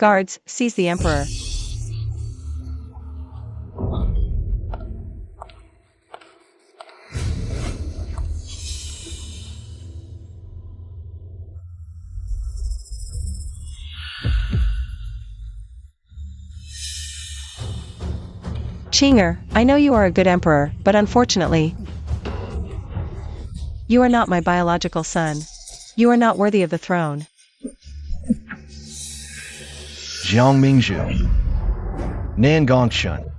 Guards, seize the emperor. Chinger, I know you are a good emperor, but unfortunately, you are not my biological son. You are not worthy of the throne. Jiang Mingzhu. Nan Gongshun.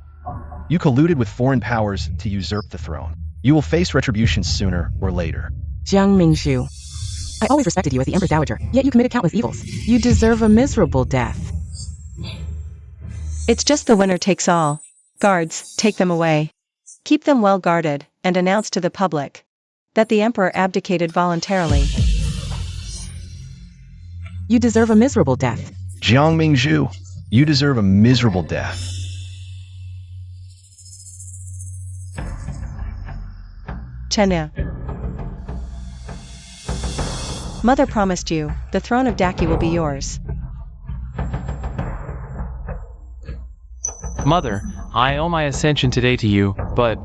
You colluded with foreign powers to usurp the throne. You will face retribution sooner or later. Jiang Mingzhu. I always respected you as the Empress Dowager, yet you committed countless evils. You deserve a miserable death. It's just the winner takes all. Guards, take them away. Keep them well guarded, and announce to the public that the emperor abdicated voluntarily. You deserve a miserable death. Jiang Mingzhu, you deserve a miserable death. Chenya. Mother promised you, the throne of Daki will be yours. Mother, I owe my ascension today to you, but...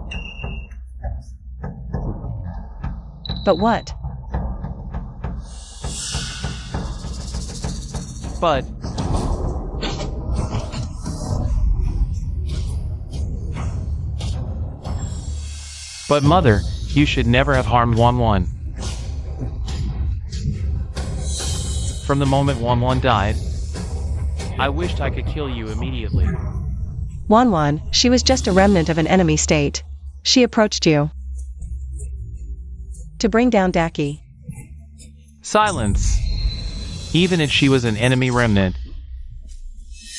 But what? But... But Mother, you should never have harmed Wanwan. From the moment Wanwan died, I wished I could kill you immediately. Wanwan, she was just a remnant of an enemy state. She approached you to bring down Daki. Silence! Even if she was an enemy remnant,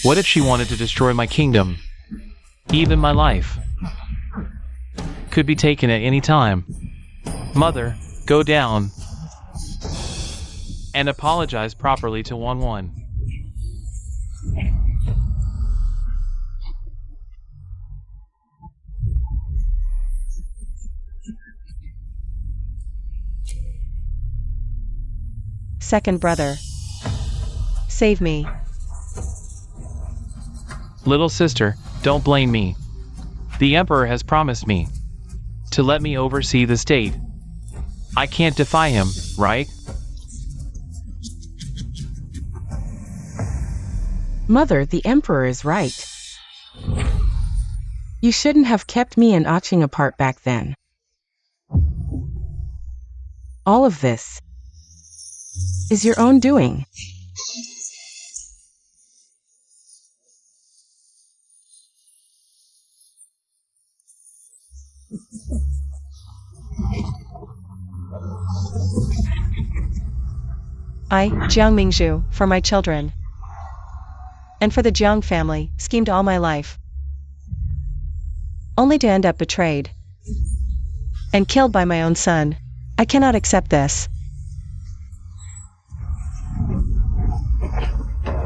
what if she wanted to destroy my kingdom? Even my life could be taken at any time. Mother, go down and apologize properly to Wanwan. Second brother. Save me. Little sister, don't blame me. The Emperor has promised me to let me oversee the state. I can't defy him, right? Mother, the Emperor is right. You shouldn't have kept me and Aching apart back then. All of this is your own doing. I, Jiang Mingzhu, for my children, and for the Jiang family, schemed all my life, only to end up betrayed and killed by my own son. I cannot accept this.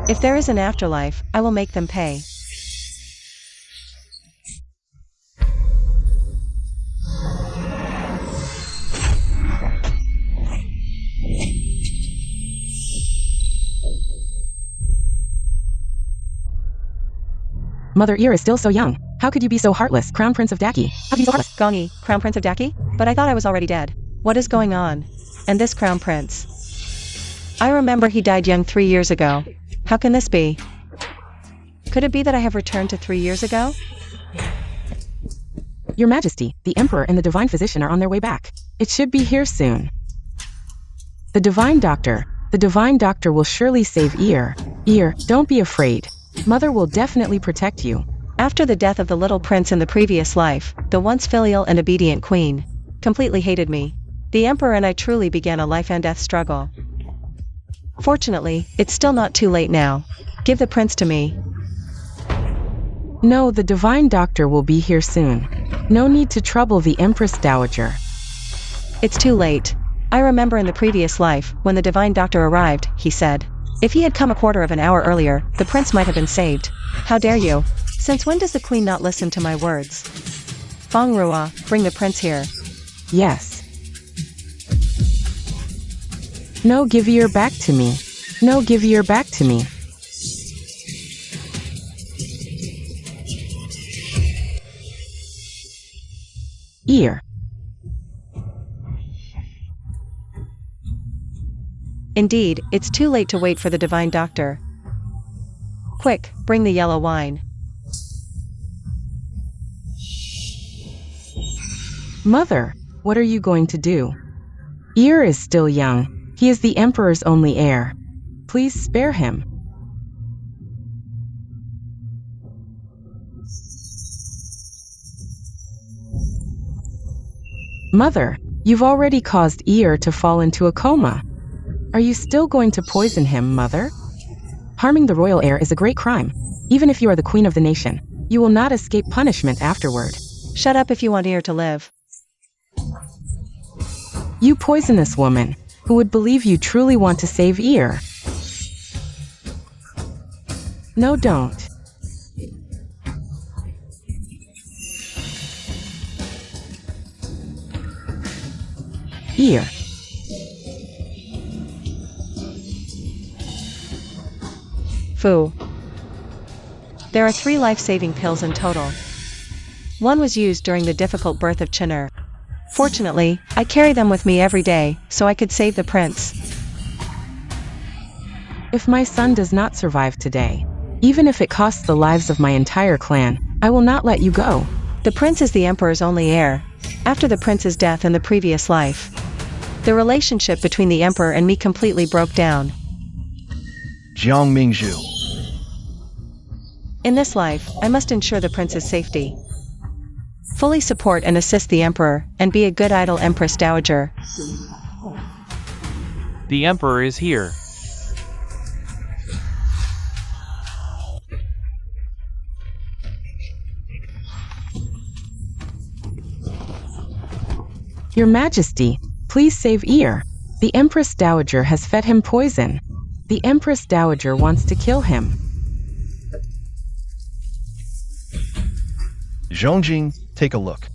If there is an afterlife, I will make them pay. Mother Ear is still so young. How could you be so heartless, Crown Prince of Daki? How could you be so heartless? Gongi, Crown Prince of Daki? But I thought I was already dead. What is going on? And this Crown Prince? I remember he died young 3 years ago. How can this be? Could it be that I have returned to 3 years ago? Your Majesty, the Emperor and the Divine Physician are on their way back. It should be here soon. The Divine Doctor will surely save Ear. Ear, don't be afraid. Mother will definitely protect you. After the death of the little prince in the previous life, the once filial and obedient queen completely hated me. The Emperor and I truly began a life and death struggle. Fortunately, it's still not too late now. Give the prince to me. No, the Divine Doctor will be here soon. No need to trouble the Empress Dowager. It's too late. I remember in the previous life, when the Divine Doctor arrived, he said, if he had come a quarter of an hour earlier, the prince might have been saved. How dare you? Since when does the queen not listen to my words? Feng Rua, bring the prince here. Yes. No, give Ear back to me. No, give Ear back to me. Ear. Indeed, it's too late to wait for the divine doctor. Quick, bring the yellow wine. Mother, what are you going to do? Ear is still young. He is the emperor's only heir. Please spare him. Mother, you've already caused Ear to fall into a coma. Are you still going to poison him, Mother? Harming the royal heir is a great crime. Even if you are the queen of the nation, you will not escape punishment afterward. Shut up if you want Ear to live. You poisonous woman, who would believe you truly want to save Ear? No, don't. Ear. Foo. There are 3 life-saving pills in total. One was used during the difficult birth of Chinner. Fortunately, I carry them with me every day, so I could save the prince. If my son does not survive today, even if it costs the lives of my entire clan, I will not let you go. The prince is the emperor's only heir. After the prince's death in the previous life, the relationship between the emperor and me completely broke down. Jiang Mingzhu. In this life, I must ensure the prince's safety. Fully support and assist the emperor, and be a good idol Empress Dowager. The Emperor is here. Your Majesty, please save Ear. The Empress Dowager has fed him poison. The Empress Dowager wants to kill him. Zhongjing, take a look.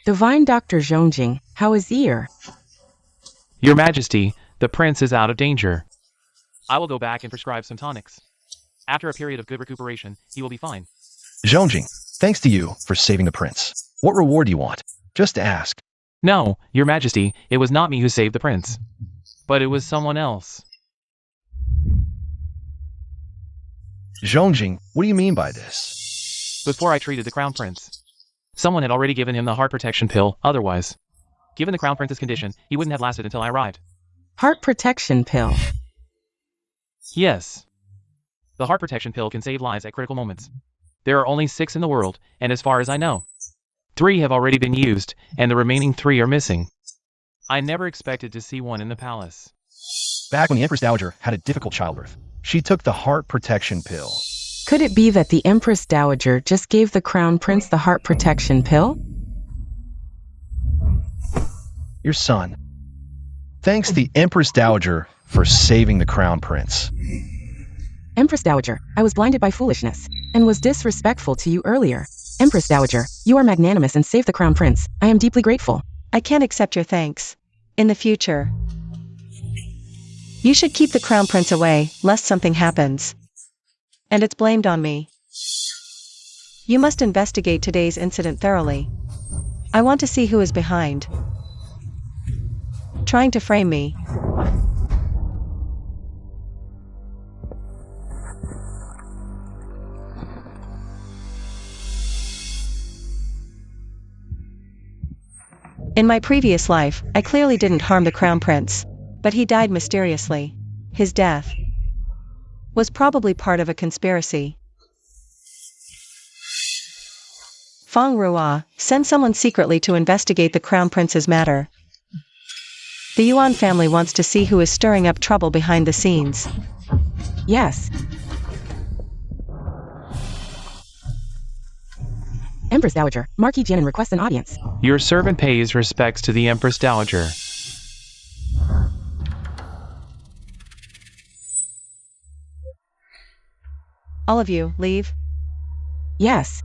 Divine Dr. Zhongjing, how is Ear? Your Majesty, the prince is out of danger. I will go back and prescribe some tonics. After a period of good recuperation, he will be fine. Zhongjing, thanks to you for saving the prince. What reward do you want? Just ask. No, Your Majesty, it was not me who saved the prince. But it was someone else. Zhongjing, what do you mean by this? Before I treated the crown prince, someone had already given him the heart protection pill, otherwise. Given the crown prince's condition, he wouldn't have lasted until I arrived. Heart protection pill. Yes. The heart protection pill can save lives at critical moments. There are only 6 in the world, and as far as I know, 3 have already been used, and the remaining 3 are missing. I never expected to see one in the palace. Back when the Empress Dowager had a difficult childbirth, she took the heart protection pill. Could it be that the Empress Dowager just gave the crown prince the heart protection pill? Your son. Thanks the Empress Dowager for saving the crown prince. Empress Dowager, I was blinded by foolishness, and was disrespectful to you earlier. Empress Dowager, you are magnanimous and saved the crown prince. I am deeply grateful. I can't accept your thanks. In the future, you should keep the crown prince away, lest something happens. And it's blamed on me. You must investigate today's incident thoroughly. I want to see who is behind. Trying to frame me. In my previous life, I clearly didn't harm the crown prince, but he died mysteriously. His death was probably part of a conspiracy. Feng Ruo, send someone secretly to investigate the crown prince's matter. The Yuan family wants to see who is stirring up trouble behind the scenes. Yes. Empress Dowager, Marquis Jianan requests an audience. Your servant pays respects to the Empress Dowager. All of you, leave. Yes.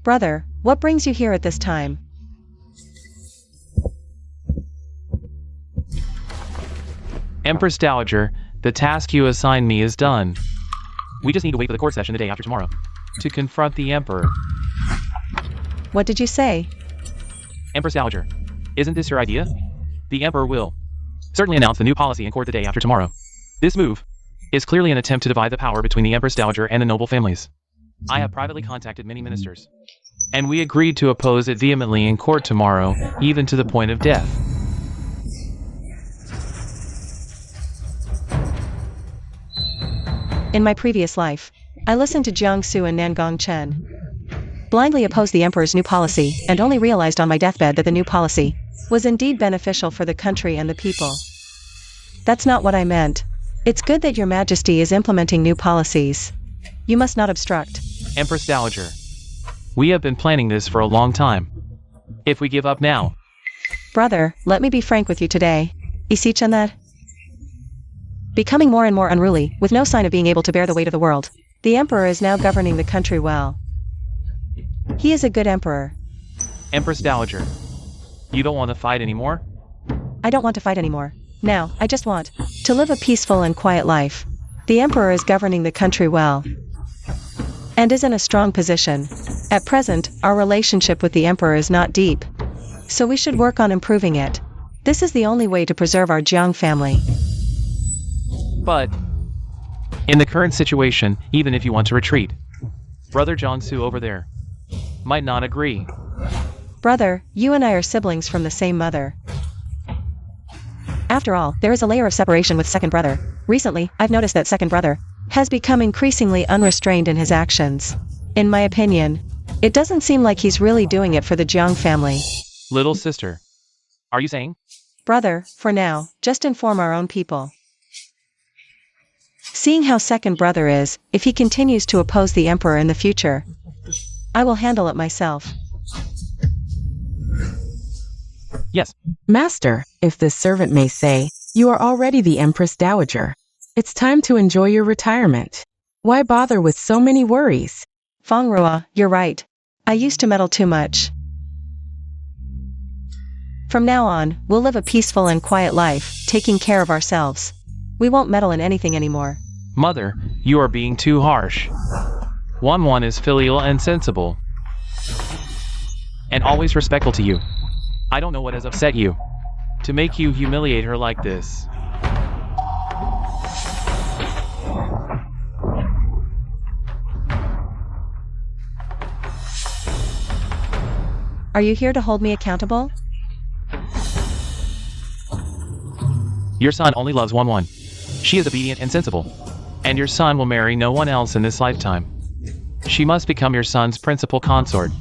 Brother, what brings you here at this time? Empress Dowager, the task you assigned me is done. We just need to wait for the court session the day after tomorrow to confront the Emperor. What did you say? Empress Dowager, isn't this your idea? The Emperor will certainly announce the new policy in court the day after tomorrow. This move is clearly an attempt to divide the power between the Empress Dowager and the noble families. I have privately contacted many ministers, and we agreed to oppose it vehemently in court tomorrow, even to the point of death. In my previous life, I listened to Jiangsu and Nangong Chen, blindly opposed the emperor's new policy, and only realized on my deathbed that the new policy was indeed beneficial for the country and the people. That's not what I meant. It's good that your majesty is implementing new policies. You must not obstruct. Empress Dowager, we have been planning this for a long time. If we give up now... Brother, let me be frank with you today. Isichan that? Becoming more and more unruly, with no sign of being able to bear the weight of the world, the emperor is now governing the country well. He is a good emperor. Empress Dowager, you don't want to fight anymore? I don't want to fight anymore. Now, I just want to live a peaceful and quiet life. The emperor is governing the country well, and is in a strong position. At present, our relationship with the emperor is not deep, so we should work on improving it. This is the only way to preserve our Jiang family. But, in the current situation, even if you want to retreat, Brother Jiangsu over there might not agree. Brother, you and I are siblings from the same mother. After all, there is a layer of separation with second brother. Recently, I've noticed that second brother has become increasingly unrestrained in his actions. In my opinion, it doesn't seem like he's really doing it for the Jiang family. Little sister, are you saying? Brother, for now, just inform our own people. Seeing how second brother is, if he continues to oppose the emperor in the future, I will handle it myself. Yes. Master, if this servant may say, you are already the Empress Dowager. It's time to enjoy your retirement. Why bother with so many worries? Fengrua, you're right. I used to meddle too much. From now on, we'll live a peaceful and quiet life, taking care of ourselves. We won't meddle in anything anymore. Mother, you are being too harsh. One is filial and sensible, and always respectful to you. I don't know what has upset you to make you humiliate her like this. Are you here to hold me accountable? Your son only loves One. She is obedient and sensible, and your son will marry no one else in this lifetime. She must become your son's principal consort.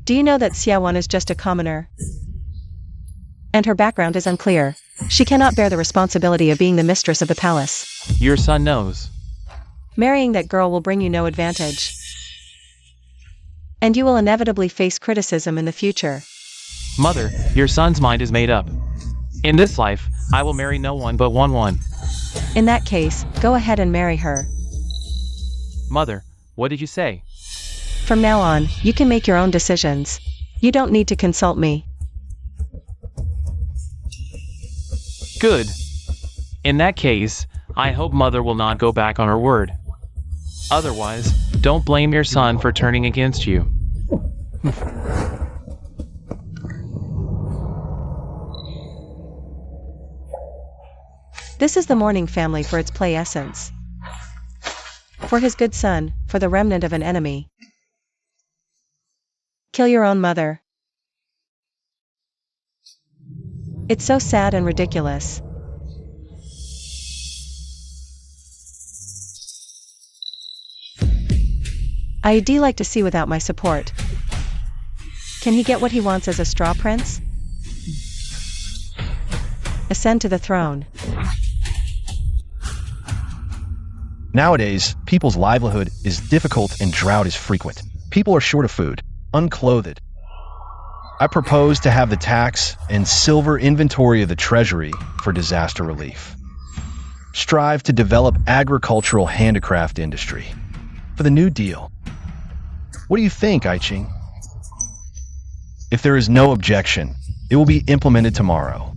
Do you know that Xiaowan is just a commoner? And her background is unclear. She cannot bear the responsibility of being the mistress of the palace. Your son knows. Marrying that girl will bring you no advantage. And you will inevitably face criticism in the future. Mother, your son's mind is made up. In this life, I will marry no one but One. In that case, go ahead and marry her. Mother, what did you say? From now on, you can make your own decisions. You don't need to consult me. Good. In that case, I hope Mother will not go back on her word. Otherwise, don't blame your son for turning against you. This is the mourning family for its play essence. For his good son, for the remnant of an enemy. Kill your own mother. It's so sad and ridiculous. I'd like to see without my support. Can he get what he wants as a straw prince? Ascend to the throne. Nowadays, people's livelihood is difficult and drought is frequent. People are short of food, unclothed. I propose to have the tax and silver inventory of the treasury for disaster relief. strive to develop agricultural handicraft industry for the New Deal. What do you think, Aiching? If there is no objection, it will be implemented tomorrow.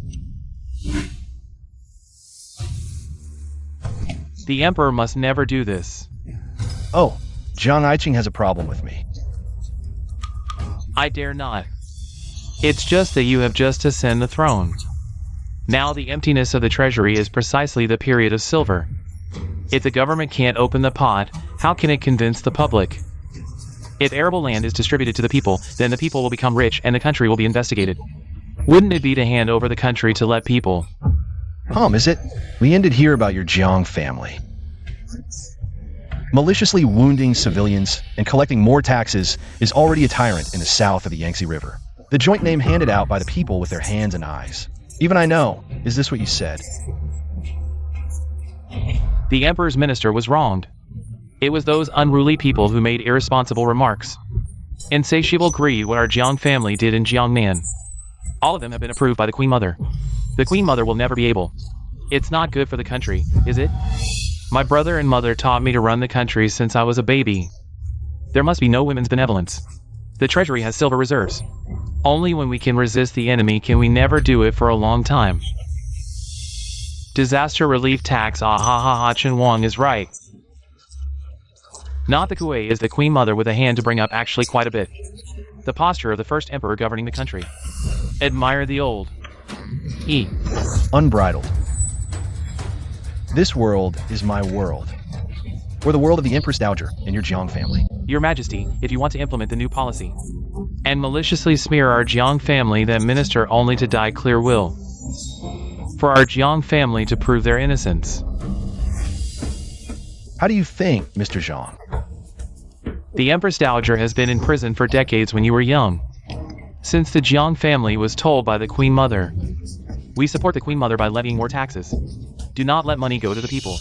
The Emperor must never do this. Oh, Jiang Aiching has a problem with me. I dare not. It's just that you have just ascended the throne. Now the emptiness of the treasury is precisely the period of silver. If the government can't open the pot, how can it convince the public? If arable land is distributed to the people, then the people will become rich and the country will be investigated. Wouldn't it be to hand over the country to let people? Is it? We ended here about your Jiang family. Maliciously wounding civilians and collecting more taxes is already a tyrant in the south of the Yangtze River. The joint name handed out by the people with their hands and eyes. Even I know. Is this what you said? The Emperor's minister was wronged. It was those unruly people who made irresponsible remarks. Insatiable greed what our Jiang family did in Jiangnan. All of them have been approved by the Queen Mother. The Queen Mother will never be able. It's not good for the country, is it? My brother and mother taught me to run the country since I was a baby. There must be no women's benevolence. The treasury has silver reserves. Only when we can resist the enemy can we never do it for a long time. Disaster relief tax, ah ha ha ha, Chen Wang is right. Not the Kuei is the Queen Mother with a hand to bring up actually quite a bit. The posture of the first emperor governing the country. Admire the old. Unbridled. This world is my world. Or the world of the Empress Dowager and your Jiang family. Your Majesty, if you want to implement the new policy and maliciously smear our Jiang family, then minister only to die clear will. For our Jiang family to prove their innocence. How do you think, Mr. Zhang? The Empress Dowager has been in prison for decades when you were young. Since the Jiang family was told by the Queen Mother. We support the Queen Mother by levying more taxes. Do not let money go to the people.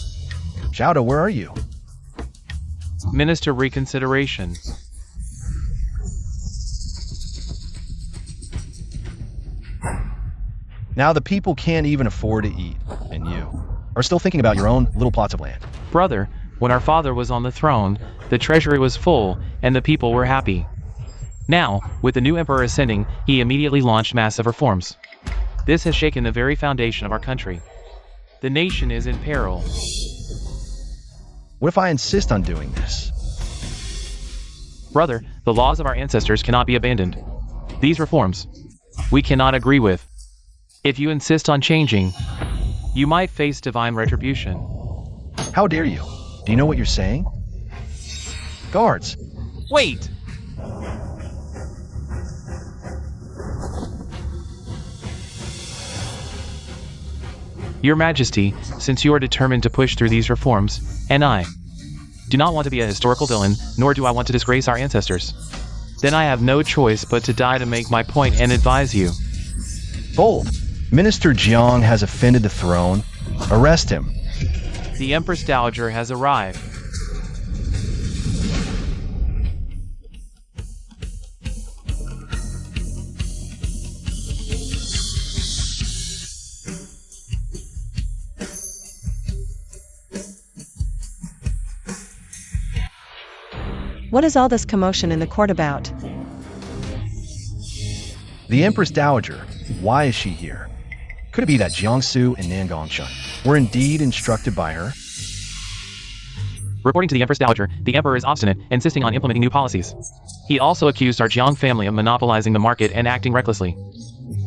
Xiaoda, where are you? Minister reconsideration. Now the people can't even afford to eat, and you are still thinking about your own little plots of land. Brother, when our father was on the throne, the treasury was full, and the people were happy. Now, with the new emperor ascending, he immediately launched massive reforms. This has shaken the very foundation of our country. The nation is in peril. What if I insist on doing this? Brother, the laws of our ancestors cannot be abandoned. These reforms, we cannot agree with. If you insist on changing, you might face divine retribution. How dare you? Do you know what you're saying? Guards! Wait! Your Majesty, since you are determined to push through these reforms, and I do not want to be a historical villain, nor do I want to disgrace our ancestors, then I have no choice but to die to make my point and advise you. Bold! Minister Jiang has offended the throne. Arrest him. The Empress Dowager has arrived. What is all this commotion in the court about? The Empress Dowager. Why is she here? Could it be that Jiangsu and Nangongshan were indeed instructed by her? Reporting to the Empress Dowager, the Emperor is obstinate, insisting on implementing new policies. He also accused our Jiang family of monopolizing the market and acting recklessly.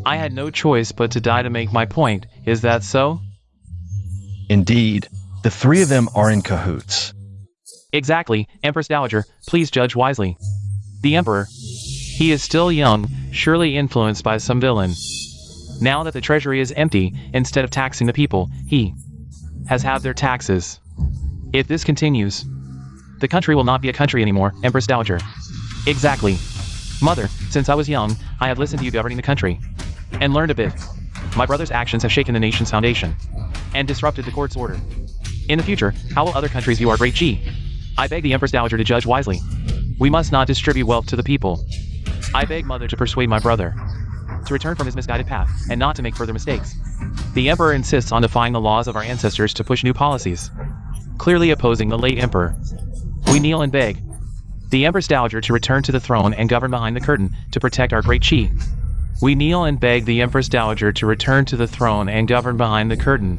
I had no choice but to die to make my point. Is that so? Indeed. The three of them are in cahoots. Exactly, Empress Dowager, please judge wisely. The Emperor, he is still young, surely influenced by some villain. Now that the treasury is empty, instead of taxing the people, he has halved their taxes. If this continues, the country will not be a country anymore, Empress Dowager. Exactly. Mother, since I was young, I have listened to you governing the country, and learned a bit. My brother's actions have shaken the nation's foundation, and disrupted the court's order. In the future, how will other countries view our great G? I beg the Empress Dowager to judge wisely. We must not distribute wealth to the people. I beg Mother to persuade my brother. to return from his misguided path, and not to make further mistakes. The Emperor insists on defying the laws of our ancestors to push new policies, clearly opposing the late Emperor. We kneel and beg the Empress Dowager to return to the throne and govern behind the curtain to protect our great Qi. We kneel and beg the Empress Dowager to return to the throne and govern behind the curtain.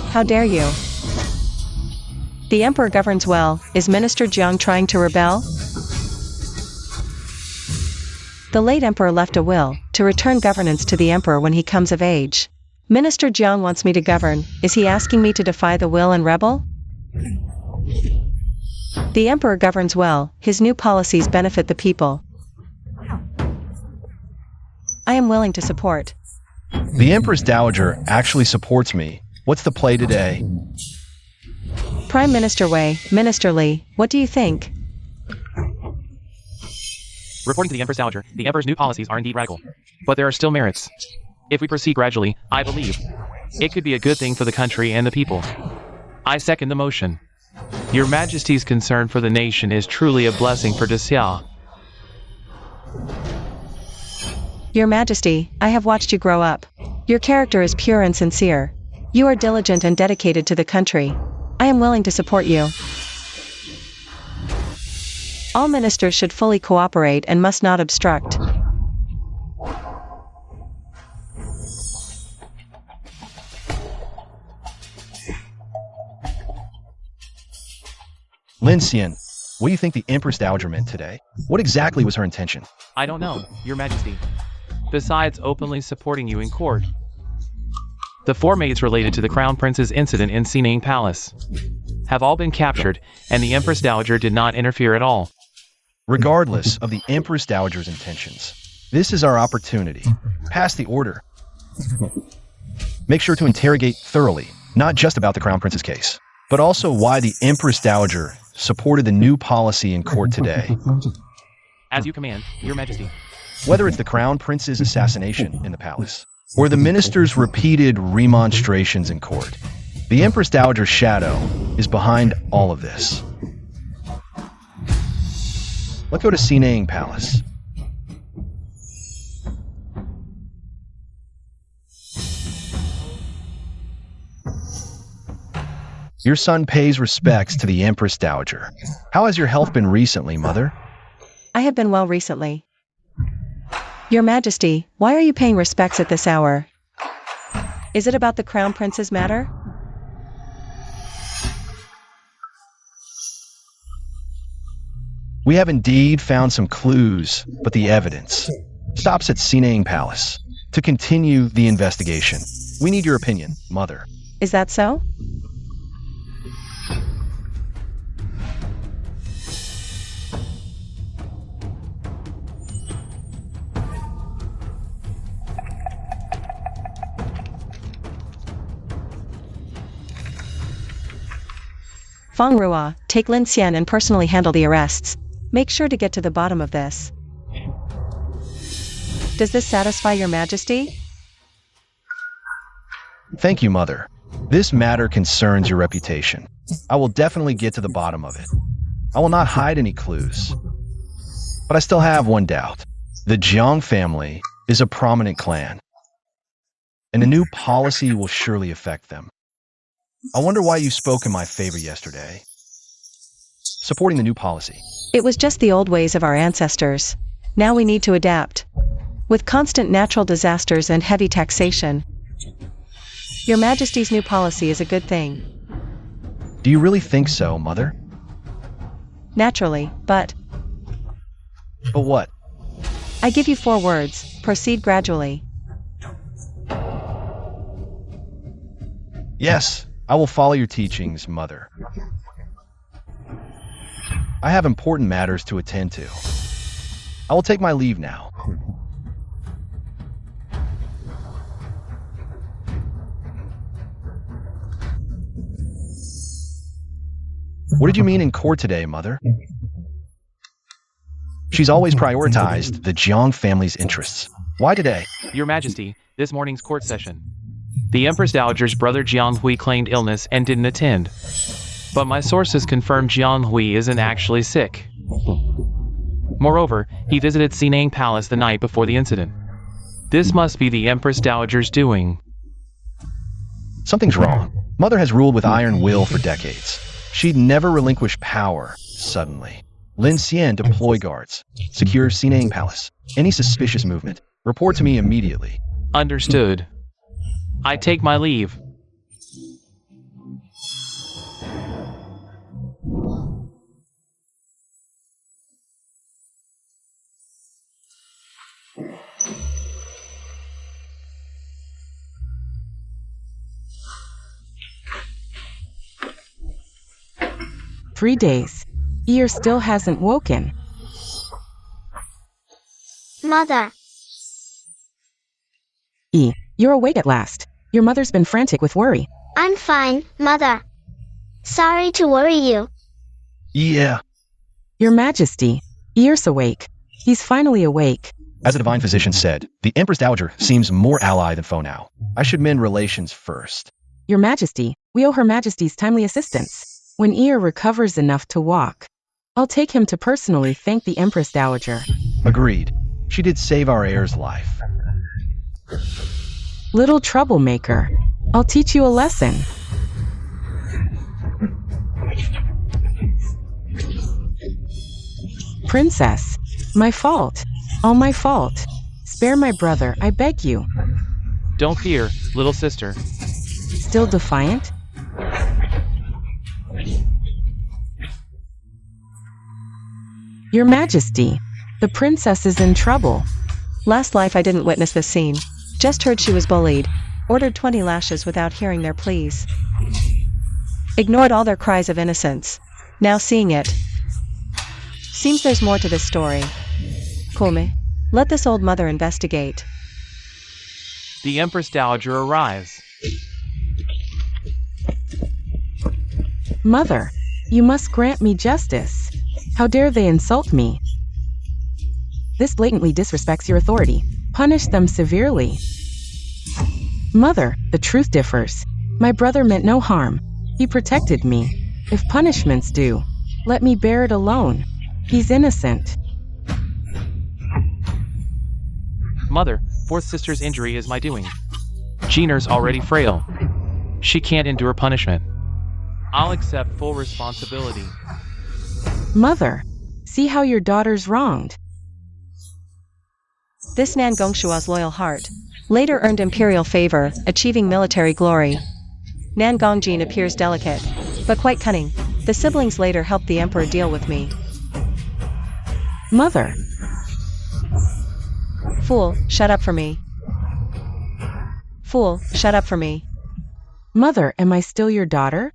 How dare you? The emperor governs well. Is Minister Jiang trying to rebel? The late emperor left a will to return governance to the emperor when he comes of age. Minister Jiang wants me to govern. Is he asking me to defy the will and rebel? The emperor governs well. His new policies benefit the people. I am willing to support. The Empress Dowager actually supports me. What's the play today? Prime Minister Wei, Minister Li, what do you think? Reporting to the Empress Dowager, the Emperor's new policies are indeed radical, but there are still merits. If we proceed gradually, I believe it could be a good thing for the country and the people. I second the motion. Your Majesty's concern for the nation is truly a blessing for Daxia. Your Majesty, I have watched you grow up. Your character is pure and sincere. You are diligent and dedicated to the country. I am willing to support you. All ministers should fully cooperate and must not obstruct. Lin Xian, what do you think the Empress Dowager meant today? What exactly was her intention? I don't know, Your Majesty. Besides openly supporting you in court, the 4 maids related to the Crown Prince's incident in Sinang Palace have all been captured, and the Empress Dowager did not interfere at all. Regardless of the Empress Dowager's intentions, this is our opportunity. Pass the order. Make sure to interrogate thoroughly, not just about the Crown Prince's case, but also why the Empress Dowager supported the new policy in court today. As you command, Your Majesty. Whether it's the Crown Prince's assassination in the palace, or the minister's repeated remonstrations in court, the Empress Dowager's shadow is behind all of this. Let's go to Sinang Palace. Your son pays respects to the Empress Dowager. How has your health been recently, Mother? I have been well recently. Your Majesty, why are you paying respects at this hour? Is it about the Crown Prince's matter? We have indeed found some clues, but the evidence stops at Sinang Palace. To continue the investigation, we need your opinion, Mother. Is that so? Feng Ruo, take Lin Xian and personally handle the arrests. Make sure to get to the bottom of this. Does this satisfy Your Majesty? Thank you, Mother. This matter concerns your reputation. I will definitely get to the bottom of it. I will not hide any clues. But I still have one doubt. The Jiang family is a prominent clan, and a new policy will surely affect them. I wonder why you spoke in my favor yesterday, supporting the new policy. It was just the old ways of our ancestors. Now we need to adapt. With constant natural disasters and heavy taxation, Your Majesty's new policy is a good thing. Do you really think so, Mother? Naturally, but what? I give you 4 words. Proceed gradually. Yes, I will follow your teachings, Mother. I have important matters to attend to. I will take my leave now. What did you mean in court today, Mother? She's always prioritized the Jiang family's interests. Why today? Your Majesty, this morning's court session. The Empress Dowager's brother Jiang Hui claimed illness and didn't attend. But my sources confirm Jiang Hui isn't actually sick. Moreover, he visited Xinang Palace the night before the incident. This must be the Empress Dowager's doing. Something's wrong. Mother has ruled with iron will for decades. She'd never relinquish power, suddenly. Lin Xian, deploy guards. Secure Xinang Palace. Any suspicious movement, report to me immediately. Understood. I take my leave. Three days. Ear still hasn't woken. Mother. You're awake at last. Your mother's been frantic with worry. I'm fine, Mother. Sorry to worry you. Yeah. Your Majesty. Ear's awake. He's finally awake. As the Divine Physician said, the Empress Dowager seems more ally than foe now. I should mend relations first. Your Majesty, we owe Her Majesty's timely assistance. When Ear recovers enough to walk, I'll take him to personally thank the Empress Dowager. Agreed. She did save our heir's life. Little troublemaker. I'll teach you a lesson. Princess. My fault. All my fault. Spare my brother, I beg you. Don't fear, little sister. Still defiant? Your Majesty, the princess is in trouble. Last life I didn't witness this scene. Just heard she was bullied. Ordered 20 lashes without hearing their pleas. Ignored all their cries of innocence. Now seeing it. Seems there's more to this story. Come, let this old mother investigate. The Empress Dowager arrives. Mother, you must grant me justice. How dare they insult me? This blatantly disrespects your authority. Punish them severely. Mother, the truth differs. My brother meant no harm. He protected me. If punishment's due, let me bear it alone. He's innocent. Mother, fourth sister's injury is my doing. Jeaner's already frail. She can't endure punishment. I'll accept full responsibility. Mother, see how your daughter's wronged. This Nan Gongshua's loyal heart later earned imperial favor, achieving military glory. Nan Gongjin appears delicate, but quite cunning. The siblings later helped the emperor deal with me. Mother. Fool, shut up for me. Fool, shut up for me. Mother, am I still your daughter?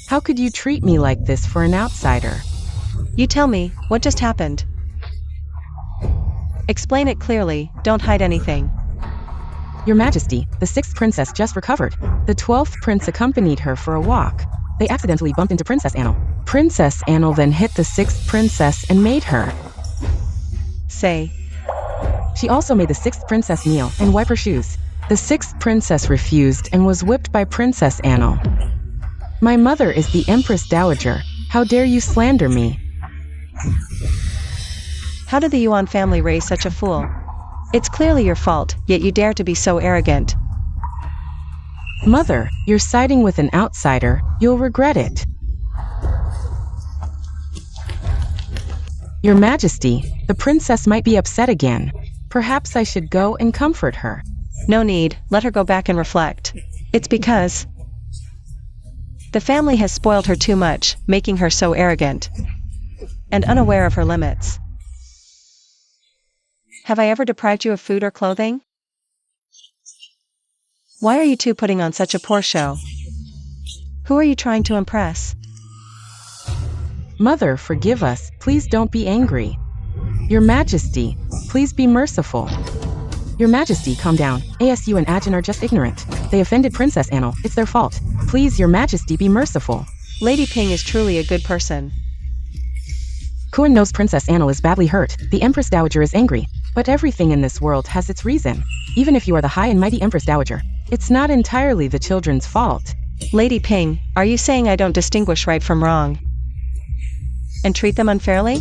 How could you treat me like this for an outsider? You tell me, what just happened? Explain it clearly, don't hide anything. Your Majesty, the 6th princess just recovered. The 12th prince accompanied her for a walk. They accidentally bumped into Princess Annal. Princess Annal then hit the 6th princess and made her. Say. She also made the 6th princess kneel and wipe her shoes. The 6th princess refused and was whipped by Princess Annal. My mother is the Empress Dowager. How dare you slander me? How did the Yuan family raise such a fool? It's clearly your fault, yet you dare to be so arrogant. Mother, you're siding with an outsider. You'll regret it. Your Majesty, the princess might be upset again. Perhaps I should go and comfort her. No need, let her go back and reflect. It's because the family has spoiled her too much, making her so arrogant and unaware of her limits. Have I ever deprived you of food or clothing? Why are you two putting on such a poor show? Who are you trying to impress? Mother, forgive us. Please don't be angry. Your Majesty, please be merciful. Your Majesty, calm down. ASU and Ajin are just ignorant. They offended Princess Annal. It's their fault. Please, Your Majesty, be merciful. Lady Ping is truly a good person. Kuan knows Princess Annal is badly hurt. The Empress Dowager is angry. But everything in this world has its reason. Even if you are the high and mighty Empress Dowager, it's not entirely the children's fault. Lady Ping, are you saying I don't distinguish right from wrong? And treat them unfairly?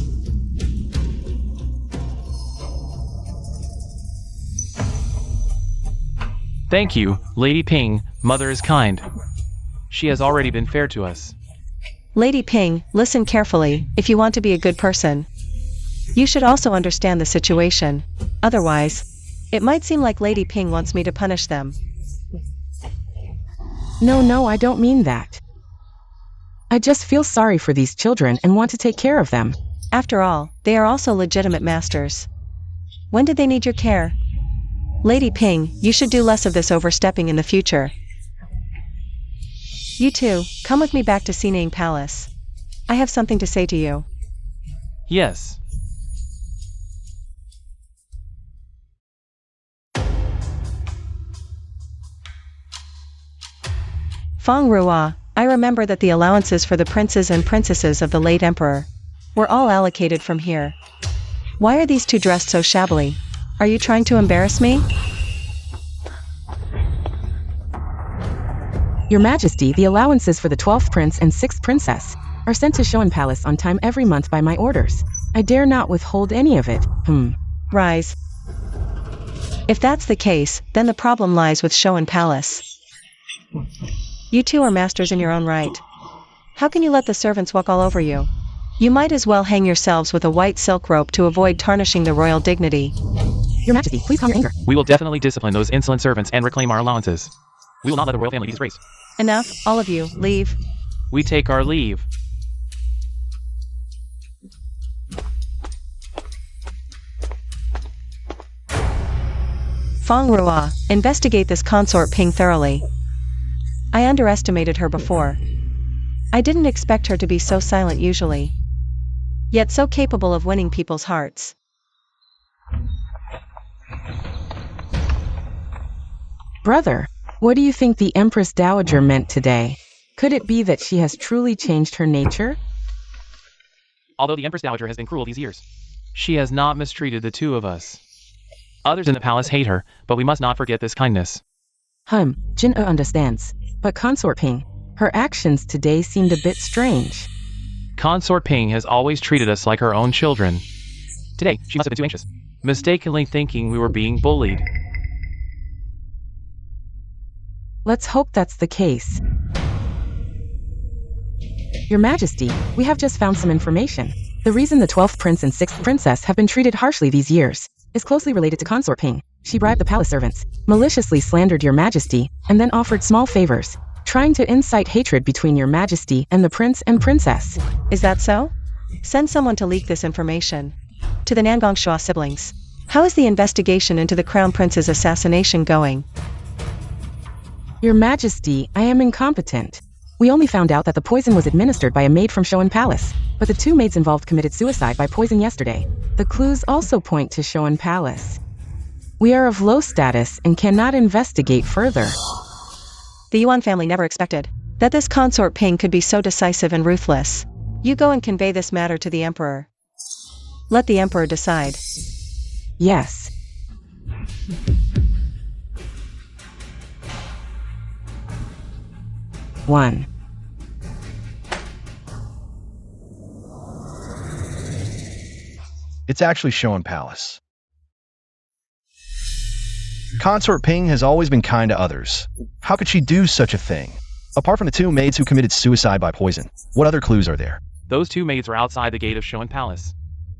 Thank you, Lady Ping. Mother is kind. She has already been fair to us. Lady Ping, listen carefully, if you want to be a good person. You should also understand the situation. Otherwise, it might seem like Lady Ping wants me to punish them. No, I don't mean that. I just feel sorry for these children and want to take care of them. After all, they are also legitimate masters. When did they need your care? Lady Ping, you should do less of this overstepping in the future. You two, come with me back to Sinang Palace. I have something to say to you. Yes. Feng Ruo, I remember that the allowances for the princes and princesses of the late emperor were all allocated from here. Why are these two dressed so shabbily? Are you trying to embarrass me? Your Majesty, the allowances for the 12th prince and 6th princess are sent to Shoan Palace on time every month by my orders. I dare not withhold any of it. Rise. If that's the case, then the problem lies with Shoan Palace. You two are masters in your own right. How can you let the servants walk all over you? You might as well hang yourselves with a white silk rope to avoid tarnishing the royal dignity. Your Majesty, please calm your anger. We will definitely discipline those insolent servants and reclaim our allowances. We will not let the royal family be disgraced. Enough, all of you, leave. We take our leave. Feng Ruo, investigate this consort Ping thoroughly. I underestimated her before. I didn't expect her to be so silent usually. Yet so capable of winning people's hearts. Brother, what do you think the Empress Dowager meant today? Could it be that she has truly changed her nature? Although the Empress Dowager has been cruel these years, she has not mistreated the two of us. Others in the palace hate her, but we must not forget this kindness. Jin understands. But Consort Ping, her actions today seemed a bit strange. Consort Ping has always treated us like her own children. Today, she must have been too anxious, mistakenly thinking we were being bullied. Let's hope that's the case. Your Majesty, we have just found some information. The reason the 12th prince and 6th princess have been treated harshly these years is closely related to Consort Ping. She bribed the palace servants, maliciously slandered Your Majesty, and then offered small favors, trying to incite hatred between Your Majesty and the prince and princess. Is that so? Send someone to leak this information. To the Nangongsha siblings. How is the investigation into the Crown Prince's assassination going? Your Majesty, I am incompetent. We only found out that the poison was administered by a maid from Shoan Palace, but the two maids involved committed suicide by poison yesterday. The clues also point to Shoan Palace. We are of low status and cannot investigate further. The Yuan family never expected that this consort Ping could be so decisive and ruthless. You go and convey this matter to the emperor. Let the emperor decide. Yes. One. It's actually Shoan Palace. Consort Ping has always been kind to others. How could she do such a thing? Apart from the two maids who committed suicide by poison, what other clues are there? Those two maids were outside the gate of Shoan Palace.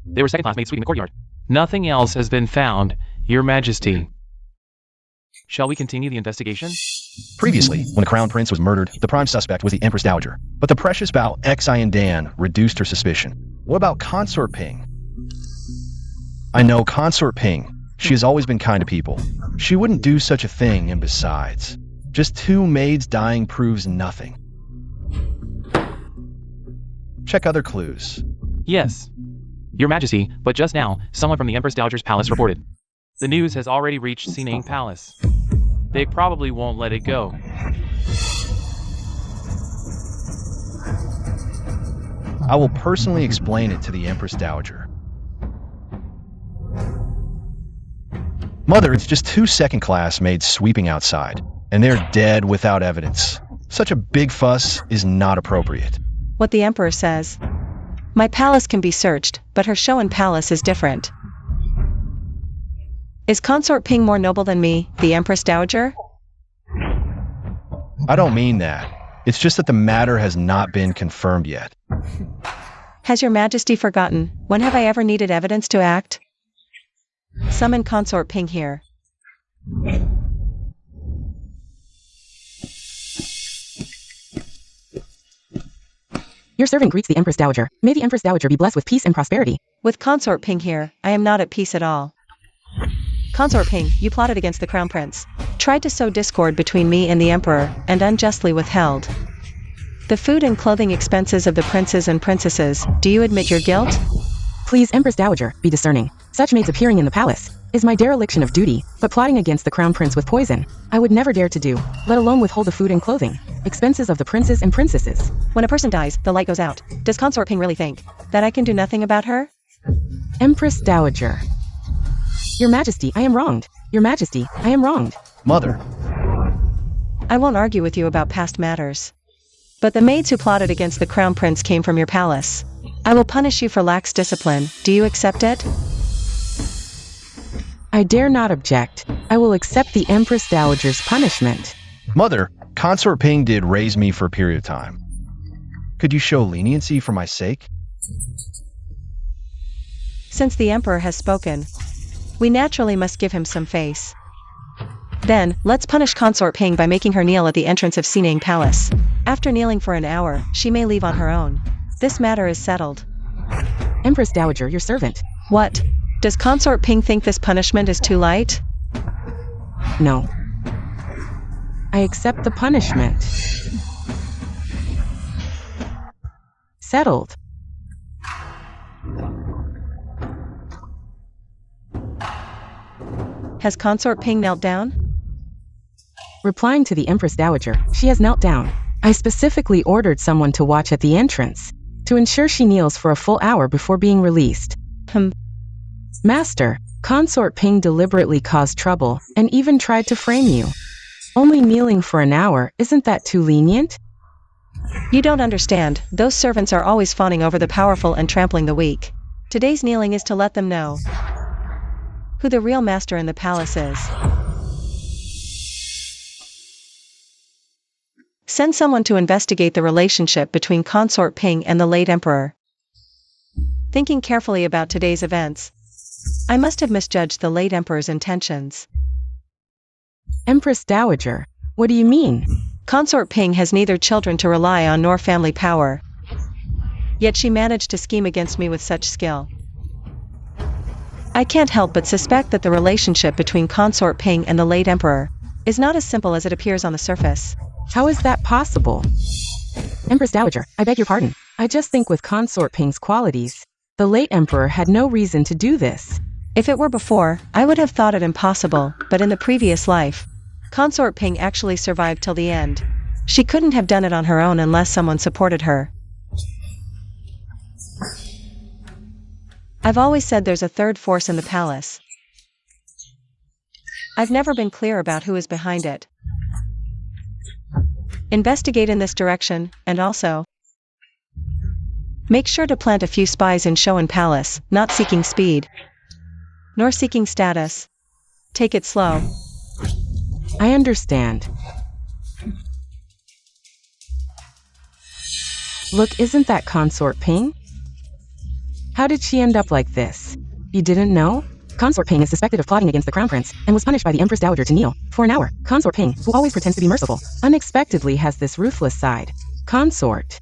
They were second-class maids sweeping the courtyard. Nothing else has been found, Your Majesty. Shall we continue the investigation? Previously, when the Crown Prince was murdered, the prime suspect was the Empress Dowager. But the precious Bao Xian Dan reduced her suspicion. What about Consort Ping? I know Consort Ping. She has always been kind to people. She wouldn't do such a thing, and besides, just two maids dying proves nothing. Check other clues. Yes, Your Majesty, but just now, someone from the Empress Dowager's palace reported. The news has already reached Sinang Palace. They probably won't let it go. I will personally explain it to the Empress Dowager. Mother, it's just two second-class maids sweeping outside, and they're dead without evidence. Such a big fuss is not appropriate. What the emperor says. My palace can be searched, but her show and palace is different. Is Consort Ping more noble than me, the Empress Dowager? I don't mean that. It's just that the matter has not been confirmed yet. Has your majesty forgotten? When have I ever needed evidence to act? Summon Consort Ping here. Your servant greets the Empress Dowager. May the Empress Dowager be blessed with peace and prosperity. With Consort Ping here, I am not at peace at all. Consort Ping, you plotted against the Crown Prince. Tried to sow discord between me and the Emperor, and unjustly withheld the food and clothing expenses of the princes and princesses. Do you admit your guilt? Please, Empress Dowager, be discerning. Such maids appearing in the palace is my dereliction of duty, but plotting against the Crown Prince with poison, I would never dare to do, let alone withhold the food and clothing expenses of the princes and princesses. When a person dies, the light goes out. Does Consort Ping really think that I can do nothing about her? Empress Dowager. Your Majesty, I am wronged. Your Majesty, I am wronged. Mother. I won't argue with you about past matters. But the maids who plotted against the Crown Prince came from your palace. I will punish you for lax discipline. Do you accept it? I dare not object. I will accept the Empress Dowager's punishment. Mother, Consort Ping did raise me for a period of time. Could you show leniency for my sake? Since the Emperor has spoken, we naturally must give him some face. Then, let's punish Consort Ping by making her kneel at the entrance of Sinang Palace. After kneeling for an hour, she may leave on her own. This matter is settled. Empress Dowager, your servant. What? Does Consort Ping think this punishment is too light? No. I accept the punishment. Settled. Has Consort Ping knelt down? Replying to the Empress Dowager, she has knelt down. I specifically ordered someone to watch at the entrance, to ensure she kneels for a full hour before being released. Master, Consort Ping deliberately caused trouble, and even tried to frame you. Only kneeling for an hour, isn't that too lenient? You don't understand, those servants are always fawning over the powerful and trampling the weak. Today's kneeling is to let them know who the real master in the palace is. Send someone to investigate the relationship between Consort Ping and the late emperor. Thinking carefully about today's events, I must have misjudged the late emperor's intentions. Empress Dowager, what do you mean? Consort Ping has neither children to rely on nor family power. Yet she managed to scheme against me with such skill. I can't help but suspect that the relationship between Consort Ping and the late emperor is not as simple as it appears on the surface. How is that possible? Empress Dowager, I beg your pardon. I just think with Consort Ping's qualities, the late emperor had no reason to do this. If it were before, I would have thought it impossible, but in the previous life, Consort Ping actually survived till the end. She couldn't have done it on her own unless someone supported her. I've always said there's a third force in the palace. I've never been clear about who is behind it. Investigate in this direction, and also make sure to plant a few spies in Shoan Palace, not seeking speed, nor seeking status. Take it slow. I understand. Look, isn't that Consort Ping? How did she end up like this? You didn't know? Consort Ping is suspected of plotting against the Crown Prince, and was punished by the Empress Dowager to kneel for an hour. Consort Ping, who always pretends to be merciful, unexpectedly has this ruthless side. Consort.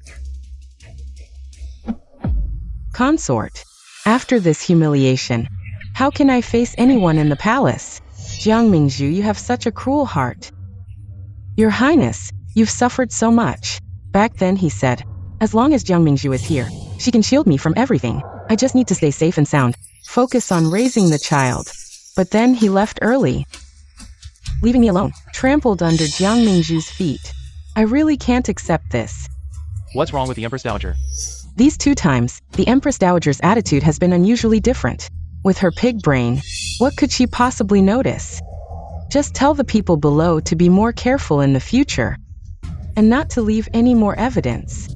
After this humiliation, how can I face anyone in the palace? Jiang Mingzhu, you have such a cruel heart. Your Highness, you've suffered so much. Back then he said, as long as Jiang Mingzhu is here, she can shield me from everything. I just need to stay safe and sound. Focus on raising the child. But then he left early, leaving me alone, trampled under Jiang Mingzhu's feet. I really can't accept this. What's wrong with the Empress Dowager? These 2 times, the Empress Dowager's attitude has been unusually different. With her pig brain, what could she possibly notice? Just tell the people below to be more careful in the future. and not to leave any more evidence.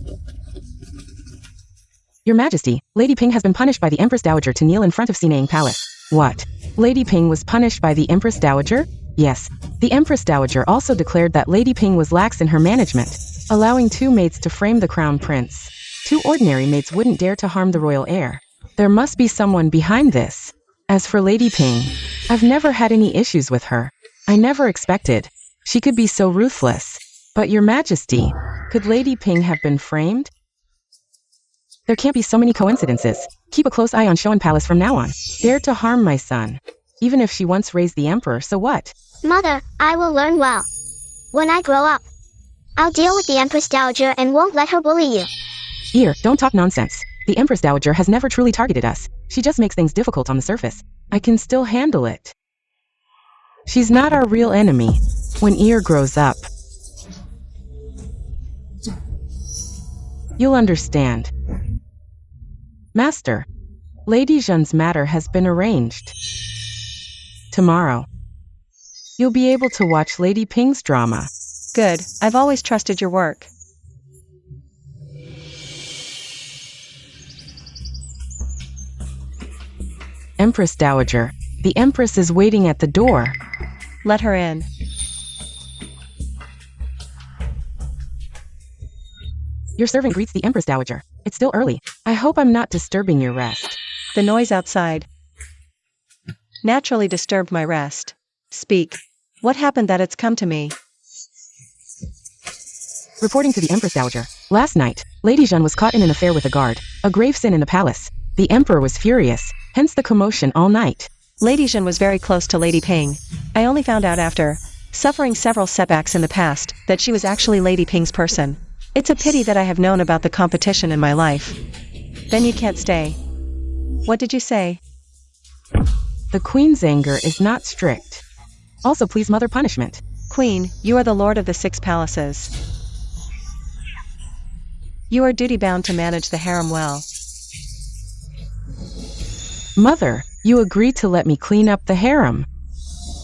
Your Majesty, Lady Ping has been punished by the Empress Dowager to kneel in front of Sinang Palace. What? Lady Ping was punished by the Empress Dowager? Yes. The Empress Dowager also declared that Lady Ping was lax in her management, allowing 2 maids to frame the crown prince. 2 ordinary maids wouldn't dare to harm the royal heir. There must be someone behind this. As for Lady Ping, I've never had any issues with her. I never expected she could be so ruthless. But Your Majesty, could Lady Ping have been framed? There can't be so many coincidences. Keep a close eye on Shoan Palace from now on. Dare to harm my son. Even if she once raised the emperor, so what? Mother, I will learn well. When I grow up, I'll deal with the Empress Dowager and won't let her bully you. Ear, don't talk nonsense. The Empress Dowager has never truly targeted us. She just makes things difficult on the surface. I can still handle it. She's not our real enemy. When Ear grows up, you'll understand. Master, Lady Zhen's matter has been arranged. Tomorrow, you'll be able to watch Lady Ping's drama. Good, I've always trusted your work. Empress Dowager, the Empress is waiting at the door. Let her in. Your servant greets the Empress Dowager. It's still early. I hope I'm not disturbing your rest. The noise outside naturally disturbed my rest. Speak. What happened that it's come to me? Reporting to the Empress Dowager. Last night, Lady Zhen was caught in an affair with a guard. A grave sin in the palace. The Emperor was furious, hence the commotion all night. Lady Zhen was very close to Lady Ping. I only found out after suffering several setbacks in the past that she was actually Lady Ping's person. It's a pity that I have known about the competition in my life. Then you can't stay. What did you say? The Queen's anger is not strict. Also please mother punishment. Queen, you are the Lord of the 6 palaces. You are duty-bound to manage the harem well. Mother, you agreed to let me clean up the harem.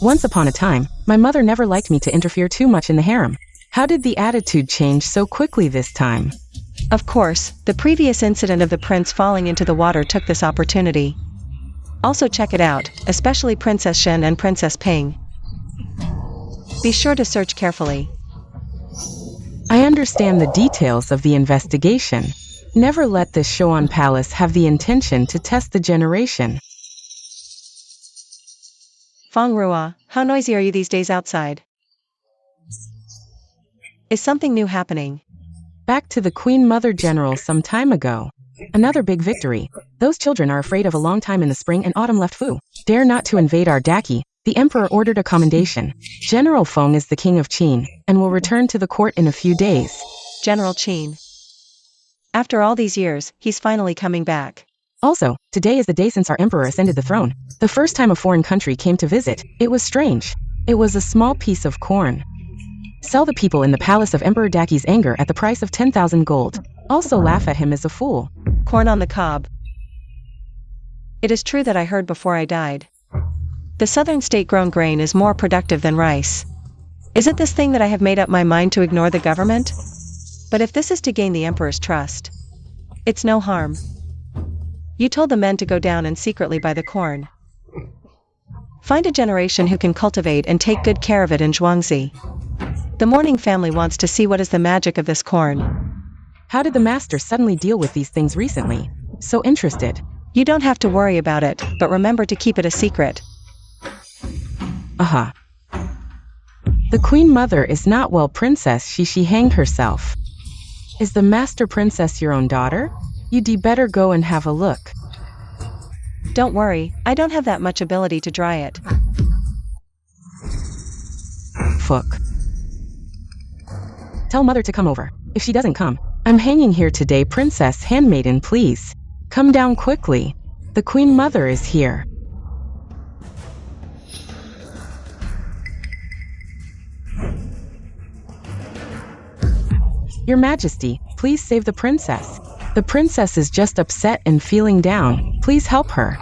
Once upon a time, my mother never liked me to interfere too much in the harem. How did the attitude change so quickly this time? Of course, the previous incident of the prince falling into the water took this opportunity. Also check it out, especially Princess Shen and Princess Ping. Be sure to search carefully. I understand the details of the investigation. Never let this Shoan Palace have the intention to test the generation. Feng Rua, how noisy are you these days outside? Is something new happening? Back to the Queen Mother General some time ago. Another big victory. Those children are afraid of a long time in the spring and autumn left Fu. Dare not to invade our Daki. The Emperor ordered a commendation. General Feng is the King of Qin, and will return to the court in a few days. General Qin. After all these years, he's finally coming back. Also, today is the day since our Emperor ascended the throne. The first time a foreign country came to visit, it was strange. It was a small piece of corn. Sell the people in the palace of Emperor Daki's anger at the price of 10,000 gold. Also laugh at him as a fool. Corn on the cob. It is true that I heard before I died. The southern state-grown grain is more productive than rice. Is it this thing that I have made up my mind to ignore the government? But if this is to gain the emperor's trust, it's no harm. You told the men to go down and secretly buy the corn. Find a generation who can cultivate and take good care of it in Zhuangzi. The mourning family wants to see what is the magic of this corn. How did the master suddenly deal with these things recently? So interested. You don't have to worry about it, but remember to keep it a secret. Aha. The Queen Mother is not well, Princess. She hanged herself. Is the Master Princess your own daughter? You'd better go and have a look. Don't worry, I don't have that much ability to dry it. Fuck. Tell Mother to come over. If she doesn't come, I'm hanging here today. Princess Handmaiden, please. Come down quickly. The Queen Mother is here. Your Majesty, please save the princess. The princess is just upset and feeling down. Please help her.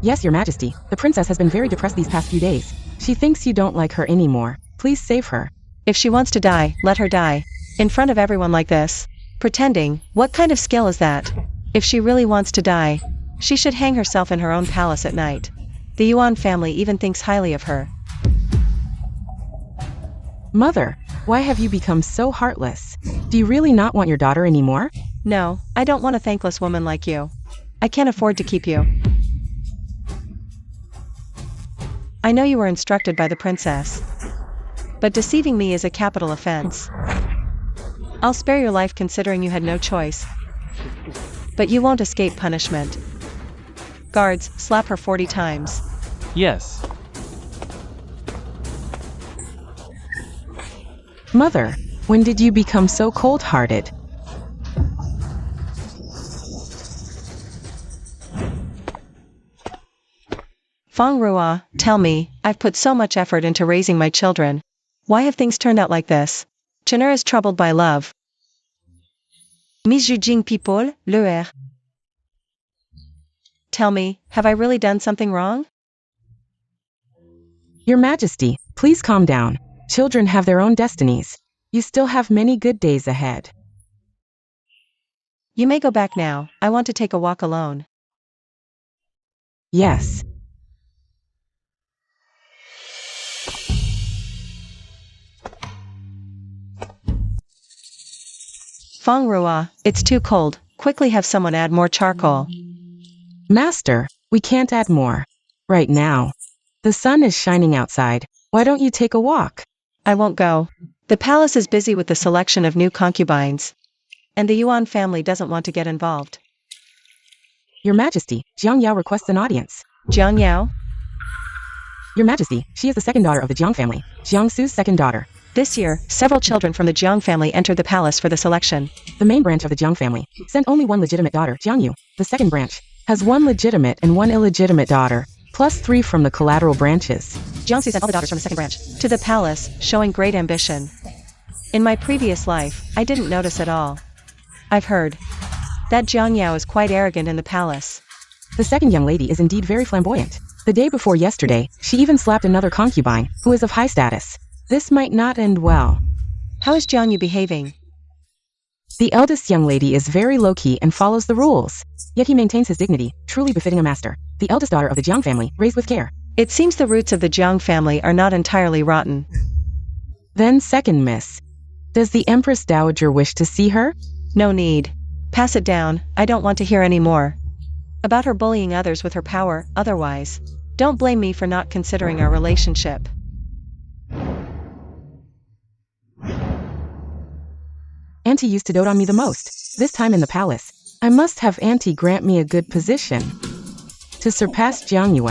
Yes, Your Majesty. The princess has been very depressed these past few days. She thinks you don't like her anymore. Please save her. If she wants to die, let her die. In front of everyone like this. Pretending, what kind of skill is that? If she really wants to die, she should hang herself in her own palace at night. The Yuan family even thinks highly of her. Mother, why have you become so heartless? Do you really not want your daughter anymore? No, I don't want a thankless woman like you. I can't afford to keep you. I know you were instructed by the princess. But deceiving me is a capital offense. I'll spare your life considering you had no choice. But you won't escape punishment. Guards, slap her 40 times. Yes. Mother, when did you become so cold-hearted? Feng Rua, tell me, I've put so much effort into raising my children. Why have things turned out like this? Chener is troubled by love. Misjudging people, leur. Tell me, have I really done something wrong? Your Majesty, please calm down. Children have their own destinies. You still have many good days ahead. You may go back now. I want to take a walk alone. Yes. Feng Rua, it's too cold. Quickly have someone add more charcoal. Master, we can't add more. Right now. The sun is shining outside. Why don't you take a walk? I won't go. The palace is busy with the selection of new concubines. And the Yuan family doesn't want to get involved. Your Majesty, Jiang Yao requests an audience. Jiang Yao? Your Majesty, she is the second daughter of the Jiang family. Jiang Su's second daughter. This year, several children from the Jiang family entered the palace for the selection. The main branch of the Jiang family sent only one legitimate daughter, Jiang Yu. The second branch has one legitimate and one illegitimate daughter, plus 3 from the collateral branches. Jiangsu sent all the daughters from the second branch to the palace, showing great ambition. In my previous life, I didn't notice at all. I've heard that Jiang Yao is quite arrogant in the palace. The second young lady is indeed very flamboyant. The day before yesterday, she even slapped another concubine, who is of high status. This might not end well. How is Jiang Yu behaving? The eldest young lady is very low-key and follows the rules. Yet he maintains his dignity, truly befitting a master. The eldest daughter of the Jiang family, raised with care. It seems the roots of the Jiang family are not entirely rotten. Then second miss. Does the Empress Dowager wish to see her? No need. Pass it down, I don't want to hear any more. About her bullying others with her power, otherwise. Don't blame me for not considering our relationship. Auntie used to dote on me the most. This time in the palace, I must have Auntie grant me a good position to surpass Jiang Yue.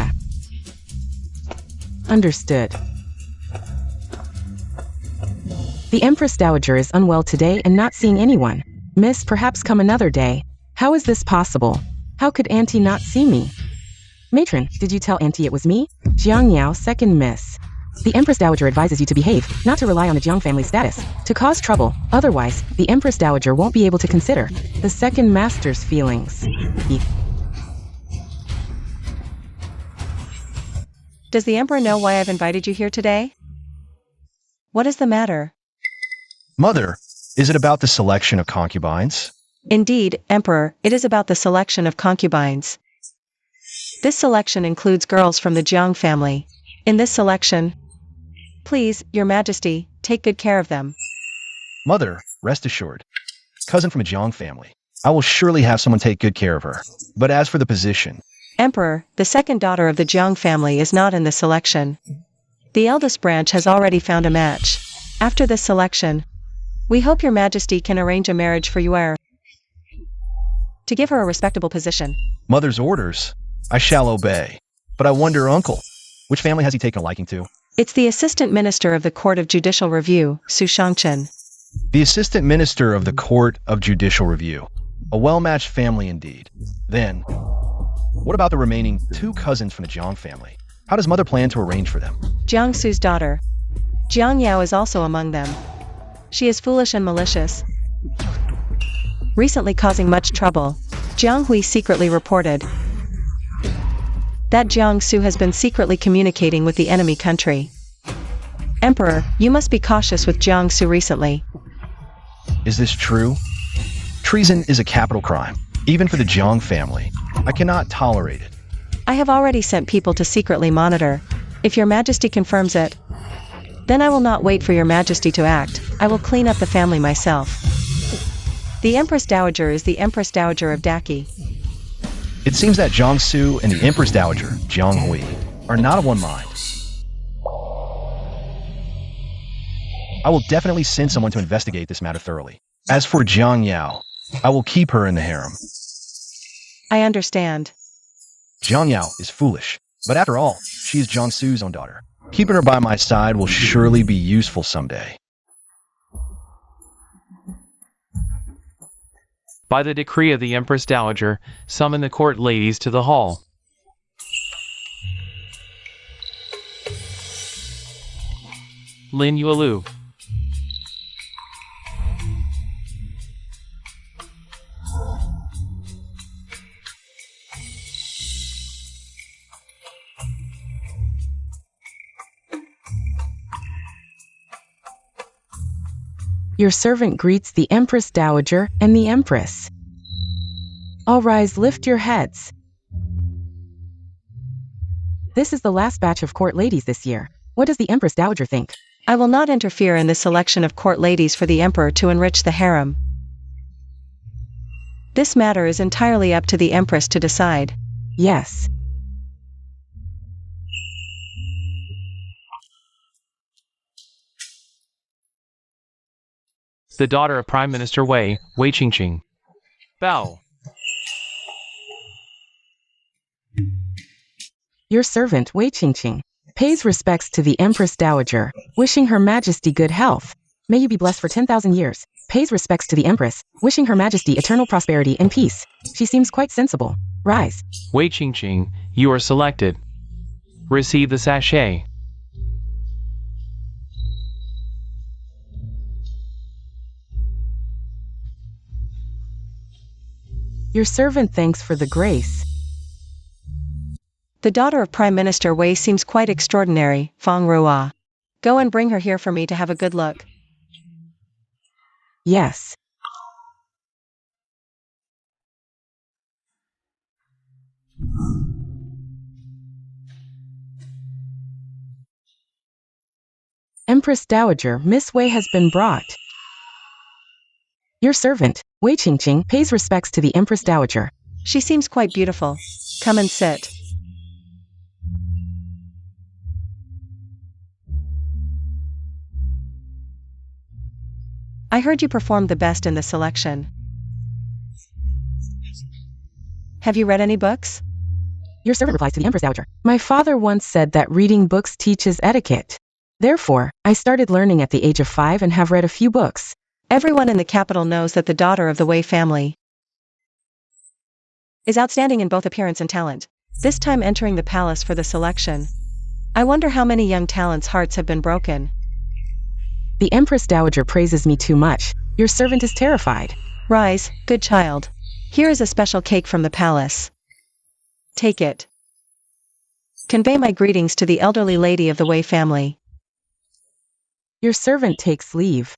Understood. The Empress Dowager is unwell today and not seeing anyone. Miss, perhaps come another day. How is this possible? How could Auntie not see me? Matron, did you tell Auntie it was me? Jiang Yao, second miss. The Empress Dowager advises you to behave, not to rely on the Jiang family status, to cause trouble. Otherwise, the Empress Dowager won't be able to consider the second master's feelings. Does the Emperor know why I've invited you here today? What is the matter? Mother, is it about the selection of concubines? Indeed, Emperor, it is about the selection of concubines. This selection includes girls from the Jiang family. In this selection, please, Your Majesty, take good care of them. Mother, rest assured. Cousin from a Jiang family. I will surely have someone take good care of her. But as for the position... Emperor, the second daughter of the Jiang family is not in this selection. The eldest branch has already found a match. After this selection, we hope Your Majesty can arrange a marriage for Yuer to give her a respectable position. Mother's orders? I shall obey. But I wonder, Uncle, which family has he taken a liking to? It's the Assistant Minister of the Court of Judicial Review, Su Shangchen. The Assistant Minister of the Court of Judicial Review. A well-matched family indeed. Then, what about the remaining 2 cousins from the Jiang family? How does Mother plan to arrange for them? Jiang Su's daughter. Jiang Yao is also among them. She is foolish and malicious, recently causing much trouble. Jiang Hui secretly reported that Jiang Su has been secretly communicating with the enemy country. Emperor, you must be cautious with Jiangsu recently. Is this true? Treason is a capital crime, even for the Jiang family. I cannot tolerate it. I have already sent people to secretly monitor. If your majesty confirms it, then I will not wait for your majesty to act. I will clean up the family myself. The Empress Dowager is the Empress Dowager of Daki. It seems that Jiangsu and the Empress Dowager, Jianghui, are not of one mind. I will definitely send someone to investigate this matter thoroughly. As for Jiang Yao, I will keep her in the harem. I understand. Jiang Yao is foolish, but after all, she is Jiangsu's own daughter. Keeping her by my side will surely be useful someday. By the decree of the Empress Dowager, summon the court ladies to the hall. Lin Yuelu. Your servant greets the Empress Dowager and the Empress. All rise, lift your heads. This is the last batch of court ladies this year. What does the Empress Dowager think? I will not interfere in the selection of court ladies for the emperor to enrich the harem. This matter is entirely up to the empress to decide. Yes. The daughter of Prime Minister Wei Qingqing. Bow. Your servant Wei Qingqing pays respects to the Empress Dowager, wishing Her Majesty good health. May you be blessed for 10,000 years. Pays respects to the Empress, wishing Her Majesty eternal prosperity and peace. She seems quite sensible. Rise. Wei Qingqing, you are selected. Receive the sachet. Your servant thanks for the grace. The daughter of Prime Minister Wei seems quite extraordinary, Feng Ruo. Go and bring her here for me to have a good look. Yes. Empress Dowager, Miss Wei has been brought. Your servant, Wei Qingqing, pays respects to the Empress Dowager. She seems quite beautiful. Come and sit. I heard you performed the best in the selection. Have you read any books? Your servant replies to the Empress Dowager. My father once said that reading books teaches etiquette. Therefore, I started learning at the age of 5 and have read a few books. Everyone in the capital knows that the daughter of the Wei family is outstanding in both appearance and talent. This time entering the palace for the selection. I wonder how many young talents' hearts have been broken. The Empress Dowager praises me too much. Your servant is terrified. Rise, good child. Here is a special cake from the palace. Take it. Convey my greetings to the elderly lady of the Wei family. Your servant takes leave.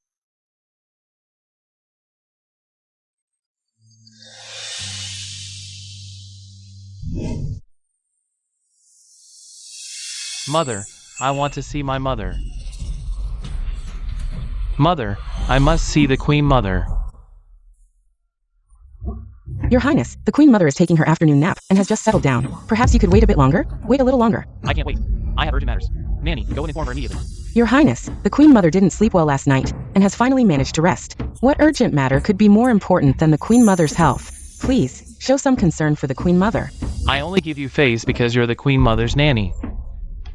Mother, I want to see my mother. Mother, I must see the Queen Mother. Your Highness, the Queen Mother is taking her afternoon nap and has just settled down. Perhaps you could wait a bit longer? Wait a little longer. I can't wait. I have urgent matters. Nanny, go and inform her immediately. Your Highness, the Queen Mother didn't sleep well last night and has finally managed to rest. What urgent matter could be more important than the Queen Mother's health? Please, show some concern for the Queen Mother. I only give you face because you're the Queen Mother's nanny.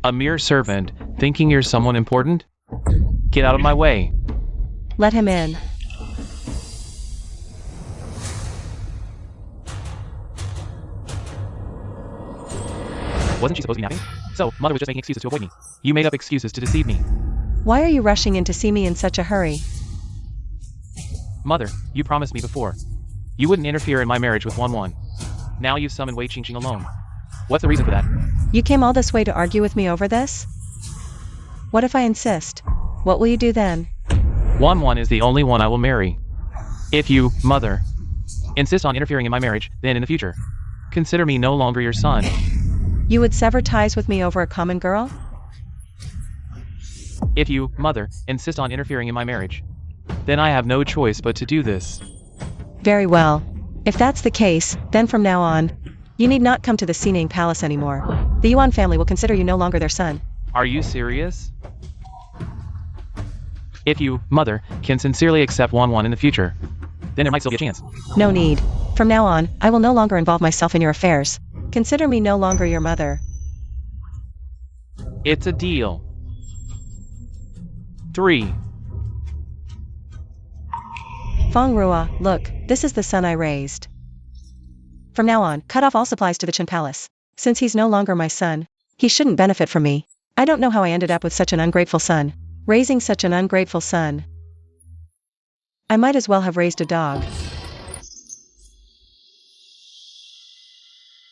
A mere servant, thinking you're someone important? Get out of my way. Let him in. Wasn't she supposed to be napping? So, Mother was just making excuses to avoid me. You made up excuses to deceive me. Why are you rushing in to see me in such a hurry? Mother, you promised me before. You wouldn't interfere in my marriage with 1-1. Now you've summoned Wei Qingqing alone. What's the reason for that? You came all this way to argue with me over this? What if I insist? What will you do then? Wan is the only one I will marry. If you, mother, insist on interfering in my marriage, then in the future, consider me no longer your son. You would sever ties with me over a common girl? If you, mother, insist on interfering in my marriage, then I have no choice but to do this. Very well. If that's the case, then from now on, you need not come to the Sinang Palace anymore. The Yuan family will consider you no longer their son. Are you serious? If you, mother, can sincerely accept Wan in the future, then there might still be a chance. No need. From now on, I will no longer involve myself in your affairs. Consider me no longer your mother. It's a deal. 3. Feng Rua, look, this is the son I raised. From now on, cut off all supplies to the Qin Palace. Since he's no longer my son, he shouldn't benefit from me. I don't know how I ended up with such an ungrateful son. Raising such an ungrateful son. I might as well have raised a dog.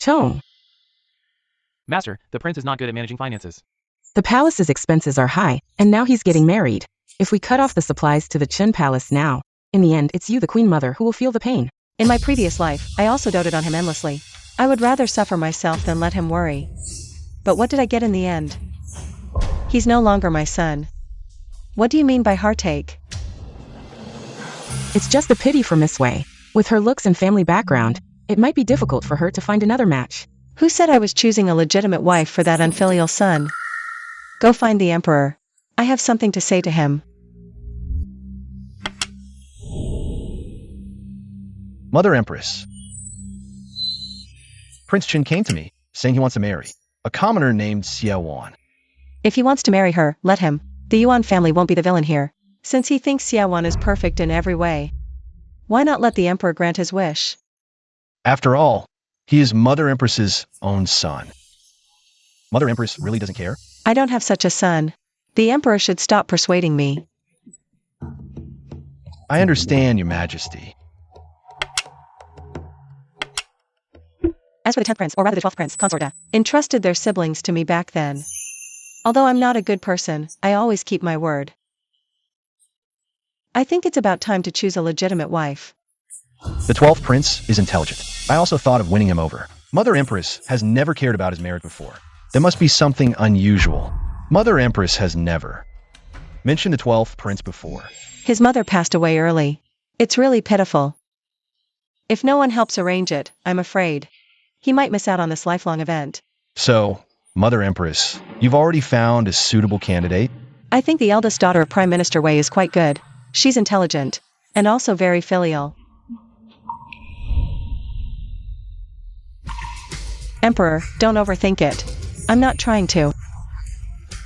Chong. Master, the prince is not good at managing finances. The palace's expenses are high, and now he's getting married. If we cut off the supplies to the Qin Palace now, in the end it's you, the Queen Mother, who will feel the pain. In my previous life, I also doted on him endlessly. I would rather suffer myself than let him worry. But what did I get in the end? He's no longer my son. What do you mean by heartache? It's just a pity for Miss Wei. With her looks and family background, it might be difficult for her to find another match. Who said I was choosing a legitimate wife for that unfilial son? Go find the emperor. I have something to say to him. Mother Empress. Prince Qin came to me, saying he wants to marry a commoner named Xia Wan. If he wants to marry her, let him. The Yuan family won't be the villain here, since he thinks Xia Wan is perfect in every way. Why not let the emperor grant his wish? After all, he is Mother Empress's own son. Mother Empress really doesn't care? I don't have such a son. The emperor should stop persuading me. I understand, Your Majesty. As for the 10th prince, or rather the 12th prince, Consorta, entrusted their siblings to me back then. Although I'm not a good person, I always keep my word. I think it's about time to choose a legitimate wife. The 12th prince is intelligent. I also thought of winning him over. Mother Empress has never cared about his merit before. There must be something unusual. Mother Empress has never mentioned the 12th prince before. His mother passed away early. It's really pitiful. If no one helps arrange it, I'm afraid he might miss out on this lifelong event. So, Mother Empress, you've already found a suitable candidate? I think the eldest daughter of Prime Minister Wei is quite good. She's intelligent, and also very filial. Emperor, don't overthink it. I'm not trying to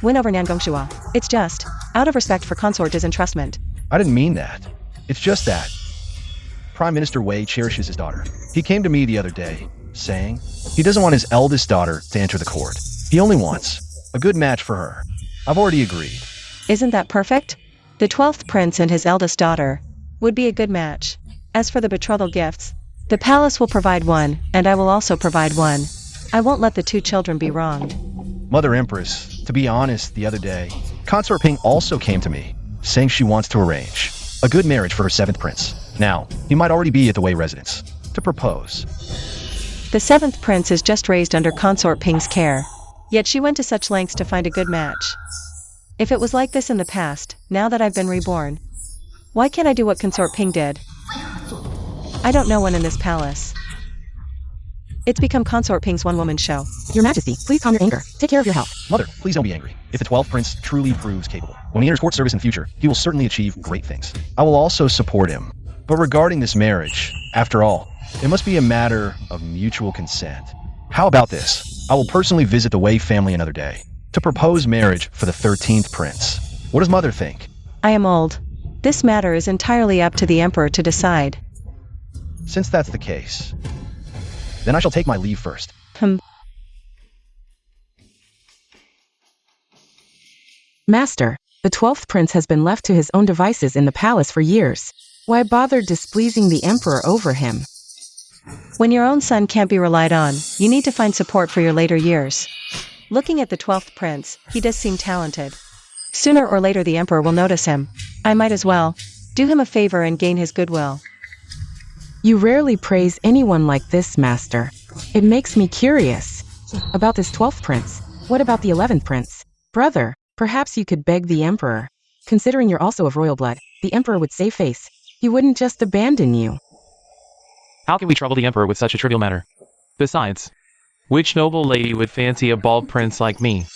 win over Nangongshua. It's just, out of respect for Consort's entrustment. I didn't mean that. It's just that Prime Minister Wei cherishes his daughter. He came to me the other day, saying he doesn't want his eldest daughter to enter the court. He only wants a good match for her. I've already agreed. Isn't that perfect? The 12th prince and his eldest daughter would be a good match. As for the betrothal gifts, the palace will provide one, and I will also provide one. I won't let the two children be wronged. Mother Empress, to be honest, the other day, Consort Ping also came to me, saying she wants to arrange a good marriage for her 7th prince. Now, he might already be at the Wei residence to propose. The 7th prince is just raised under Consort Ping's care. Yet she went to such lengths to find a good match. If it was like this in the past, now that I've been reborn, why can't I do what Consort Ping did? I don't know one in this palace. It's become Consort Ping's one-woman show. Your Majesty, please calm your anger. Take care of your health. Mother, please don't be angry. If the 12th prince truly proves capable, when he enters court service in the future, he will certainly achieve great things. I will also support him. But regarding this marriage, after all, it must be a matter of mutual consent. How about this? I will personally visit the Wei family another day to propose marriage for the 13th prince. What does Mother think? I am old. This matter is entirely up to the emperor to decide. Since that's the case, then I shall take my leave first. Master, the 12th prince has been left to his own devices in the palace for years. Why bother displeasing the emperor over him? When your own son can't be relied on, you need to find support for your later years. Looking at the 12th prince, he does seem talented. Sooner or later the emperor will notice him. I might as well do him a favor and gain his goodwill. You rarely praise anyone like this, master. It makes me curious. About this 12th prince. What about the 11th prince? Brother, perhaps you could beg the emperor. Considering you're also of royal blood, the emperor would save face. He wouldn't just abandon you. How can we trouble the emperor with such a trivial matter? Besides, which noble lady would fancy a bald prince like me?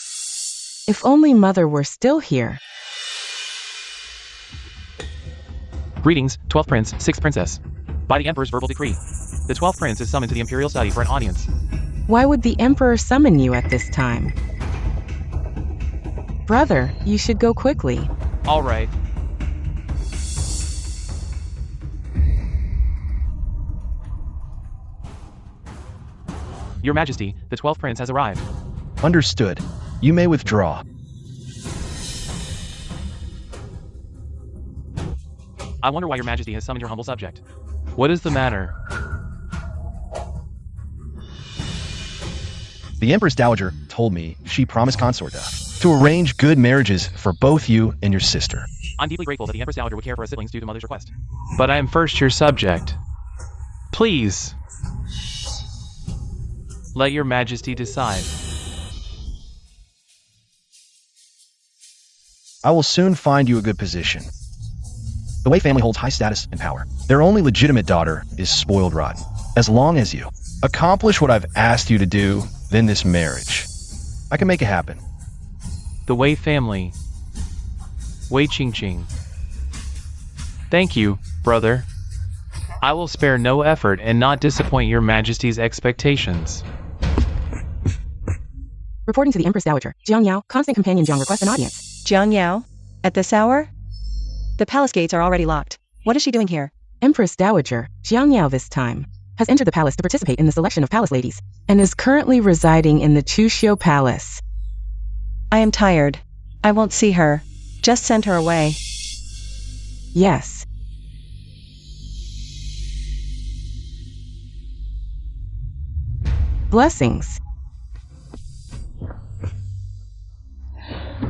If only mother were still here. Greetings, 12th prince, 6th princess. By the emperor's verbal decree, the 12th prince is summoned to the imperial study for an audience. Why would the emperor summon you at this time? Brother, you should go quickly. All right. Your Majesty, the 12th prince has arrived. Understood. You may withdraw. I wonder why your Majesty has summoned your humble subject. What is the matter? The Empress Dowager told me she promised Consorta to arrange good marriages for both you and your sister. I'm deeply grateful that the Empress Dowager would care for her siblings due to mother's request. But I am first your subject. Please. Let your Majesty decide. I will soon find you a good position. The Wei family holds high status and power. Their only legitimate daughter is spoiled rotten. As long as you accomplish what I've asked you to do, then this marriage, I can make it happen. The Wei family. Wei Qingqing. Thank you, brother. I will spare no effort and not disappoint your Majesty's expectations. Reporting to the Empress Dowager, Jiang Yao, constant companion Jiang requests an audience. Jiang Yao? At this hour? The palace gates are already locked. What is she doing here? Empress Dowager, Jiang Yao this time, has entered the palace to participate in the selection of palace ladies, and is currently residing in the Chuxiu Palace. I am tired. I won't see her. Just send her away. Yes. Blessings.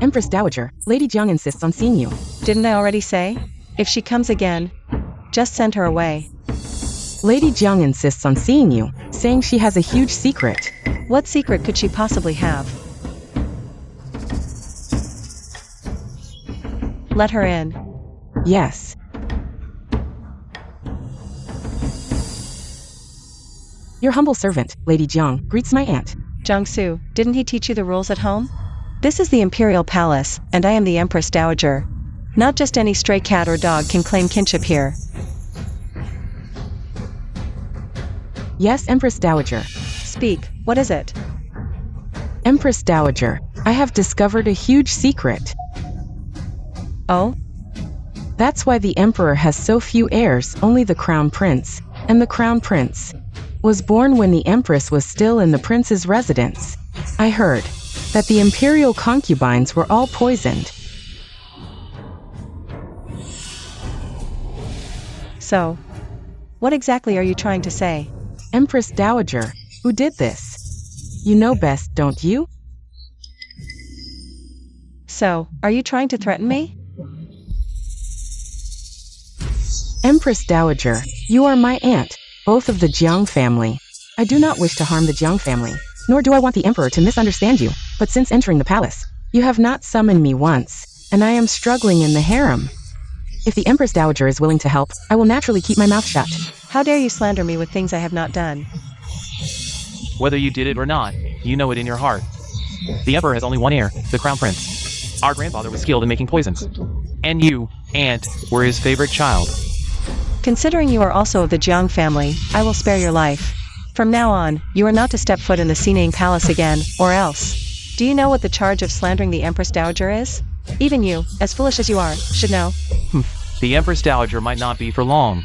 Empress Dowager, Lady Jiang insists on seeing you. Didn't I already say? If she comes again, just send her away. Lady Jiang insists on seeing you, saying she has a huge secret. What secret could she possibly have? Let her in. Yes. Your humble servant, Lady Jiang, greets my aunt. Jiangsu, didn't he teach you the rules at home? This is the Imperial Palace, and I am the Empress Dowager. Not just any stray cat or dog can claim kinship here. Yes, Empress Dowager. Speak, what is it? Empress Dowager, I have discovered a huge secret. Oh? That's why the Emperor has so few heirs, only the Crown Prince. And the Crown Prince was born when the Empress was still in the Prince's residence. I heard that the Imperial concubines were all poisoned. So, what exactly are you trying to say? Empress Dowager, who did this? You know best, don't you? So, are you trying to threaten me? Empress Dowager, you are my aunt, both of the Jiang family. I do not wish to harm the Jiang family, nor do I want the Emperor to misunderstand you, but since entering the palace, you have not summoned me once, and I am struggling in the harem. If the Empress Dowager is willing to help, I will naturally keep my mouth shut. How dare you slander me with things I have not done? Whether you did it or not, you know it in your heart. The Emperor has only one heir, the Crown Prince. Our grandfather was skilled in making poisons. And you, aunt, were his favorite child. Considering you are also of the Jiang family, I will spare your life. From now on, you are not to step foot in the Sinang Palace again, or else. Do you know what the charge of slandering the Empress Dowager is? Even you, as foolish as you are, should know. The Empress Dowager might not be for long.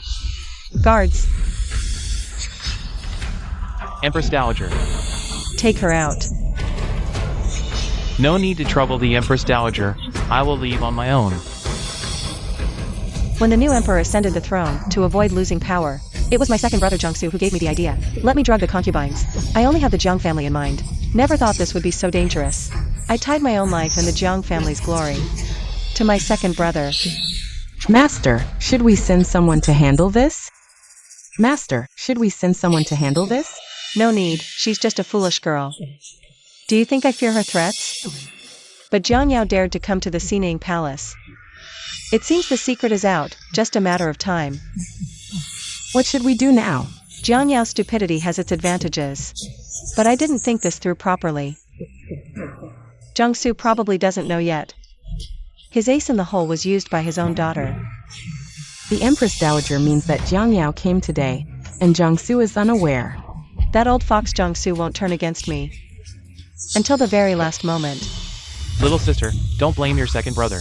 Guards, Empress Dowager. take her out. No need to trouble the Empress Dowager. I will leave on my own. When the new emperor ascended the throne, to avoid losing power, it was my second brother Jiangsu who gave me the idea. Let me drug the concubines. I only have the Jiang family in mind. Never thought this would be so dangerous. I tied my own life and the Jiang family's glory. To my second brother. Master, should we send someone to handle this? Master, should we send someone to handle this? No need, she's just a foolish girl. Do you think I fear her threats? But Jiang Yao dared to come to the Sinang Palace. It seems the secret is out, just a matter of time. What should we do now? Jiang Yao's stupidity has its advantages. But I didn't think this through properly. Jiangsu probably doesn't know yet. His ace in the hole was used by his own daughter. The Empress Dowager means that Jiang Yao came today, and Jiangsu is unaware. That old fox Jiangsu won't turn against me. Until the very last moment. Little sister, don't blame your second brother.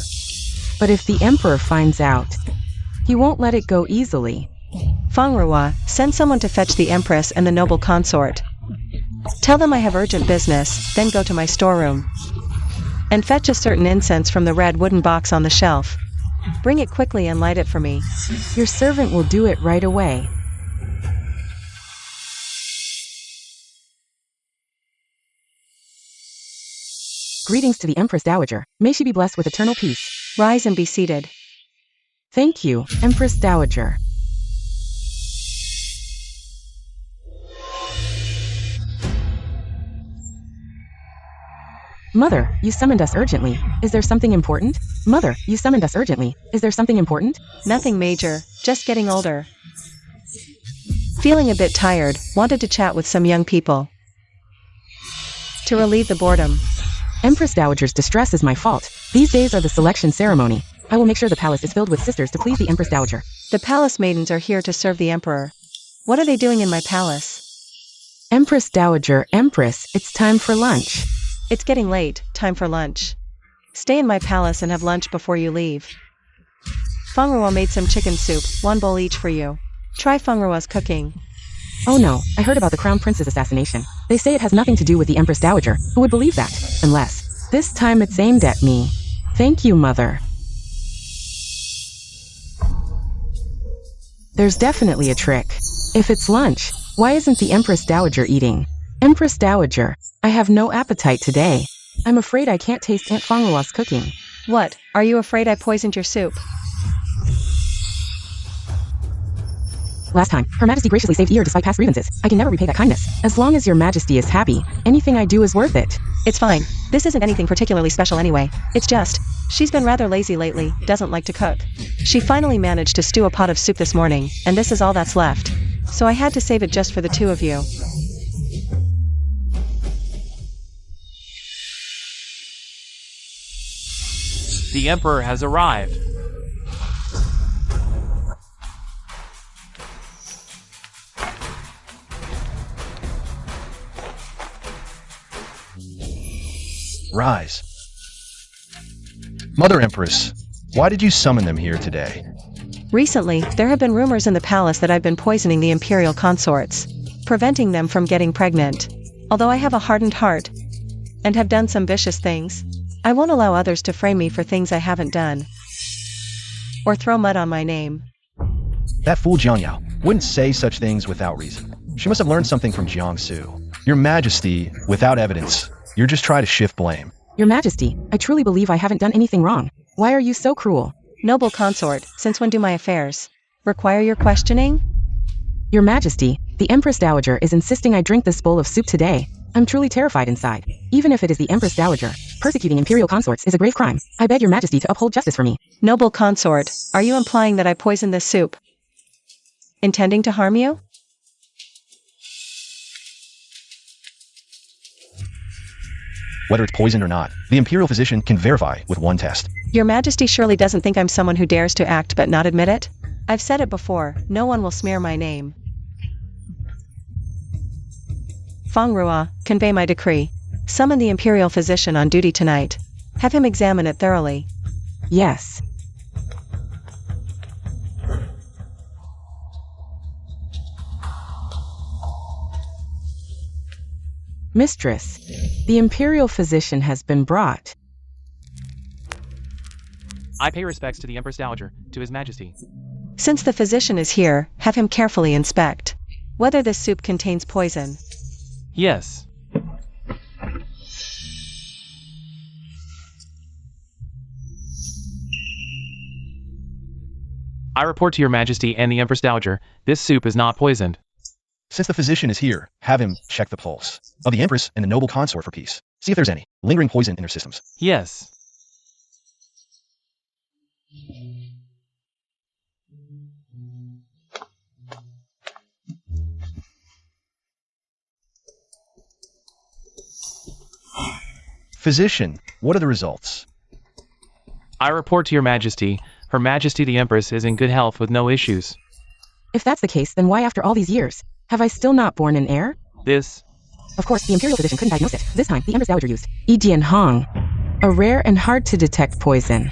But if the Emperor finds out, he won't let it go easily. Fangrua, send someone to fetch the Empress and the noble consort. Tell them I have urgent business, then go to my storeroom. And fetch a certain incense from the red wooden box on the shelf. Bring it quickly and light it for me. Your servant will do it right away. Greetings to the Empress Dowager. May she be blessed with eternal peace. Rise and be seated. Thank you, Empress Dowager. Mother, you summoned us urgently. Is there something important? Mother, you summoned us urgently. Is there something important? Nothing major, just getting older. Feeling a bit tired, wanted to chat with some young people. To relieve the boredom. Empress Dowager's distress is my fault. These days are the selection ceremony. I will make sure the palace is filled with sisters to please the Empress Dowager. The palace maidens are here to serve the Emperor. What are they doing in my palace? Empress Dowager, Empress, it's time for lunch. It's getting late, time for lunch. Stay in my palace and have lunch before you leave. Fangrua made some chicken soup, 1 bowl each for you. Try Fangrua's cooking. Oh no, I heard about the Crown Prince's assassination. They say it has nothing to do with the Empress Dowager. Who would believe that? Unless, this time it's aimed at me. Thank you, Mother. There's definitely a trick. If it's lunch, why isn't the Empress Dowager eating? Empress Dowager, I have no appetite today. I'm afraid I can't taste Aunt Fangrua's cooking. What, are you afraid I poisoned your soup? Last time, Her Majesty graciously saved Ear despite past grievances. I can never repay that kindness. As long as Your Majesty is happy, anything I do is worth it. It's fine. This isn't anything particularly special anyway. It's just, she's been rather lazy lately, doesn't like to cook. She finally managed to stew a pot of soup this morning, and this is all that's left. So I had to save it just for the two of you. The Emperor has arrived. Rise. Mother Empress, why did you summon them here today? Recently, there have been rumors in the palace that I've been poisoning the imperial consorts, preventing them from getting pregnant. Although I have a hardened heart, and have done some vicious things, I won't allow others to frame me for things I haven't done, or throw mud on my name. That fool Jiang Yao wouldn't say such things without reason. She must have learned something from Jiangsu. Your Majesty, without evidence, you're just trying to shift blame. Your Majesty, I truly believe I haven't done anything wrong. Why are you so cruel? Noble consort, since when do my affairs require your questioning? Your Majesty, the Empress Dowager is insisting I drink this bowl of soup today. I'm truly terrified inside. Even if it is the Empress Dowager, persecuting imperial consorts is a grave crime. I beg Your Majesty to uphold justice for me. Noble consort, are you implying that I poisoned this soup? Intending to harm you? Whether it's poisoned or not, the imperial physician can verify with one test. Your Majesty surely doesn't think I'm someone who dares to act but not admit it? I've said it before, no one will smear my name. Fangrua, convey my decree. Summon the imperial physician on duty tonight. Have him examine it thoroughly. Yes. Mistress, the imperial physician has been brought. I pay respects to the Empress Dowager, to His Majesty. Since the physician is here, have him carefully inspect whether this soup contains poison. Yes. I report to your majesty and the Empress Dowager, this soup is not poisoned. Since the physician is here, have him check the pulse of the Empress and the noble consort for peace. See if there's any lingering poison in their systems. Yes. Physician, what are the results? I report to your majesty, Her Majesty the Empress is in good health with no issues. If that's the case, then why after all these years have I still not born an heir? This. Of course, the imperial physician couldn't diagnose it. This time, the Empress Dowager used Yidian Hong, a rare and hard-to-detect poison.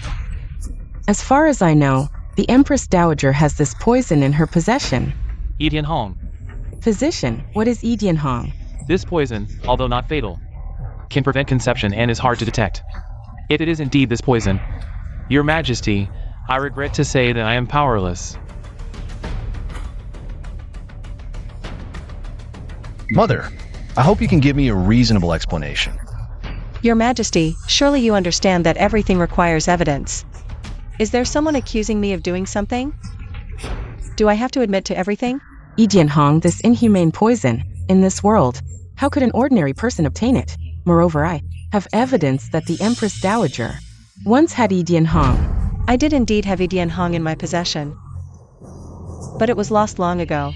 As far as I know, the Empress Dowager has this poison in her possession. Yidian Hong. Physician, what is Yidian Hong? This poison, although not fatal, can prevent conception and is hard to detect. If it is indeed this poison, your majesty, I regret to say that I am powerless. Mother, I hope you can give me a reasonable explanation. Your Majesty, surely you understand that everything requires evidence. Is there someone accusing me of doing something? Do I have to admit to everything? Yidian Hong, this inhumane poison, in this world, how could an ordinary person obtain it? Moreover, I have evidence that the Empress Dowager once had Yidian Hong. I did indeed have Yidian Hong in my possession, but it was lost long ago.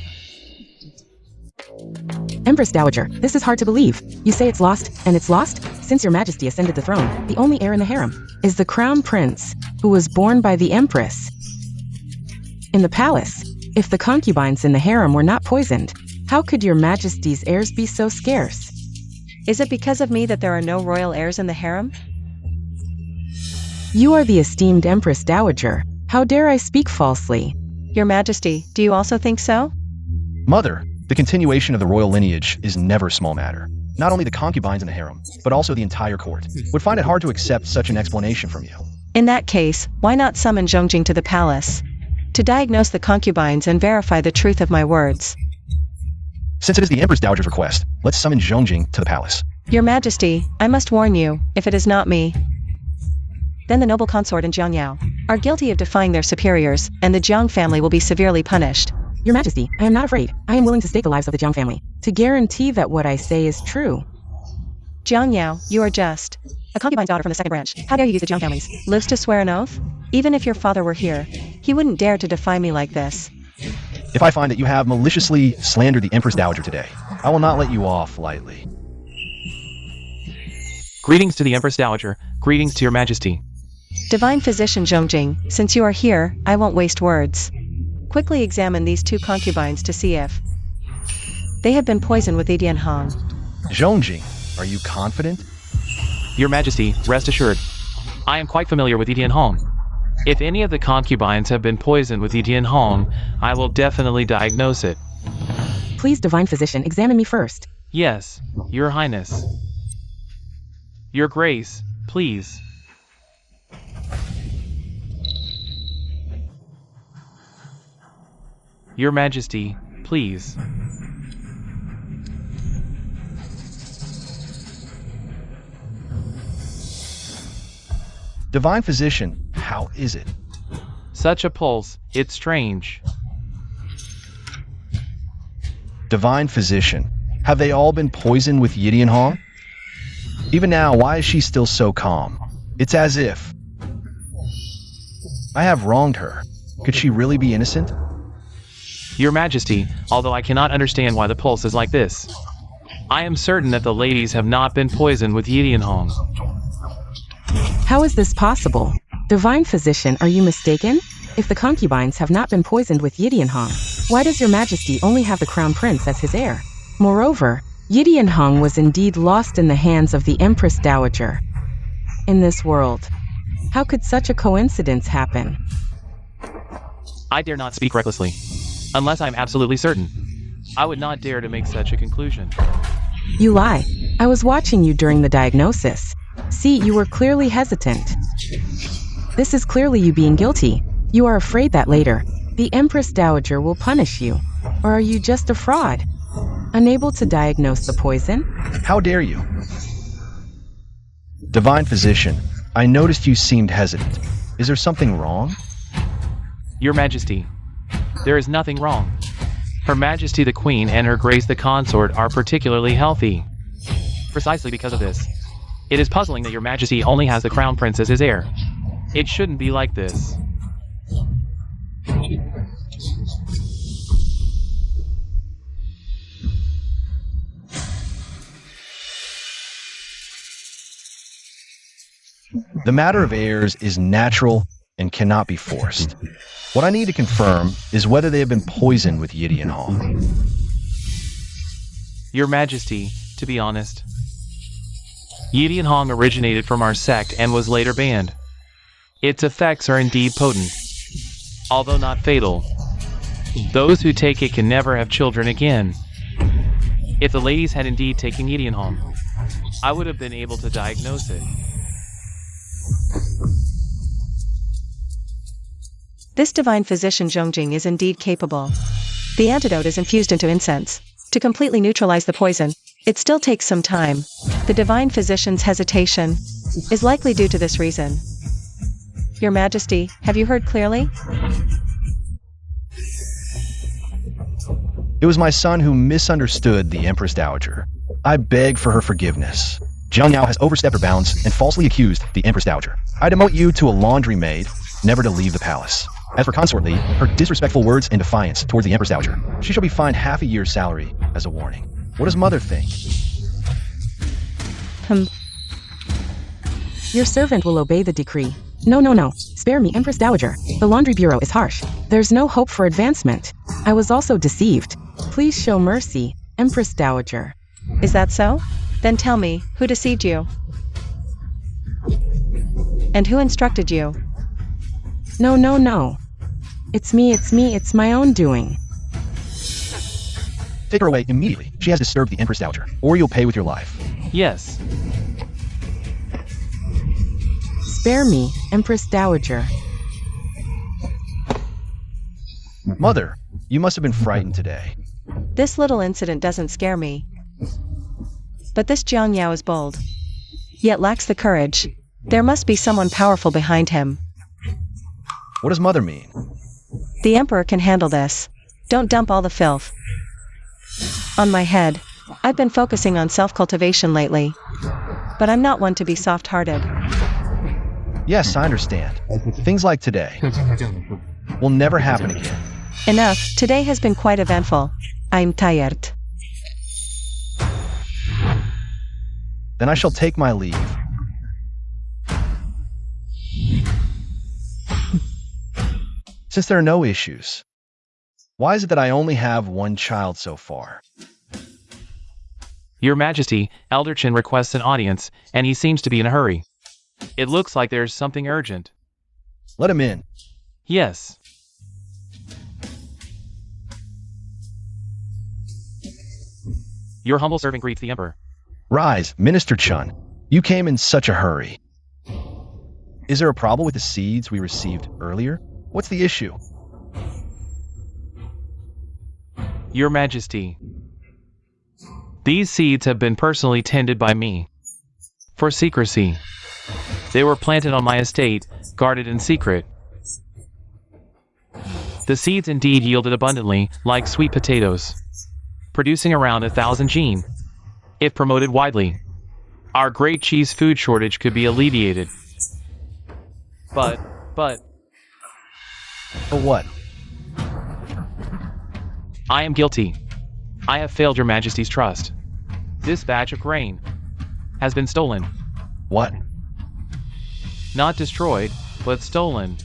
Empress Dowager, this is hard to believe. You say it's lost, and it's lost? Since your majesty ascended the throne, the only heir in the harem is the crown prince, who was born by the empress in the palace. If the concubines in the harem were not poisoned, how could your majesty's heirs be so scarce? Is it because of me that there are no royal heirs in the harem? You are the esteemed Empress Dowager. How dare I speak falsely? Your Majesty, do you also think so? Mother, the continuation of the royal lineage is never a small matter. Not only the concubines in the harem, but also the entire court would find it hard to accept such an explanation from you. In that case, why not summon Zhongjing to the palace to diagnose the concubines and verify the truth of my words? Since it is the Empress Dowager's request, let's summon Zhongjing to the palace. Your Majesty, I must warn you, if it is not me, then the noble consort and Jiang Yao are guilty of defying their superiors, and the Jiang family will be severely punished. Your Majesty, I am not afraid. I am willing to stake the lives of the Jiang family to guarantee that what I say is true. Jiang Yao, you are just a concubine's daughter from the second branch. How dare you use the Jiang family's lives to swear an oath? Even if your father were here, he wouldn't dare to defy me like this. If I find that you have maliciously slandered the Empress Dowager today, I will not let you off lightly. Greetings to the Empress Dowager. Greetings to your majesty. Divine Physician Zhongjing, since you are here, I won't waste words. Quickly examine these two concubines to see if they have been poisoned with Yidian Hong. Zhongjing, are you confident? Your majesty, rest assured. I am quite familiar with Yidian Hong. If any of the concubines have been poisoned with Yidian Hong, I will definitely diagnose it. Please, Divine Physician, examine me first. Yes, your highness. Your grace, please. Your majesty, please. Divine Physician, how is it? Such a pulse, it's strange. Divine Physician, have they all been poisoned with Yidian Hong? Even now, why is she still so calm? It's as if I have wronged her. Could she really be innocent? Your majesty, although I cannot understand why the pulse is like this, I am certain that the ladies have not been poisoned with Yidian Hong. How is this possible? Divine Physician, are you mistaken? If the concubines have not been poisoned with Yidian Hong, why does your majesty only have the crown prince as his heir? Moreover, Yidian Hong was indeed lost in the hands of the Empress Dowager. In this world, how could such a coincidence happen? I dare not speak recklessly, unless I am absolutely certain. I would not dare to make such a conclusion. You lie. I was watching you during the diagnosis. See, you were clearly hesitant. This is clearly you being guilty. You are afraid that later, the Empress Dowager will punish you. Or are you just a fraud? Unable to diagnose the poison? How dare you? Divine Physician, I noticed you seemed hesitant. Is there something wrong? Your Majesty, there is nothing wrong. Her Majesty the Queen and Her Grace the Consort are particularly healthy. Precisely because of this, it is puzzling that Your Majesty only has the Crown Prince as his heir. It shouldn't be like this. The matter of heirs is natural and cannot be forced. What I need to confirm is whether they have been poisoned with Yidian Hong. Your Majesty, to be honest, Yidian Hong originated from our sect and was later banned. Its effects are indeed potent, although not fatal. Those who take it can never have children again. If the ladies had indeed taken Yidian Hong, I would have been able to diagnose it. This divine physician Zhongjing is indeed capable. The antidote is infused into incense. To completely neutralize the poison, it still takes some time. The divine physician's hesitation is likely due to this reason. Your Majesty, have you heard clearly? It was my son who misunderstood the Empress Dowager. I beg for her forgiveness. Jiang Yao has overstepped her bounds and falsely accused the Empress Dowager. I demote you to a laundry maid, never to leave the palace. As for Consort Li, her disrespectful words and defiance towards the Empress Dowager, she shall be fined half a year's salary as a warning. What does Mother think? Your servant will obey the decree. No. Spare me, Empress Dowager. The laundry bureau is harsh. There's no hope for advancement. I was also deceived. Please show mercy, Empress Dowager. Is that so? Then tell me, who deceived you? And who instructed you? No. It's me, it's my own doing. Take her away immediately. She has disturbed the Empress Dowager, or you'll pay with your life. Yes. Spare me, Empress Dowager. Mother, you must have been frightened today. This little incident doesn't scare me. But this Jiang Yao is bold, yet lacks the courage. There must be someone powerful behind him. What does Mother mean? The Emperor can handle this. Don't dump all the filth on my head. I've been focusing on self-cultivation lately, but I'm not one to be soft-hearted. Yes, I understand. Things like today will never happen again. Enough, today has been quite eventful. I'm tired. Then I shall take my leave. Since there are no issues, why is it that I only have one child so far? Your Majesty, Elder Chen requests an audience, and he seems to be in a hurry. It looks like there's something urgent. Let him in. Yes. Your humble servant greets the Emperor. Rise, Minister Chun. You came in such a hurry. Is there a problem with the seeds we received earlier? What's the issue? Your Majesty, these seeds have been personally tended by me. For secrecy. They were planted on my estate, guarded in secret. The seeds indeed yielded abundantly, like sweet potatoes, producing around 1,000 gene. If promoted widely, our great cheese food shortage could be alleviated. But what? I am guilty. I have failed Your Majesty's trust. This batch of grain has been stolen. What? Not destroyed, but stolen.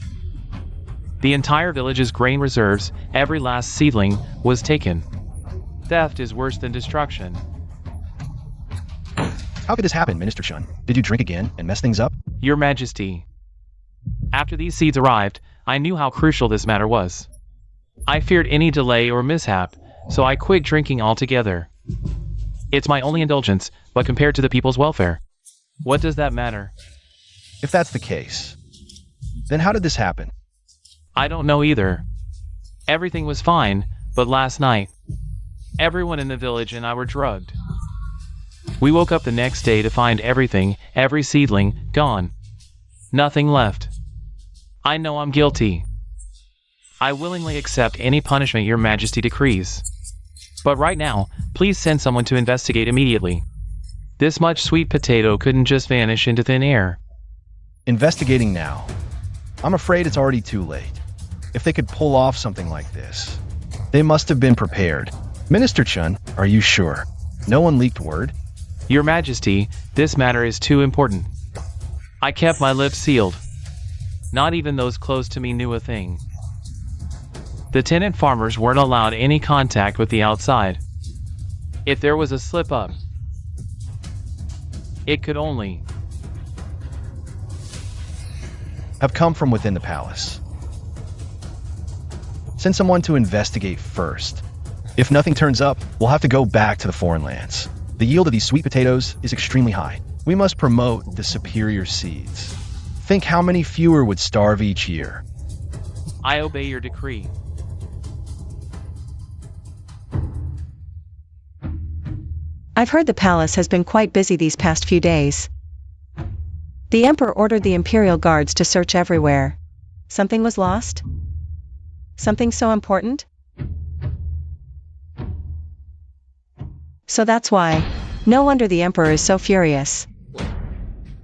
The entire village's grain reserves, every last seedling, was taken. Theft is worse than destruction. How could this happen, Minister Chun? Did you drink again and mess things up? Your Majesty, after these seeds arrived, I knew how crucial this matter was. I feared any delay or mishap, so I quit drinking altogether. It's my only indulgence, but compared to the people's welfare, what does that matter? If that's the case, then how did this happen? I don't know either. Everything was fine, but last night, everyone in the village and I were drugged. We woke up the next day to find everything, every seedling, gone. Nothing left. I know I'm guilty. I willingly accept any punishment your majesty decrees. But right now, please send someone to investigate immediately. This much sweet potato couldn't just vanish into thin air. Investigating now. I'm afraid it's already too late. If they could pull off something like this, they must have been prepared. Minister Chun, are you sure? No one leaked word? Your Majesty, this matter is too important. I kept my lips sealed. Not even those close to me knew a thing. The tenant farmers weren't allowed any contact with the outside. If there was a slip-up, it could only have come from within the palace. Send someone to investigate first. If nothing turns up, we'll have to go back to the foreign lands. The yield of these sweet potatoes is extremely high. We must promote the superior seeds. Think how many fewer would starve each year. I obey your decree. I've heard the palace has been quite busy these past few days. The emperor ordered the imperial guards to search everywhere. Something was lost? Something so important? So that's why. No wonder the emperor is so furious.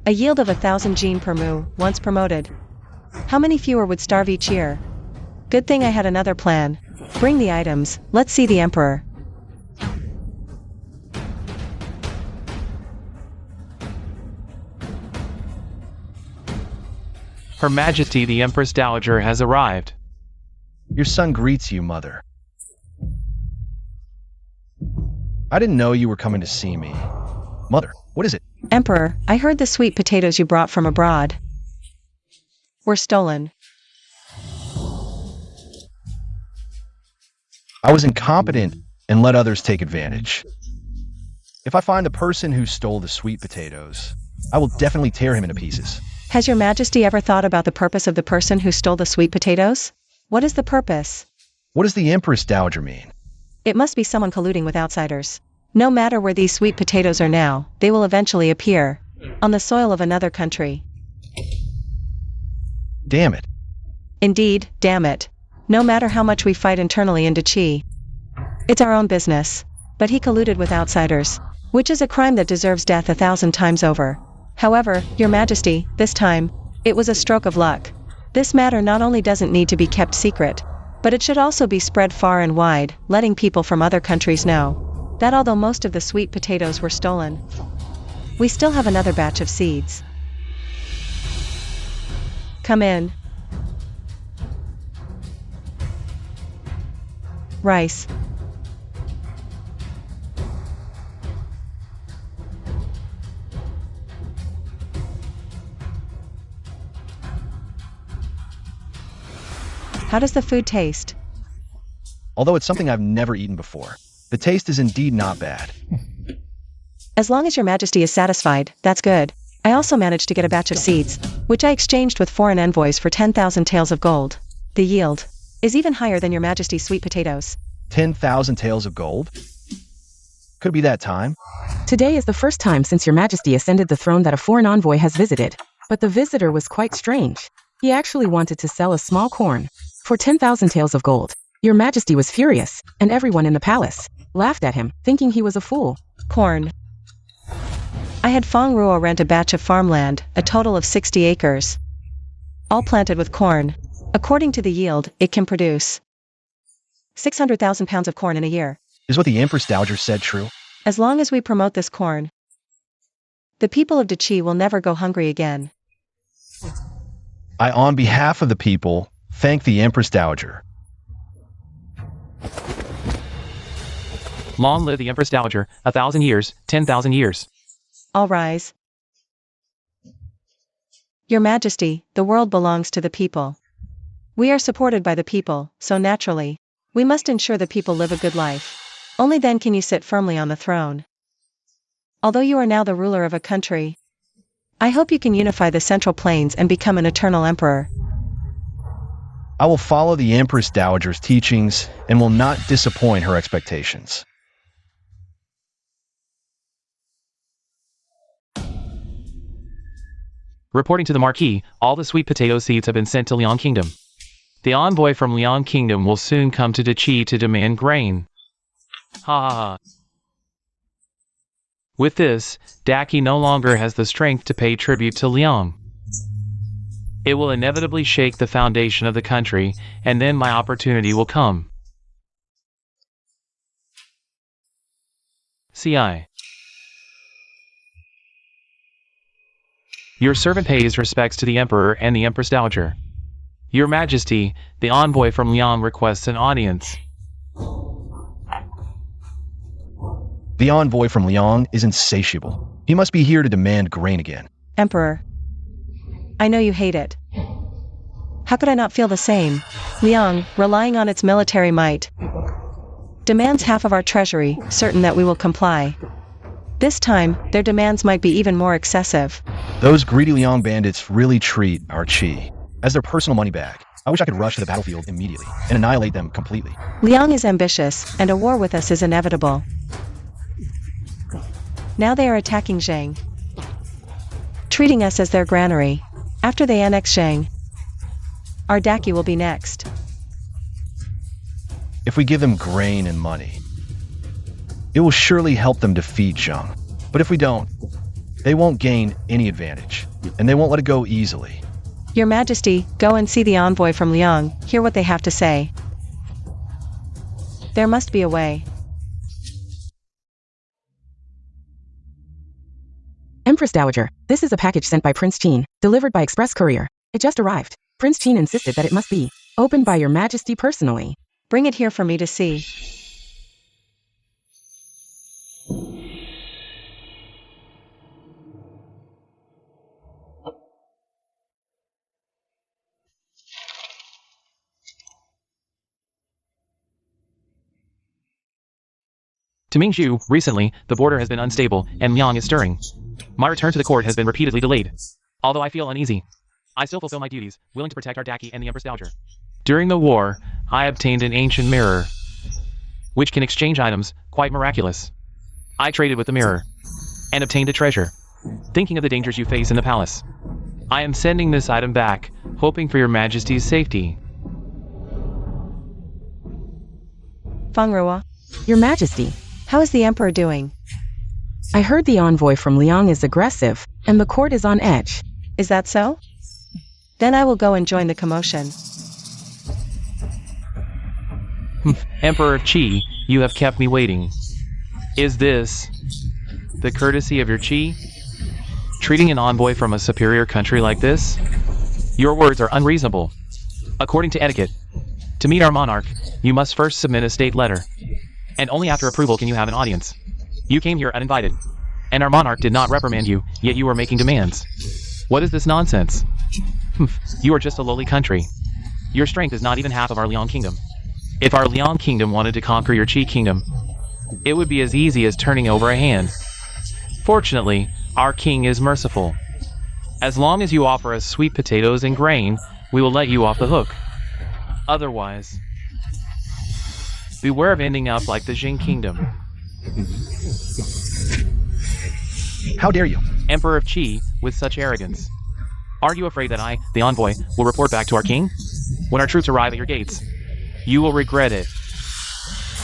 A yield of 1,000 gene per mu, once promoted. How many fewer would starve each year? Good thing I had another plan. Bring the items, let's see the emperor. Her Majesty the Empress Dowager has arrived. Your son greets you, mother. I didn't know you were coming to see me. Mother, what is it? Emperor, I heard the sweet potatoes you brought from abroad were stolen. I was incompetent and let others take advantage. If I find the person who stole the sweet potatoes, I will definitely tear him into pieces. Has your Majesty ever thought about the purpose of the person who stole the sweet potatoes? What is the purpose? What does the Empress Dowager mean? It must be someone colluding with outsiders. No matter where these sweet potatoes are now, they will eventually appear on the soil of another country. Damn it. Indeed, damn it. No matter how much we fight internally in Duchy, it's our own business. But he colluded with outsiders, which is a crime that deserves death 1,000 times over. However, Your Majesty, this time, it was a stroke of luck. This matter not only doesn't need to be kept secret, but it should also be spread far and wide, letting people from other countries know that although most of the sweet potatoes were stolen, we still have another batch of seeds. Come in. Rice. How does the food taste? Although it's something I've never eaten before, the taste is indeed not bad. As long as Your Majesty is satisfied, that's good. I also managed to get a batch of seeds, which I exchanged with foreign envoys for 10,000 taels of gold. The yield is even higher than Your Majesty's sweet potatoes. 10,000 taels of gold? Could it be that time? Today is the first time since Your Majesty ascended the throne that a foreign envoy has visited. But the visitor was quite strange. He actually wanted to sell a small corn for 10,000 taels of gold. Your Majesty was furious, and everyone in the palace laughed at him, thinking he was a fool. Corn. I had Feng Ruo rent a batch of farmland, a total of 60 acres, all planted with corn. According to the yield, it can produce 600,000 pounds of corn in a year. Is what the Empress Dowager said true? As long as we promote this corn, the people of Duchy will never go hungry again. I, on behalf of the people, thank the Empress Dowager. Long live the Empress Dowager, 1,000 years, 10,000 years. All rise. Your Majesty, the world belongs to the people. We are supported by the people, so naturally, we must ensure the people live a good life. Only then can you sit firmly on the throne. Although you are now the ruler of a country, I hope you can unify the Central Plains and become an eternal emperor. I will follow the Empress Dowager's teachings and will not disappoint her expectations. Reporting to the Marquis, all the sweet potato seeds have been sent to Liang Kingdom. The envoy from Liang Kingdom will soon come to Dachi to demand grain. Ha ha ha. With this, Daki no longer has the strength to pay tribute to Liang. It will inevitably shake the foundation of the country, and then my opportunity will come. CI. Your servant pays respects to the Emperor and the Empress Dowager. Your Majesty, the envoy from Liang requests an audience. The envoy from Liang is insatiable. He must be here to demand grain again. Emperor. I know you hate it. How could I not feel the same? Liang, relying on its military might, demands half of our treasury, certain that we will comply. This time, their demands might be even more excessive. Those greedy Liang bandits really treat our Qi as their personal money bag. I wish I could rush to the battlefield immediately and annihilate them completely. Liang is ambitious, and a war with us is inevitable. Now they are attacking Zhang, treating us as their granary. After they annex Zhang, our Daki will be next. If we give them grain and money, it will surely help them defeat Zhang. But if we don't, they won't gain any advantage, and they won't let it go easily. Your Majesty, go and see the envoy from Liang, hear what they have to say. There must be a way. Empress Dowager, this is a package sent by Prince Qin, delivered by express courier. It just arrived. Prince Qin insisted that it must be opened by your Majesty personally. Bring it here for me to see. To Mingzhu, recently, the border has been unstable, and Liang is stirring. My return to the court has been repeatedly delayed. Although I feel uneasy, I still fulfill my duties, willing to protect our Daki and the Empress Dowager. During the war, I obtained an ancient mirror, which can exchange items, quite miraculous. I traded with the mirror, and obtained a treasure. Thinking of the dangers you face in the palace, I am sending this item back, hoping for your Majesty's safety. Fengruo, Your Majesty, how is the Emperor doing? I heard the envoy from Liang is aggressive, and the court is on edge. Is that so? Then I will go and join the commotion. Emperor Qi, you have kept me waiting. Is this the courtesy of your Qi? Treating an envoy from a superior country like this? Your words are unreasonable. According to etiquette, to meet our monarch, you must first submit a state letter. And only after approval can you have an audience. You came here uninvited, and our monarch did not reprimand you, yet you are making demands. What is this nonsense? You are just a lowly country. Your strength is not even half of our Liang Kingdom. If our Liang Kingdom wanted to conquer your Qi Kingdom, it would be as easy as turning over a hand. Fortunately, our king is merciful. As long as you offer us sweet potatoes and grain, we will let you off the hook. Otherwise, beware of ending up like the Jing Kingdom. How dare you? Emperor of Qi, with such arrogance. Are you afraid that I, the envoy, will report back to our king? When our troops arrive at your gates, you will regret it.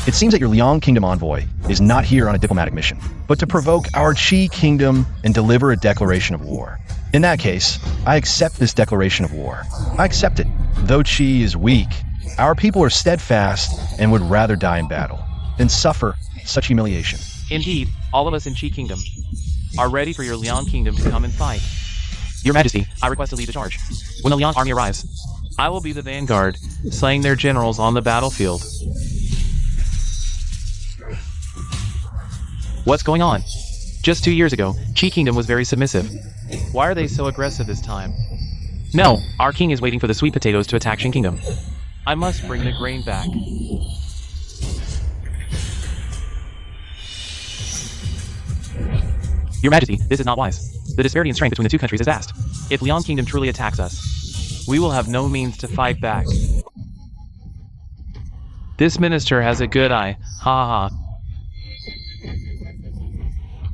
It seems that your Liang Kingdom envoy is not here on a diplomatic mission, but to provoke our Qi Kingdom and deliver a declaration of war. In that case, I accept this declaration of war. I accept it. Though Qi is weak, our people are steadfast and would rather die in battle than suffer such humiliation. Indeed, all of us in Qi Kingdom are ready for your Liang Kingdom to come and fight. Your Majesty, I request to lead the charge. When the Liang army arrives, I will be the vanguard, slaying their generals on the battlefield. What's going on? Just 2 years ago, Qi Kingdom was very submissive. Why are they so aggressive this time? No, our king is waiting for the sweet potatoes to attack Qing Kingdom. I must bring the grain back. Your Majesty, this is not wise. The disparity in strength between the two countries is vast. If Liang Kingdom truly attacks us, we will have no means to fight back. This minister has a good eye. Ha ha ha.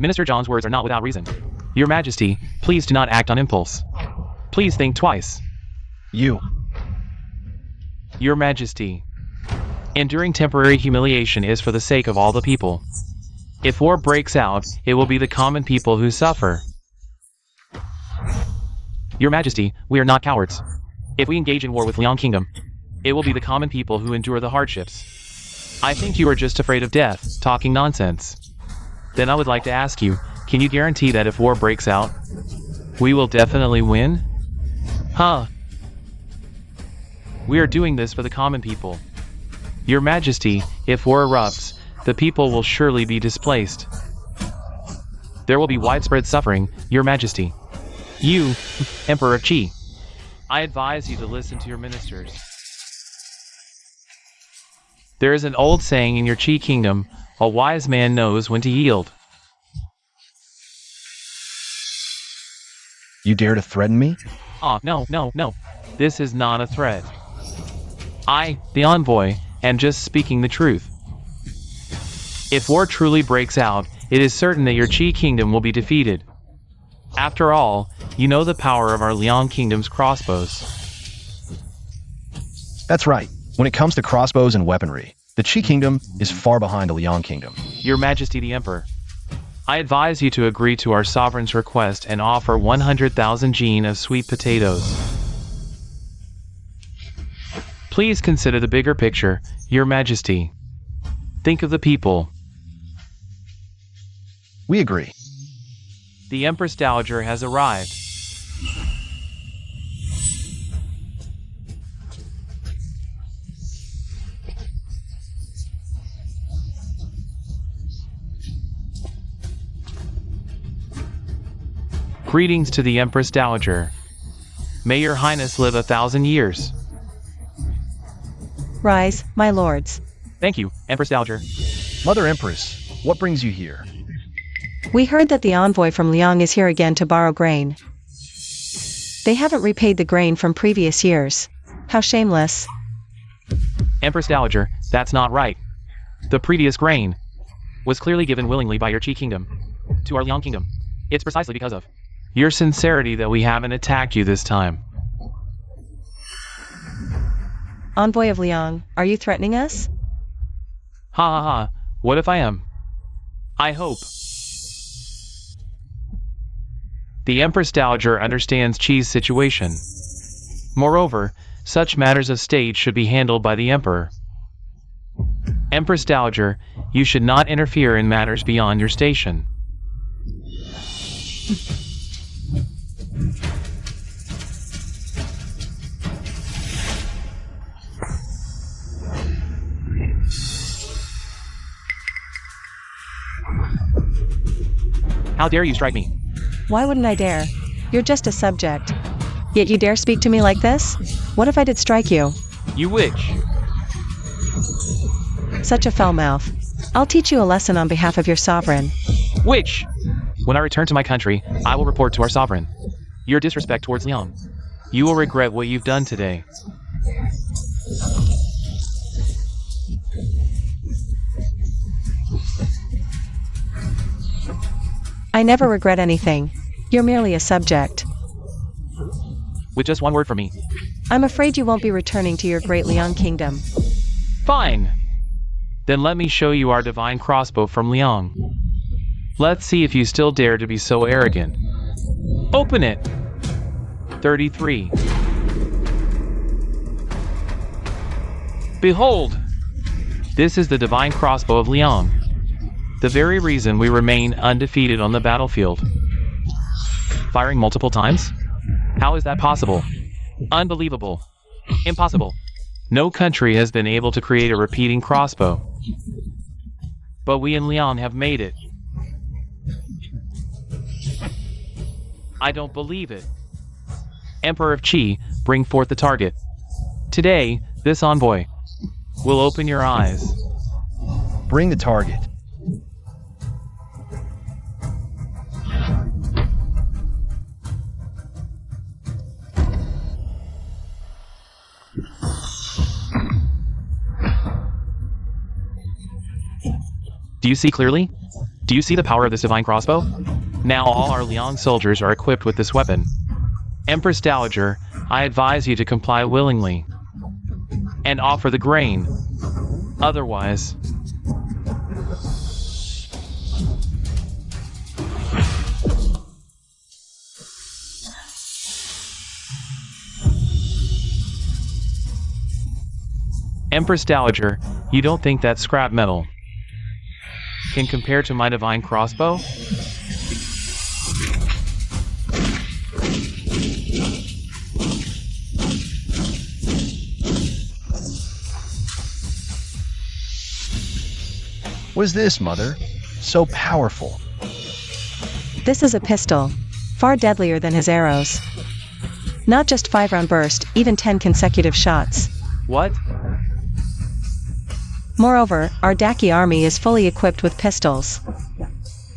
Minister Zhang's words are not without reason. Your Majesty, please do not act on impulse. Please think twice. You. Your Majesty, enduring temporary humiliation is for the sake of all the people. If war breaks out, it will be the common people who suffer. Your Majesty, we are not cowards. If we engage in war with Liang Kingdom, it will be the common people who endure the hardships. I think you are just afraid of death, talking nonsense. Then I would like to ask you, can you guarantee that if war breaks out, we will definitely win? Huh? We are doing this for the common people. Your Majesty, if war erupts, the people will surely be displaced. There will be widespread suffering, Your Majesty. You, Emperor Qi, I advise you to listen to your ministers. There is an old saying in your Qi kingdom, a wise man knows when to yield. You dare to threaten me? No. This is not a threat. I, the envoy, am just speaking the truth. If war truly breaks out, it is certain that your Qi kingdom will be defeated. After all, you know the power of our Liang kingdom's crossbows. That's right. When it comes to crossbows and weaponry, the Qi kingdom is far behind the Liang kingdom. Your Majesty the Emperor, I advise you to agree to our sovereign's request and offer 100,000 jin of sweet potatoes. Please consider the bigger picture, Your Majesty. Think of the people. We agree. The Empress Dowager has arrived. Greetings to the Empress Dowager. May your highness live 1,000 years. Rise, my lords. Thank you, Empress Dowager. Mother Empress, what brings you here? We heard that the envoy from Liang is here again to borrow grain. They haven't repaid the grain from previous years. How shameless. Empress Dowager, that's not right. The previous grain was clearly given willingly by your Qi kingdom to our Liang kingdom. It's precisely because of your sincerity that we haven't attacked you this time. Envoy of Liang, are you threatening us? Ha. What if I am? I hope. The Empress Dowager understands Qi's situation. Moreover, such matters of state should be handled by the Emperor. Empress Dowager, you should not interfere in matters beyond your station. How dare you strike me? Why wouldn't I dare? You're just a subject. Yet you dare speak to me like this? What if I did strike you? You witch! Such a foul mouth. I'll teach you a lesson on behalf of your sovereign. Witch! When I return to my country, I will report to our sovereign your disrespect towards Liang. You will regret what you've done today. I never regret anything. You're merely a subject. With just one word from me. I'm afraid you won't be returning to your great Liang kingdom. Fine! Then let me show you our divine crossbow from Liang. Let's see if you still dare to be so arrogant. Open it! 33. Behold! This is the divine crossbow of Liang. The very reason we remain undefeated on the battlefield. Firing multiple times? How is that possible? Unbelievable. Impossible. No country has been able to create a repeating crossbow. But we in Liang have made it. I don't believe it. Emperor of Qi, bring forth the target. Today, this envoy will open your eyes. Bring the target. Do you see clearly? Do you see the power of this divine crossbow? Now all our Liang soldiers are equipped with this weapon. Empress Dowager, I advise you to comply willingly. and offer the grain. Otherwise, Empress Dowager, you don't think that scrap metal can compare to my divine crossbow? What is this, Mother? So powerful. This is a pistol, far deadlier than his arrows. Not just 5-round burst, even 10 consecutive shots. What? Moreover, our Daki army is fully equipped with pistols.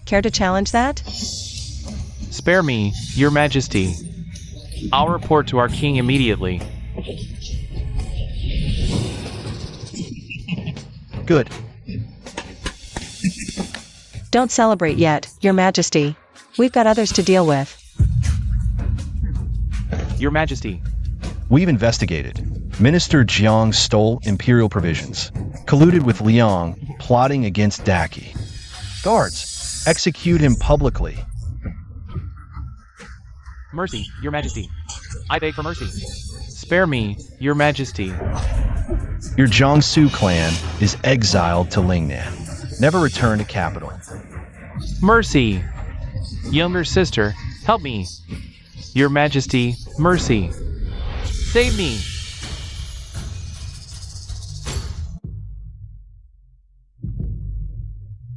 Care to challenge that? Spare me, Your Majesty. I'll report to our king immediately. Good. Don't celebrate yet, Your Majesty. We've got others to deal with. Your Majesty. We've investigated. Minister Jiang stole imperial provisions, colluded with Liang, plotting against Daki. Guards, execute him publicly. Mercy, Your Majesty. I beg for mercy. Spare me, Your Majesty. Your Jiangsu clan is exiled to Lingnan. Never return to capital. Mercy! Younger sister, help me. Your Majesty, mercy. Save me!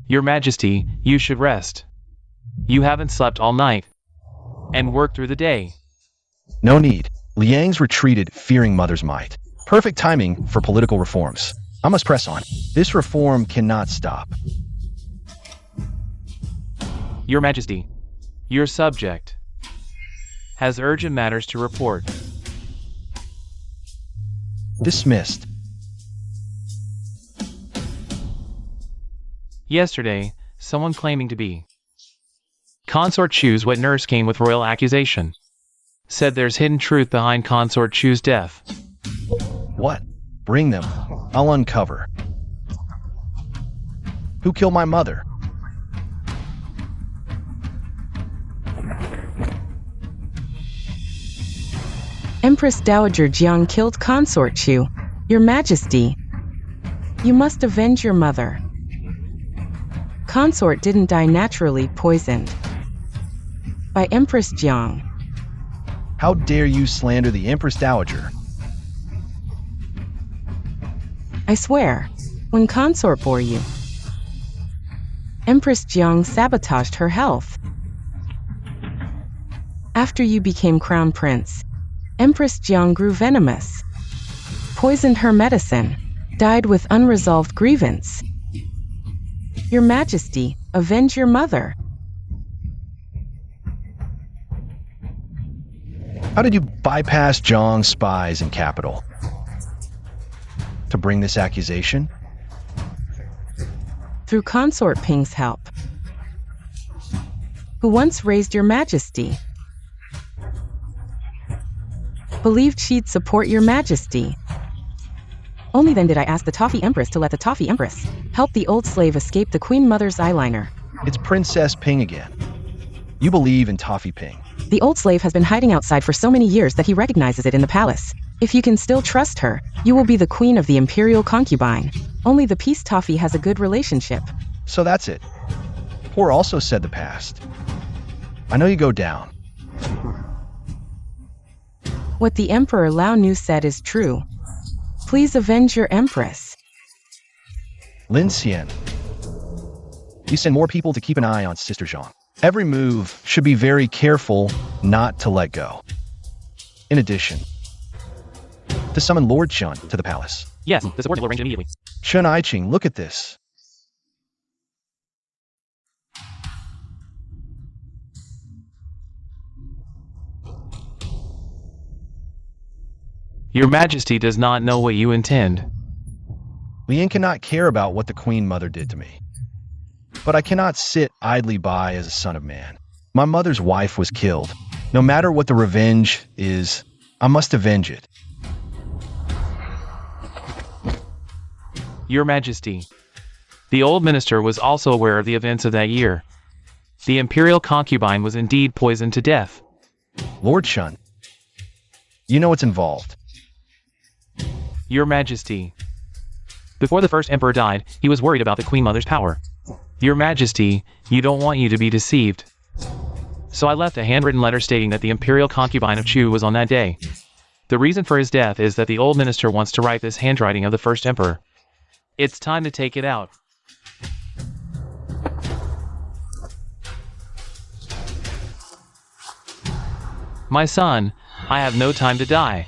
Your Majesty, you should rest. You haven't slept all night. And worked through the day. No need. Liang's retreated, fearing Mother's might. Perfect timing for political reforms. I must press on. This reform cannot stop. Your Majesty, your subject has urgent matters to report. Dismissed. Yesterday, someone claiming to be Consort Chu's wet nurse came with royal accusation. Said there's hidden truth behind Consort Chu's death. What? Bring them. I'll uncover. Who killed my mother? Empress Dowager Jiang killed Consort Chu. Your Majesty, you must avenge your mother. Consort didn't die naturally, poisoned by Empress Jiang. How dare you slander the Empress Dowager? I swear, when Consort bore you, Empress Jiang sabotaged her health. After you became Crown Prince, Empress Jiang grew venomous, poisoned her medicine, died with unresolved grievance. Your Majesty, avenge your mother. How did you bypass Jiang's spies in capital? To bring this accusation? Through Consort Ping's help, who once raised your Majesty. Believed she'd support your Majesty. Only then did I ask the Toffee Empress to let the Toffee Empress help the old slave escape the Queen Mother's eyeliner. It's Princess Ping again. You believe in Toffee Ping. The old slave has been hiding outside for so many years that he recognizes it in the palace. If you can still trust her, you will be the queen of the imperial concubine. Only the Peace Toffee has a good relationship. So that's it. Poor also said the past. I know you go down. What the Emperor Lao Nu said is true. Please avenge your Empress. Lin Xian. You send more people to keep an eye on Sister Zhang. Every move should be very careful not to let go. In addition, to summon Lord Chun to the palace. Yes, the support will arrange immediately. Chun Aiqing, look at this. Your Majesty does not know what you intend. Lian cannot care about what the Queen Mother did to me. But I cannot sit idly by as a son of man. My mother's wife was killed. No matter what the revenge is, I must avenge it. Your Majesty. The old minister was also aware of the events of that year. The imperial concubine was indeed poisoned to death. Lord Shun, you know what's involved. Your Majesty. Before the first emperor died, he was worried about the Queen Mother's power. Your Majesty, you don't want you to be deceived. So I left a handwritten letter stating that the imperial concubine of Chu was on that day. The reason for his death is that the old minister wants to write this handwriting of the first emperor. It's time to take it out. My son, I have no time to die.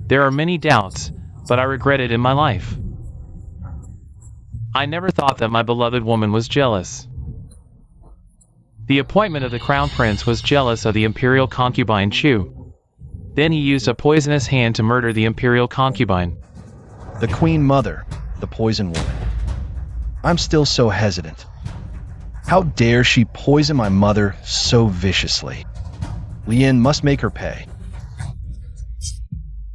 There are many doubts, but I regret it in my life. I never thought that my beloved woman was jealous. The appointment of the crown prince was jealous of the imperial concubine Chu. Then he used a poisonous hand to murder the imperial concubine. The Queen Mother, the poison woman. I'm still so hesitant. How dare she poison my mother so viciously? Lien must make her pay.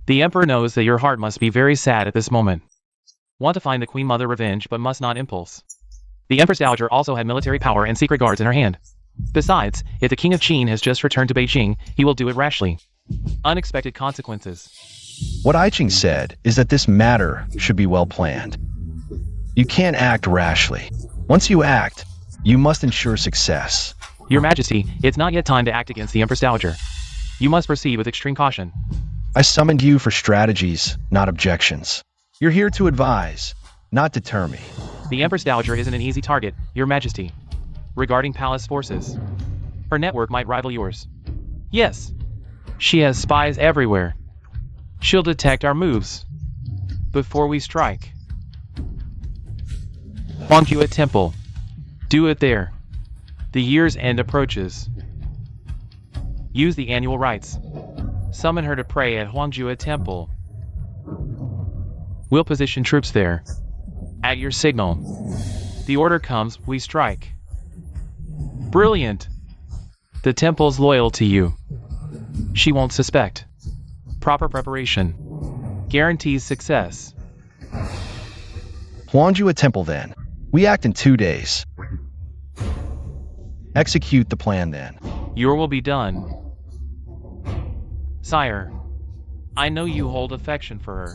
The emperor knows that your heart must be very sad at this moment. Want to find the Queen Mother revenge but must not impulse. The Empress Dowager also had military power and secret guards in her hand. Besides, if the King of Qin has just returned to Beijing, he will do it rashly. Unexpected consequences. What I Ching said is that this matter should be well planned. You can't act rashly. Once you act, you must ensure success. Your Majesty, it's not yet time to act against the Empress Dowager. You must proceed with extreme caution. I summoned you for strategies, not objections. You're here to advise, not deter me. The Empress Dowager isn't an easy target, Your Majesty. Regarding palace forces, her network might rival yours. Yes, she has spies everywhere. She'll detect our moves before we strike. Huangjue Temple. Do it there. The year's end approaches. Use the annual rites. Summon her to pray at Huangjue Temple. We'll position troops there. At your signal. The order comes, we strike. Brilliant! The temple's loyal to you. She won't suspect. Proper preparation guarantees success. Huangjue Temple then. We act in 2 days. Execute the plan then. Your will be done. Sire, I know you hold affection for her.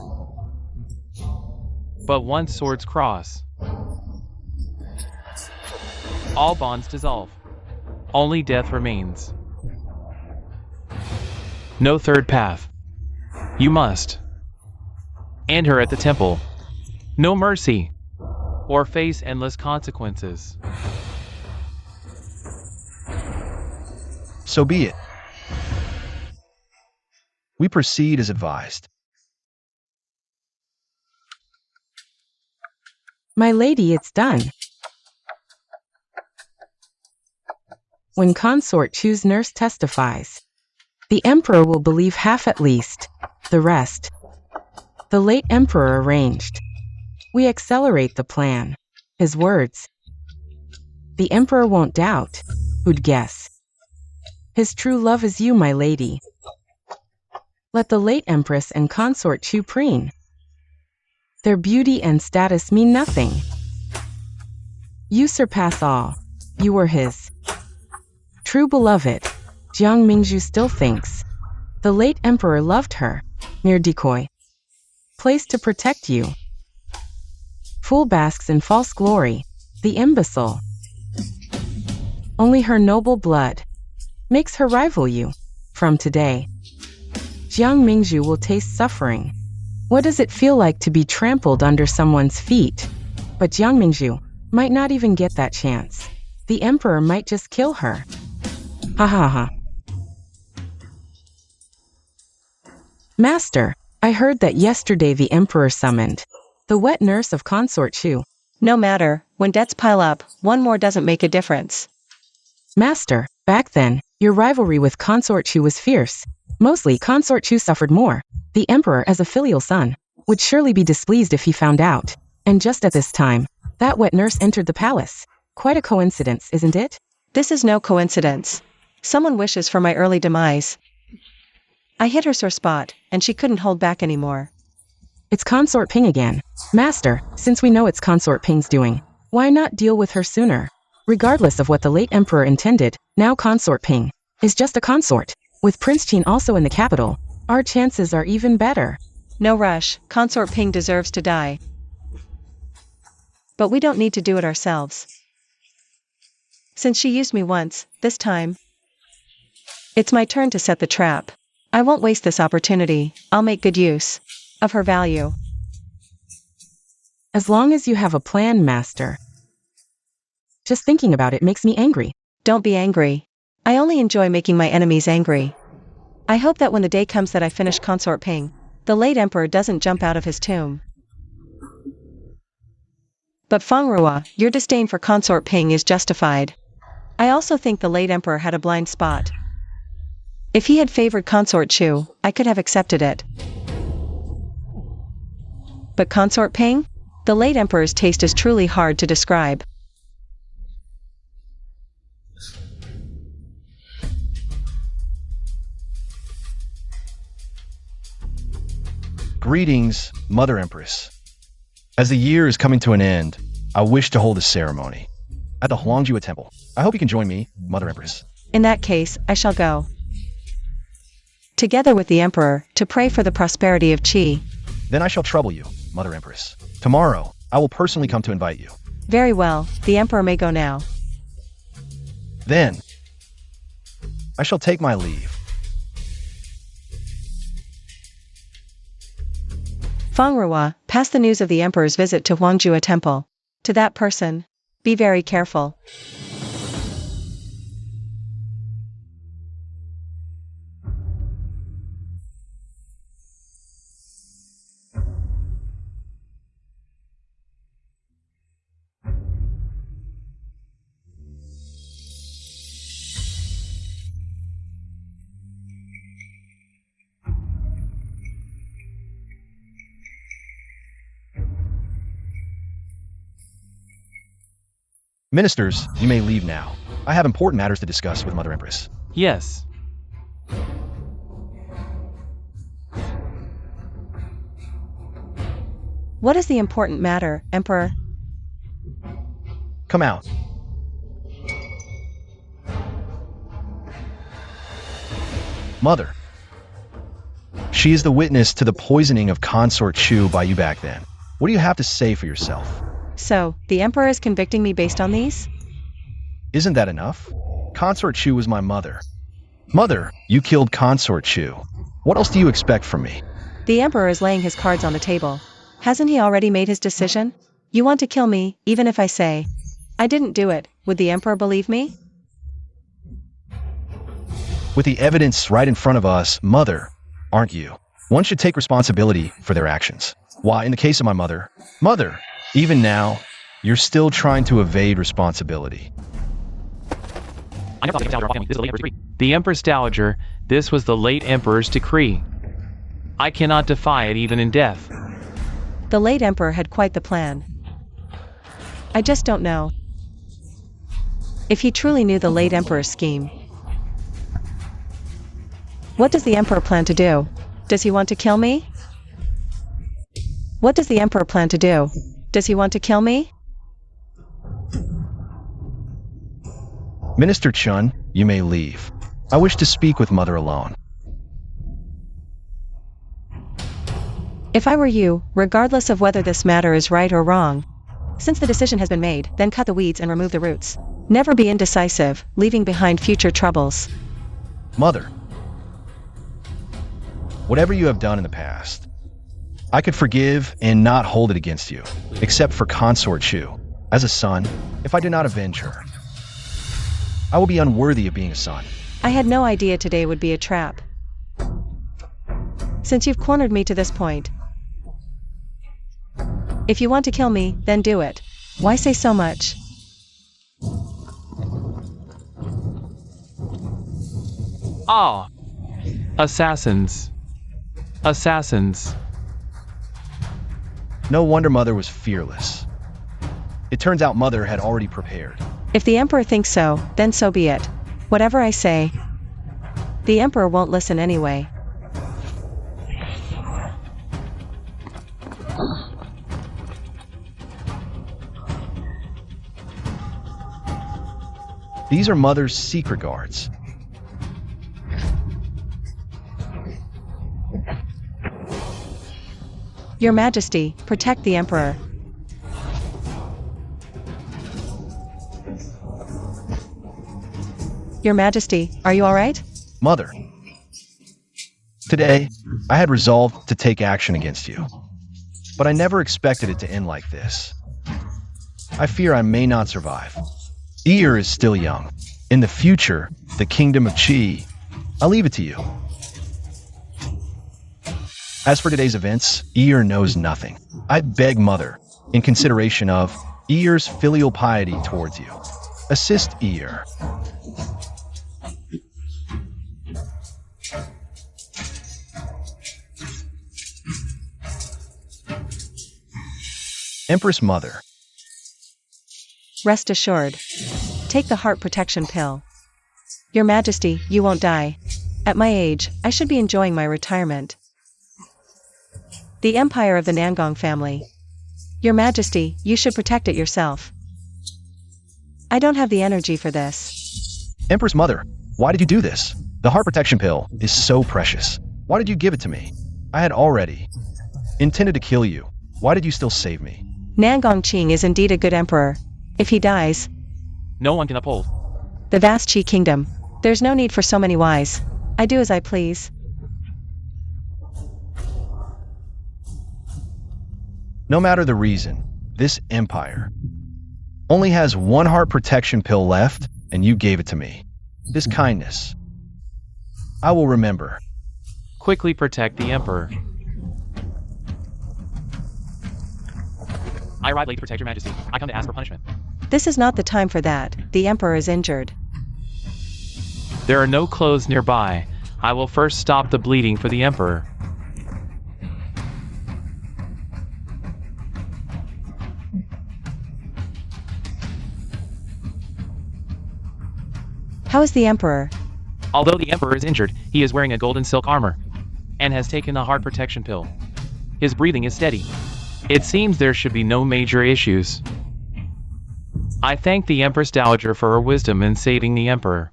But once swords cross, all bonds dissolve. Only death remains. No third path. You must end her at the temple. No mercy, or face endless consequences. So be it. We proceed as advised. My lady, it's done. When Consort Chu's nurse testifies, the emperor will believe half at least, the rest. The late emperor arranged. We accelerate the plan. His words. The emperor won't doubt. Who'd guess? His true love is you, my lady. Let the late empress and consort Chu preen. Their beauty and status mean nothing. You surpass all. You were his true beloved. Jiang Mingzhu still thinks the late emperor loved her. Mere decoy. Placed to protect you. Fool basks in false glory. The imbecile. Only her noble blood makes her rival you. From today, Jiang Mingzhu will taste suffering. What does it feel like to be trampled under someone's feet? But Jiang Mingzhu might not even get that chance. The emperor might just kill her. Ha ha ha. Master, I heard that yesterday the emperor summoned the wet nurse of consort Chu. No matter, when debts pile up, one more doesn't make a difference. Master, back then, your rivalry with consort Chu was fierce. Mostly, consort Chu suffered more. The emperor, as a filial son, would surely be displeased if he found out. And just at this time, that wet nurse entered the palace. Quite a coincidence, isn't it? This is no coincidence. Someone wishes for my early demise. I hit her sore spot, and she couldn't hold back anymore. It's Consort Ping again. Master, since we know it's Consort Ping's doing, why not deal with her sooner? Regardless of what the late Emperor intended, now Consort Ping is just a consort. With Prince Qin also in the capital, our chances are even better. No rush, Consort Ping deserves to die. But we don't need to do it ourselves. Since she used me once, this time, it's my turn to set the trap. I won't waste this opportunity. I'll make good use of her value. As long as you have a plan, Master. Just thinking about it makes me angry. Don't be angry. I only enjoy making my enemies angry. I hope that when the day comes that I finish Consort Ping, the late Emperor doesn't jump out of his tomb. But Fengrua, your disdain for Consort Ping is justified. I also think the late Emperor had a blind spot. If he had favored Consort Chu, I could have accepted it. But Consort Ping? The late Emperor's taste is truly hard to describe. Greetings, Mother Empress. As the year is coming to an end, I wish to hold a ceremony at the Huangjue Temple. I hope you can join me, Mother Empress. In that case, I shall go. Together with the Emperor, to pray for the prosperity of Qi. Then I shall trouble you, Mother Empress. Tomorrow, I will personally come to invite you. Very well, the Emperor may go now. Then, I shall take my leave. Fengrua, pass the news of the Emperor's visit to Huangjue Temple. To that person. Be very careful. Ministers, you may leave now. I have important matters to discuss with Mother Empress. Yes. What is the important matter, Emperor? Come out. Mother. She is the witness to the poisoning of Consort Chu by you back then. What do you have to say for yourself? So, the Emperor is convicting me based on these? Isn't that enough? Consort Chu was my mother. Mother, you killed Consort Chu. What else do you expect from me? The Emperor is laying his cards on the table. Hasn't he already made his decision? You want to kill me, even if I say, I didn't do it, would the Emperor believe me? With the evidence right in front of us, Mother, aren't you? One should take responsibility for their actions. Why, in the case of my mother, even now, you're still trying to evade responsibility. The Empress Dowager, this was the late Emperor's decree. I cannot defy it even in death. The late Emperor had quite the plan. I just don't know if he truly knew the late Emperor's scheme. What does the Emperor plan to do? Does he want to kill me? What does the Emperor plan to do? Does he want to kill me? Minister Chun, you may leave. I wish to speak with Mother alone. If I were you, regardless of whether this matter is right or wrong, since the decision has been made, then cut the weeds and remove the roots. Never be indecisive, leaving behind future troubles. Mother, whatever you have done in the past, I could forgive and not hold it against you, except for Consort Chu. As a son, if I do not avenge her, I will be unworthy of being a son. I had no idea today would be a trap. Since you've cornered me to this point, if you want to kill me, then do it. Why say so much? Ah! Assassins. Assassins. No wonder Mother was fearless. It turns out Mother had already prepared. If the Emperor thinks so, then so be it. Whatever I say, the Emperor won't listen anyway. These are Mother's secret guards. Your Majesty, protect the Emperor. Your Majesty, are you alright? Mother, today, I had resolved to take action against you. But I never expected it to end like this. I fear I may not survive. Ear is still young. In the future, the kingdom of Qi, I'll leave it to you. As for today's events, Ear knows nothing. I beg Mother, in consideration of Ear's filial piety towards you, assist Ear. Empress Mother. Rest assured. Take the heart protection pill. Your Majesty, you won't die. At my age, I should be enjoying my retirement. The empire of the Nangong family. Your Majesty, you should protect it yourself. I don't have the energy for this. Empress Mother, why did you do this? The heart protection pill is so precious. Why did you give it to me? I had already intended to kill you. Why did you still save me? Nangong Qing is indeed a good emperor. If he dies, No one can uphold. the vast Qi kingdom. There's no need for so many whys. I do as I please. No matter the reason, this empire only has one heart protection pill left, and you gave it to me. This kindness, I will remember. Quickly protect the Emperor. I arrived late to protect your Majesty. I come to ask for punishment. This is not the time for that. The emperor is injured. There are no clothes nearby. I will first stop the bleeding for the Emperor. How is the emperor? Although the Emperor is injured, he is wearing a golden silk armor and has taken the heart protection pill. His breathing is steady. It seems there should be no major issues. I thank the Empress Dowager for her wisdom in saving the Emperor.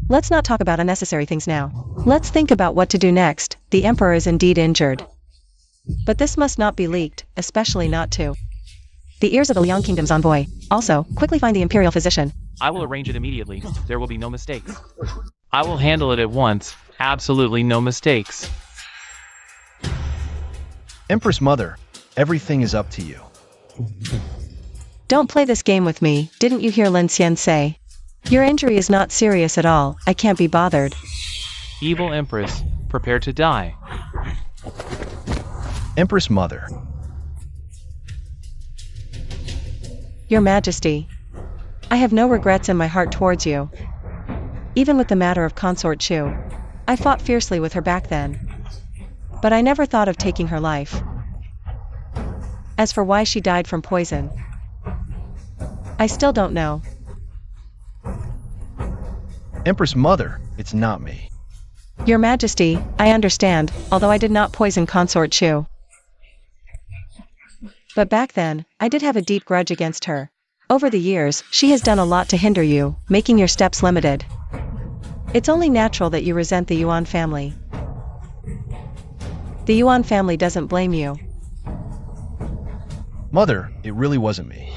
Let's not talk about unnecessary things now. Let's think about what to do next. The emperor is indeed injured. But this must not be leaked, especially not to the ears of the Liang Kingdom's envoy. Also, quickly find the imperial physician. I will arrange it immediately. There will be no mistakes. I will handle it at once. Absolutely no mistakes. Empress Mother, everything is up to you. Don't play this game with me, didn't you hear Lin Xian say? Your injury is not serious at all, I can't be bothered. Evil Empress, prepare to die. Empress Mother, Your Majesty, I have no regrets in my heart towards you. Even with the matter of Consort Chu, I fought fiercely with her back then. But I never thought of taking her life. As for why she died from poison, I still don't know. Empress Mother, it's not me. Your Majesty, I understand, although I did not poison Consort Chu. But back then, I did have a deep grudge against her. Over the years, she has done a lot to hinder you, making your steps limited. It's only natural that you resent the Yuan family. The Yuan family doesn't blame you. Mother, it really wasn't me.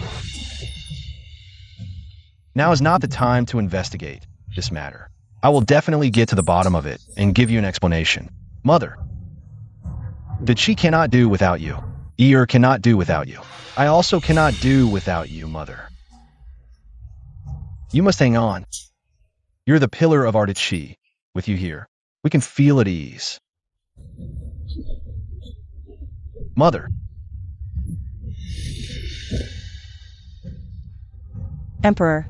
Now is not the time to investigate this matter. I will definitely get to the bottom of it and give you an explanation. Mother, that she cannot do without you. Ear cannot do without you. I also cannot do without you, Mother. You must hang on. You're the pillar of Art Qi. With you here, we can feel at ease. Mother, Emperor.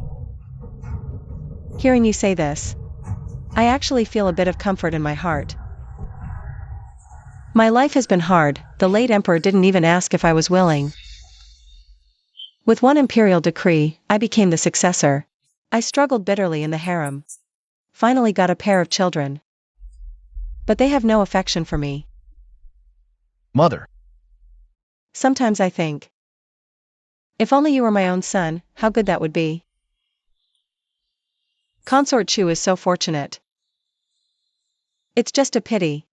Hearing you say this, I actually feel a bit of comfort in my heart. My life has been hard, the late emperor didn't even ask if I was willing. With one imperial decree, I became the successor. I struggled bitterly in the harem. Finally got a pair of children. But they have no affection for me. Mother, Sometimes I think If only you were my own son, how good that would be. Consort Chu is so fortunate. It's just a pity.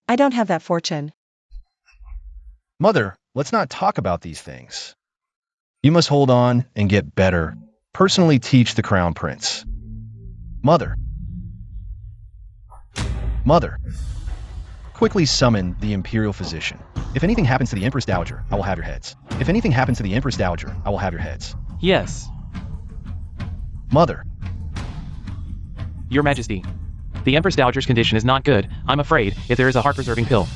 I don't have that fortune. Mother, let's not talk about these things. You must hold on and get better. Personally teach the crown prince. Mother. Mother. Quickly summon the imperial physician. If anything happens to the Empress Dowager, I will have your heads. If anything happens to the Empress Dowager, I will have your heads. Yes, Mother. Your Majesty. The Empress Dowager's condition is not good. I'm afraid, if there is a heart-preserving pill,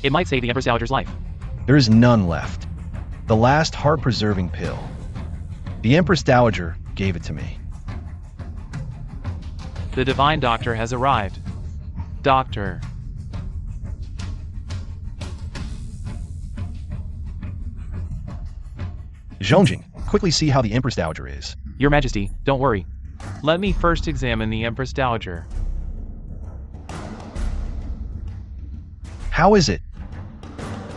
it might save the Empress Dowager's life. There is none left. The last heart-preserving pill. The Empress Dowager gave it to me. The Divine Doctor has arrived. Doctor. Zhongjing, quickly see how the Empress Dowager is. Your Majesty, don't worry. Let me first examine the Empress Dowager. How is it?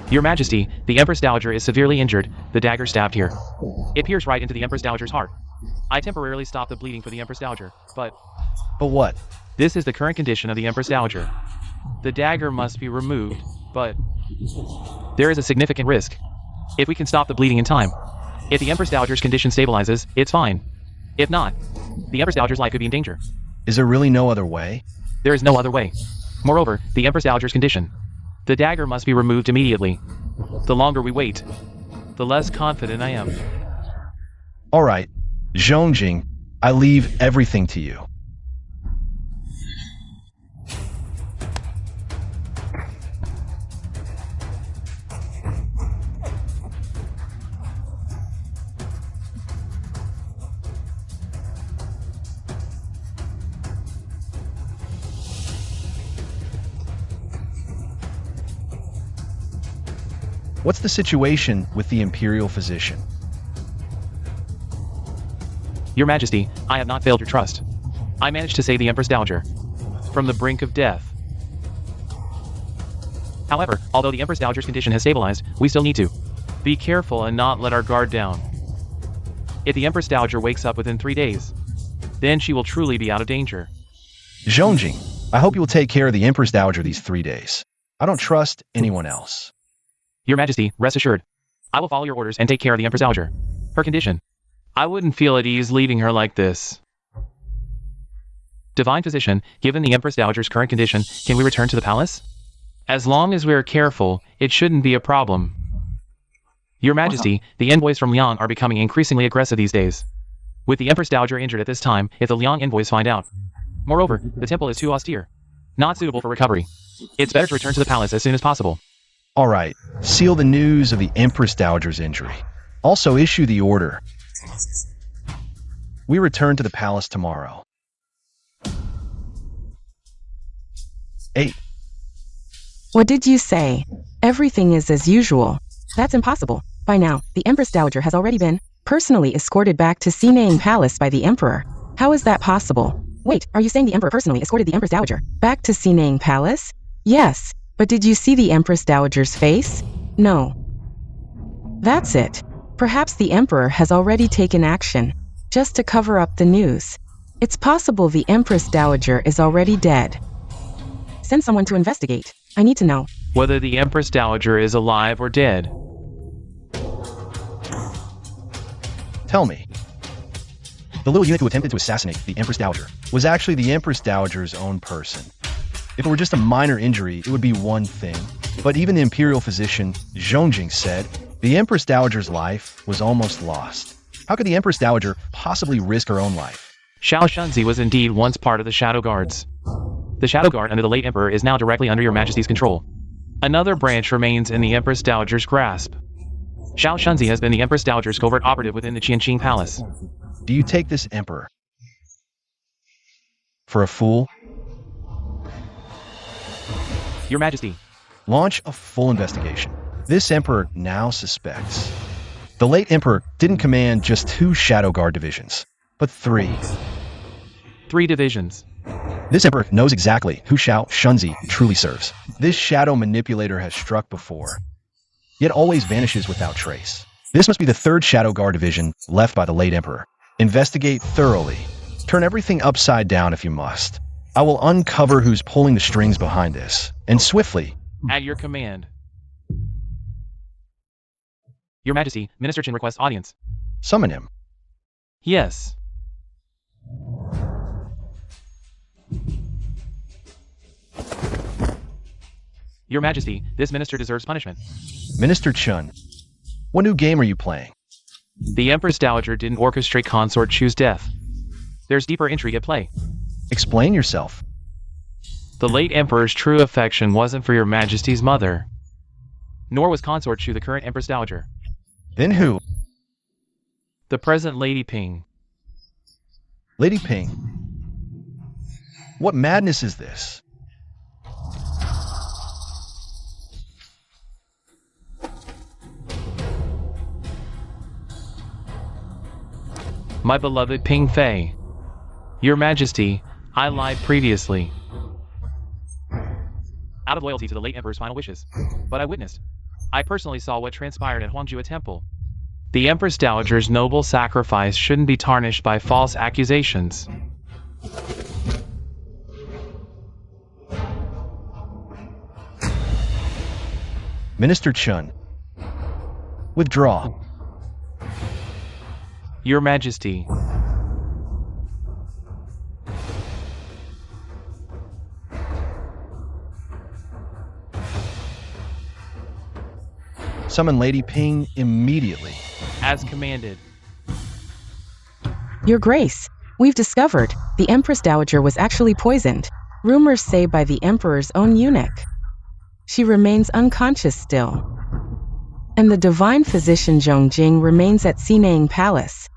Your Majesty, the Empress Dowager is severely injured. The dagger stabbed here. It pierced right into the Empress Dowager's heart. I temporarily stopped the bleeding for the Empress Dowager, but what? this is the current condition of the Empress Dowager. The dagger must be removed, but there is a significant risk. If we can stop the bleeding in time, if the Empress Dowager's condition stabilizes, it's fine. If not, the Empress Dowager's life could be in danger. Is there really no other way? There is no other way. Moreover, the Empress Dowager's condition. The dagger must be removed immediately. The longer we wait, the less confident I am. All right, Zhongjing, I leave everything to you. What's the situation with the imperial physician? Your Majesty, I have not failed your trust. I managed to save the Empress Dowager from the brink of death. However, although the Empress Dowager's condition has stabilized, we still need to be careful and not let our guard down. If the Empress Dowager wakes up within 3 days, then she will truly be out of danger. Zhongjing, I hope you will take care of the Empress Dowager these 3 days. I don't trust anyone else. Your Majesty, rest assured. I will follow your orders and take care of the Empress Dowager. Her condition. I wouldn't feel at ease leaving her like this. Divine Physician, given the Empress Dowager's current condition, can we return to the palace? As long as we are careful, it shouldn't be a problem. Your Majesty, the envoys from Liang are becoming increasingly aggressive these days. With the Empress Dowager injured at this time, if the Liang envoys find out. Moreover, the temple is too austere. Not suitable for recovery. It's better to return to the palace as soon as possible. All right, seal the news of the Empress Dowager's injury. Also issue the order. We return to the palace tomorrow. 8. What did you say? Everything is as usual. That's impossible. By now, the Empress Dowager has already been personally escorted back to Sinang Palace by the Emperor. How is that possible? Wait, are you saying the Emperor personally escorted the Empress Dowager back to Sinang Palace? Yes, but did you see the Empress Dowager's face? No. That's it. Perhaps the Emperor has already taken action, just to cover up the news. It's possible the Empress Dowager is already dead. Send someone to investigate. I need to know whether the Empress Dowager is alive or dead. Tell me. The little eunuch who attempted to assassinate the Empress Dowager was actually the Empress Dowager's own person. If it were just a minor injury, it would be one thing. But even the imperial physician, Zhongjing, said the Empress Dowager's life was almost lost. How could the Empress Dowager possibly risk her own life? Xiao Shunzi was indeed once part of the Shadow Guards. The Shadow Guard under the late Emperor is now directly under your Majesty's control. Another branch remains in the Empress Dowager's grasp. Xiao Shunzi has been the Empress Dowager's covert operative within the Qianqing Palace. Do you take this Emperor for a fool? Your Majesty. Launch a full investigation. This Emperor now suspects. The late Emperor didn't command just 2 Shadow Guard divisions, but 3. 3 divisions. This Emperor knows exactly who Xiao Shunzi truly serves. This shadow manipulator has struck before, yet always vanishes without trace. This must be the third Shadow Guard division left by the late Emperor. Investigate thoroughly. Turn everything upside down if you must. I will uncover who's pulling the strings behind this, and swiftly. At your command. Your Majesty, Minister Chen requests audience. Summon him. Yes. Your Majesty, this minister deserves punishment. Minister Chun, what new game are you playing? The Empress Dowager didn't orchestrate Consort Chu's death. There's deeper intrigue at play. Explain yourself. The late Emperor's true affection wasn't for your Majesty's mother. Nor was Consort Chu the current Empress Dowager. Then who? The present Lady Ping. Lady Ping. What madness is this? My beloved Ping Fei. Your Majesty, I lied previously. Out of loyalty to the late Emperor's final wishes. But I witnessed. I personally saw what transpired at Huangjue Temple. The Empress Dowager's noble sacrifice shouldn't be tarnished by false accusations. Minister Chun. Withdraw. Your Majesty. Summon Lady Ping immediately. As commanded. Your Grace, we've discovered the Empress Dowager was actually poisoned. Rumors say by the Emperor's own eunuch. She remains unconscious still. And the divine physician Zhongjing remains at Xinang Palace.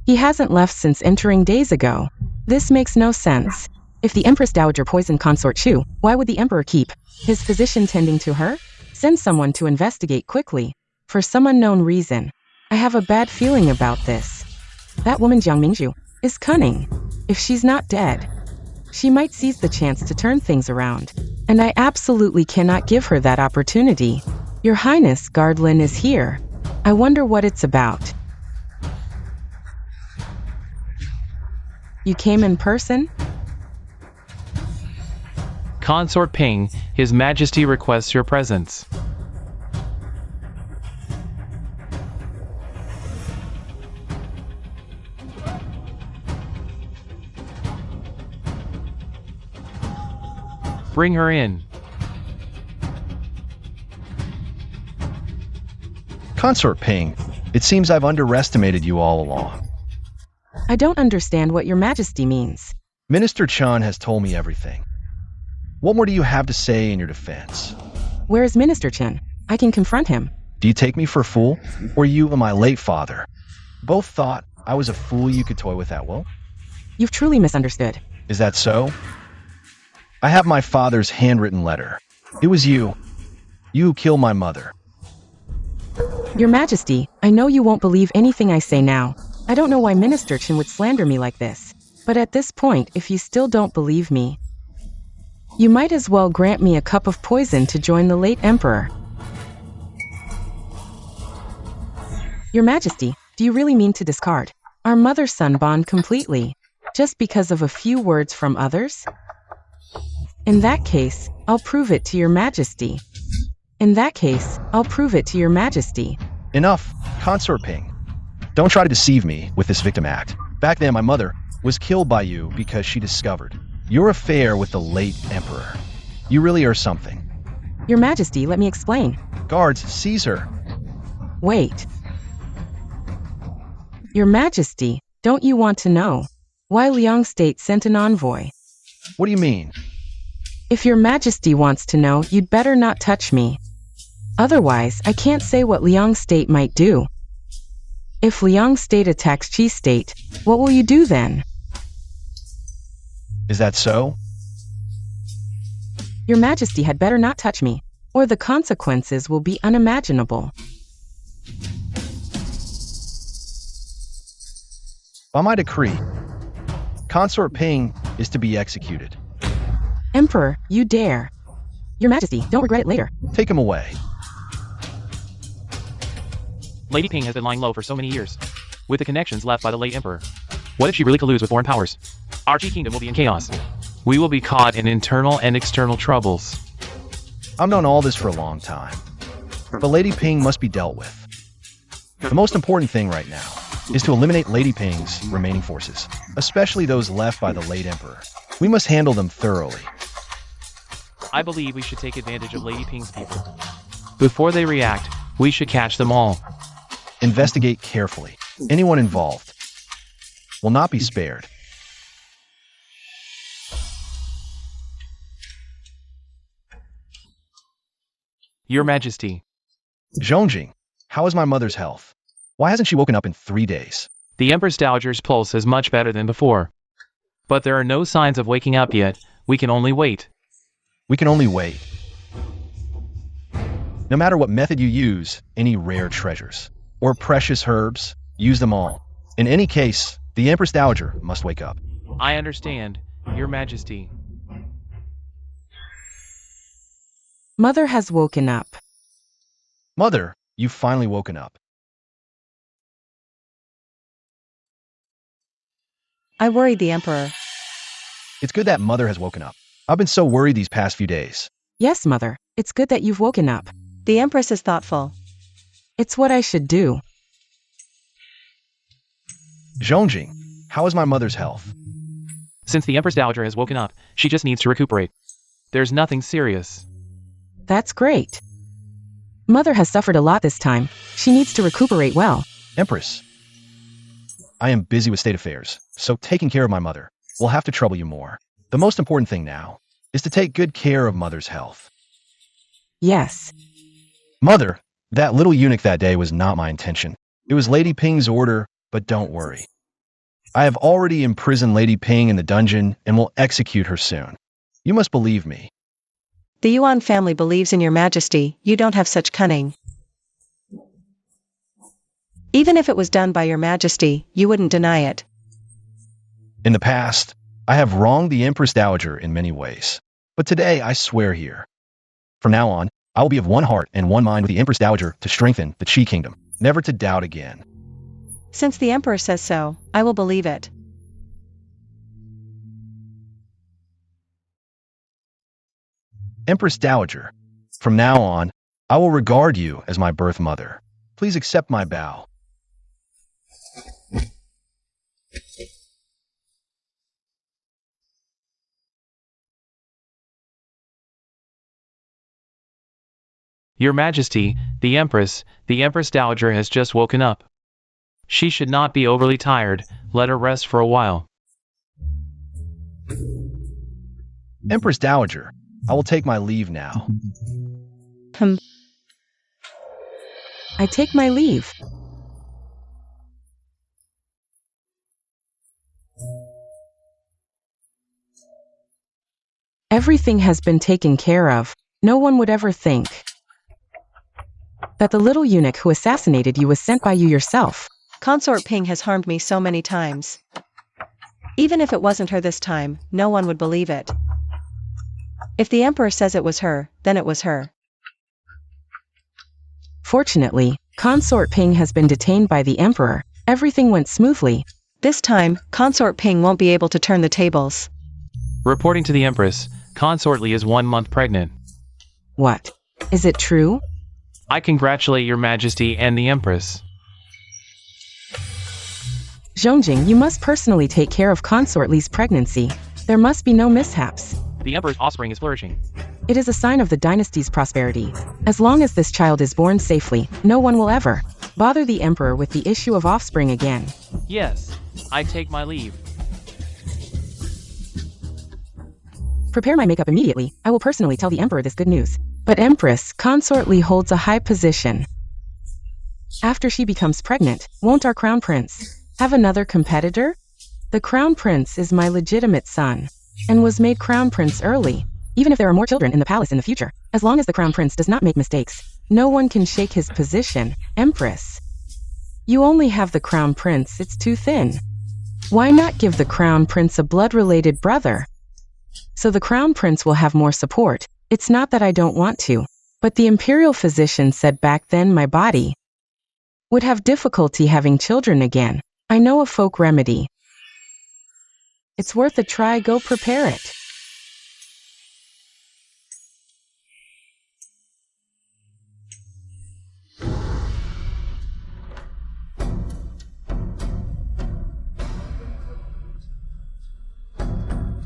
He hasn't left since entering days ago. This makes no sense. If the Empress Dowager poisoned Consort Chu, why would the Emperor keep his physician tending to her? Send someone to investigate quickly. For some unknown reason, I have a bad feeling about this. That woman Jiang Mingzhu is cunning. If she's not dead, she might seize the chance to turn things around. And I absolutely cannot give her that opportunity. Your Highness, Guardlin is here. I wonder what it's about. You came in person? Consort Ping, His Majesty requests your presence. Bring her in. Consort Ping, it seems I've underestimated you all along. I don't understand what your Majesty means. Minister Chan has told me everything. What more do you have to say in your defense? Where is Minister Chen? I can confront him. Do you take me for a fool? Or you and my late father? Both thought I was a fool you could toy with at will? You've truly misunderstood. Is that so? I have my father's handwritten letter. It was you. You who killed my mother. Your Majesty, I know you won't believe anything I say now. I don't know why Minister Chen would slander me like this. But at this point, if you still don't believe me, you might as well grant me a cup of poison to join the late Emperor. Your Majesty, do you really mean to discard our mother-son bond completely, just because of a few words from others? In that case, I'll prove it to your Majesty. In that case, I'll prove it to your Majesty. Enough, Consort Ping. Don't try to deceive me with this victim act. Back then, my mother was killed by you because she discovered your affair with the late Emperor. You really are something. Your Majesty, let me explain. Guards, seize her. Wait. Your Majesty, don't you want to know why Liang State sent an envoy? What do you mean? If your Majesty wants to know, you'd better not touch me. Otherwise, I can't say what Liang State might do. If Liang State attacks Qi State, what will you do then? Is that so? Your Majesty had better not touch me, or the consequences will be unimaginable. By my decree, Consort Ping is to be executed. Emperor, you dare. Your Majesty, don't regret it later. Take him away. Lady Ping has been lying low for so many years, with the connections left by the late emperor. What if she really colludes with foreign powers? Our Qi kingdom will be in chaos. We will be caught in internal and external troubles. I've known all this for a long time. But Lady Ping must be dealt with. The most important thing right now is to eliminate Lady Ping's remaining forces, especially those left by the late emperor. We must handle them thoroughly. I believe we should take advantage of Lady Ping's people. Before they react, we should catch them all. Investigate carefully. Anyone involved will not be spared. Your Majesty, Zhongjing, how is my mother's health? Why hasn't she woken up in 3 days? the Empress Dowager's pulse is much better than before. But there are no signs of waking up yet. We can only wait. We can only wait. No matter what method you use, any rare treasures or precious herbs, use them all. In any case, the Empress Dowager must wake up. I understand, Your Majesty. Mother has woken up. Mother, you've finally woken up. I worried the emperor. It's good that Mother has woken up. I've been so worried these past few days. Yes, Mother, it's good that you've woken up. The empress is thoughtful. It's what I should do. Zhongjing, how is my mother's health? Since the Empress Dowager has woken up, she just needs to recuperate. There's nothing serious. That's great. Mother has suffered a lot this time. She needs to recuperate well. Empress, I am busy with state affairs, so taking care of my mother will have to trouble you more. The most important thing now is to take good care of Mother's health. Yes. Mother, that little eunuch that day was not my intention. It was Lady Ping's order, but don't worry. I have already imprisoned Lady Ping in the dungeon and will execute her soon. You must believe me. The Yuan family believes in your majesty. You don't have such cunning. Even if it was done by your majesty, you wouldn't deny it. In the past, I have wronged the Empress Dowager in many ways. But today, I swear here. From now on, I will be of one heart and one mind with the Empress Dowager to strengthen the Qi kingdom, never to doubt again. Since the emperor says so, I will believe it. Empress Dowager, from now on, I will regard you as my birth mother. Please accept my bow. Your Majesty, the Empress Dowager has just woken up. She should not be overly tired. Let her rest for a while. Empress Dowager, I will take my leave now. I take my leave. Everything has been taken care of. No one would ever think that the little eunuch who assassinated you was sent by you yourself. Consort Ping has harmed me so many times. Even if it wasn't her this time, no one would believe it. If the emperor says it was her, then it was her. Fortunately, Consort Ping has been detained by the emperor. Everything went smoothly. This time, Consort Ping won't be able to turn the tables. Reporting to the Empress, Consort Li is 1 month pregnant. What? Is it true? I congratulate Your Majesty and the Empress. Zhongjing, you must personally take care of Consort Li's pregnancy. There must be no mishaps. The Emperor's offspring is flourishing. It is a sign of the dynasty's prosperity. As long as this child is born safely, no one will ever bother the emperor with the issue of offspring again. Yes, I take my leave. Prepare my makeup immediately. I will personally tell the emperor this good news. But Empress, Consort Li holds a high position. After she becomes pregnant, won't our crown prince have another competitor? The crown prince is my legitimate son, and was made crown prince early. Even if there are more children in the palace in the future, as long as the crown prince does not make mistakes, no one can shake his position. Empress, you only have the crown prince, it's too thin. Why not give the crown prince a blood-related brother? So the crown prince will have more support. It's not that I don't want to, but the imperial physician said back then my body Would have difficulty having children again. I know a folk remedy. It's worth a try, go prepare it.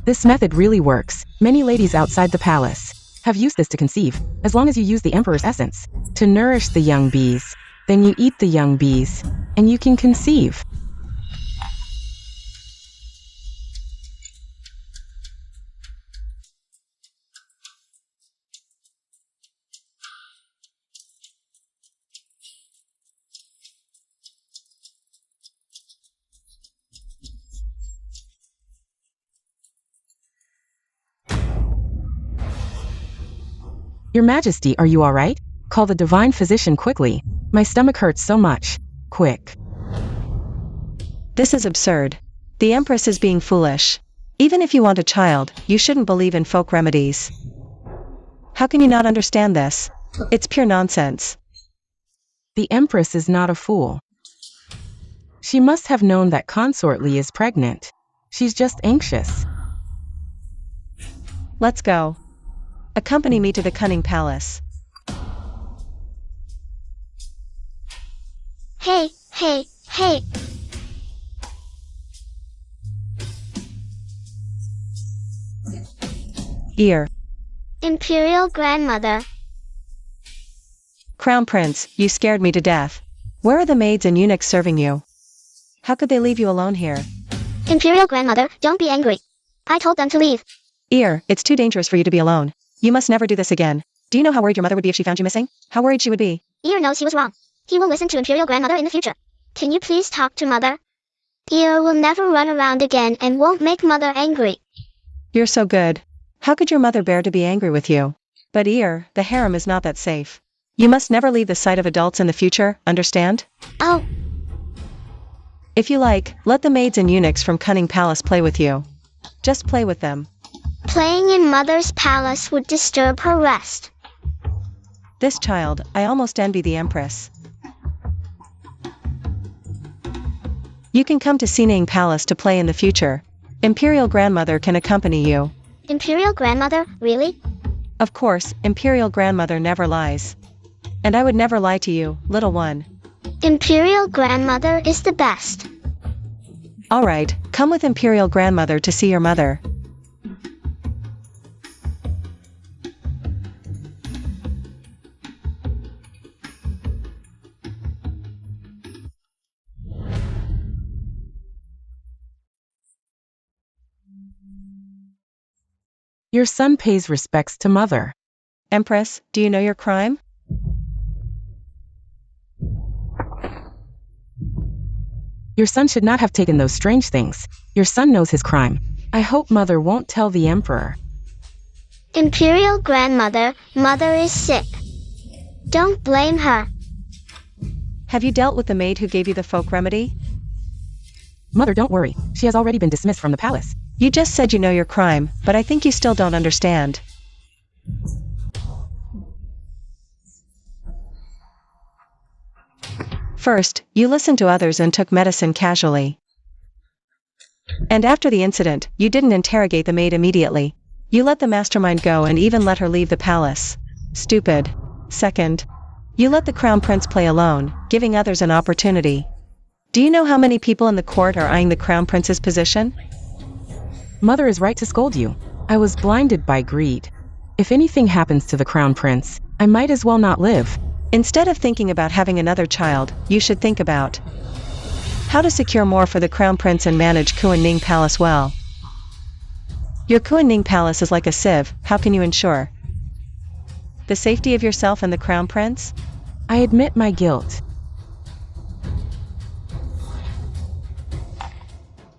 This method really works. Many ladies outside the palace have used this to conceive, as long as you use the emperor's essence to nourish the young bees. Then you eat the young bees, and you can conceive. Your Majesty, are you all right? Call the divine physician quickly. My stomach hurts so much. Quick. This is absurd. The Empress is being foolish. Even if you want a child, you shouldn't believe in folk remedies. How can you not understand this? It's pure nonsense. The Empress is not a fool. She must have known that Consort Lee is pregnant. She's just anxious. Let's go. Accompany me to the cunning palace. Hey, hey, hey. Ear. Imperial Grandmother. Crown Prince, you scared me to death. Where are the maids and eunuchs serving you? How could they leave you alone here? Imperial Grandmother, don't be angry. I told them to leave. Ear, it's too dangerous for you to be alone. You must never do this again. Do you know how worried your mother would be if she found you missing? How worried she would be? Ear knows he was wrong. He will listen to Imperial Grandmother in the future. Can you please talk to Mother? Ear will never run around again and won't make Mother angry. You're so good. How could your mother bear to be angry with you? But Ear, the harem is not that safe. You must never leave the sight of adults in the future, understand? Oh. If you like, let the maids and eunuchs from Cunning Palace play with you. Just play with them. Playing in Mother's palace would disturb her rest. This child, I almost envy the Empress. You can come to Sinang Palace to play in the future. Imperial Grandmother can accompany you. Imperial Grandmother, really? Of course, Imperial Grandmother never lies. And I would never lie to you, little one. Imperial Grandmother is the best. Alright, come with Imperial Grandmother to see your mother. Your son pays respects to Mother. Empress, do you know your crime? Your son should not have taken those strange things. Your son knows his crime. I hope Mother won't tell the Emperor. Imperial Grandmother, Mother is sick. Don't blame her. Have you dealt with the maid who gave you the folk remedy? Mother, don't worry. She has already been dismissed from the palace. You just said you know your crime, but I think you still don't understand. First, you listened to others and took medicine casually. And after the incident, you didn't interrogate the maid immediately. You let the mastermind go and even let her leave the palace. Stupid. Second, you let the crown prince play alone, giving others an opportunity. Do you know how many people in the court are eyeing the crown prince's position? Mother is right to scold you. I was blinded by greed. If anything happens to the crown prince, I might as well not live. Instead of thinking about having another child, you should think about how to secure more for the crown prince and manage Kuan-Ning Palace well. Your Kuan-Ning Palace is like a sieve. How can you ensure the safety of yourself and the crown prince? I admit my guilt.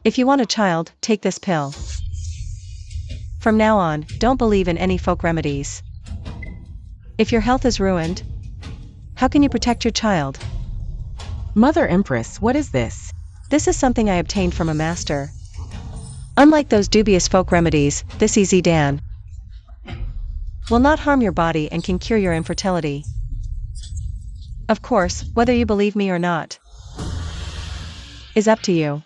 If you want a child, take this pill. From now on, don't believe in any folk remedies. If your health is ruined, how can you protect your child? Mother Empress, what is this? This is something I obtained from a master. Unlike those dubious folk remedies, this easy Dan will not harm your body and can cure your infertility. Of course, whether you believe me or not is up to you.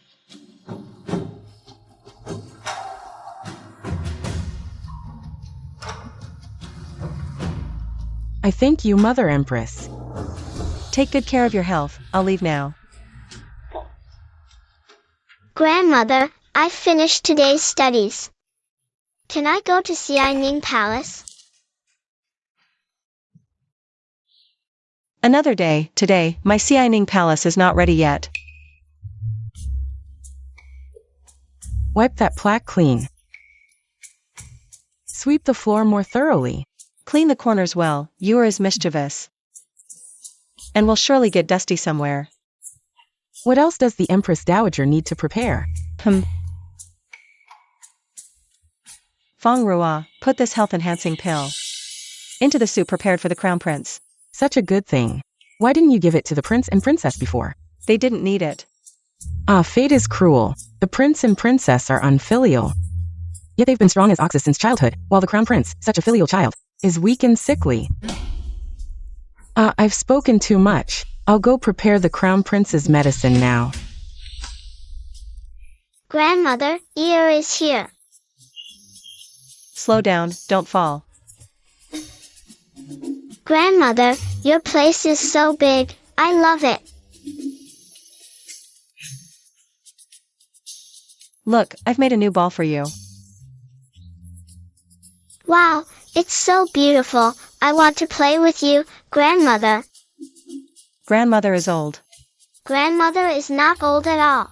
I thank you, Mother Empress. Take good care of your health, I'll leave now. Grandmother, I finished today's studies. Can I go to Xianing Palace? Another day, today, my Xianing Palace is not ready yet. Wipe that plaque clean. Sweep the floor more thoroughly. Clean the corners well, you are as mischievous. And will surely get dusty somewhere. What else does the Empress Dowager need to prepare? Feng Rua, put this health-enhancing pill into the soup prepared for the Crown Prince. Such a good thing. Why didn't you give it to the Prince and Princess before? They didn't need it. Ah, fate is cruel. The Prince and Princess are unfilial. Yet they've been strong as oxes since childhood, while the Crown Prince, such a filial child, is weak and sickly. I've spoken too much. I'll go prepare the Crown Prince's medicine now. Grandmother, Ear is here. Slow down, don't fall. Grandmother, your place is so big, I love it. Look, I've made a new ball for you. Wow, it's so beautiful. I want to play with you, Grandmother. Grandmother is old. Grandmother is not old at all.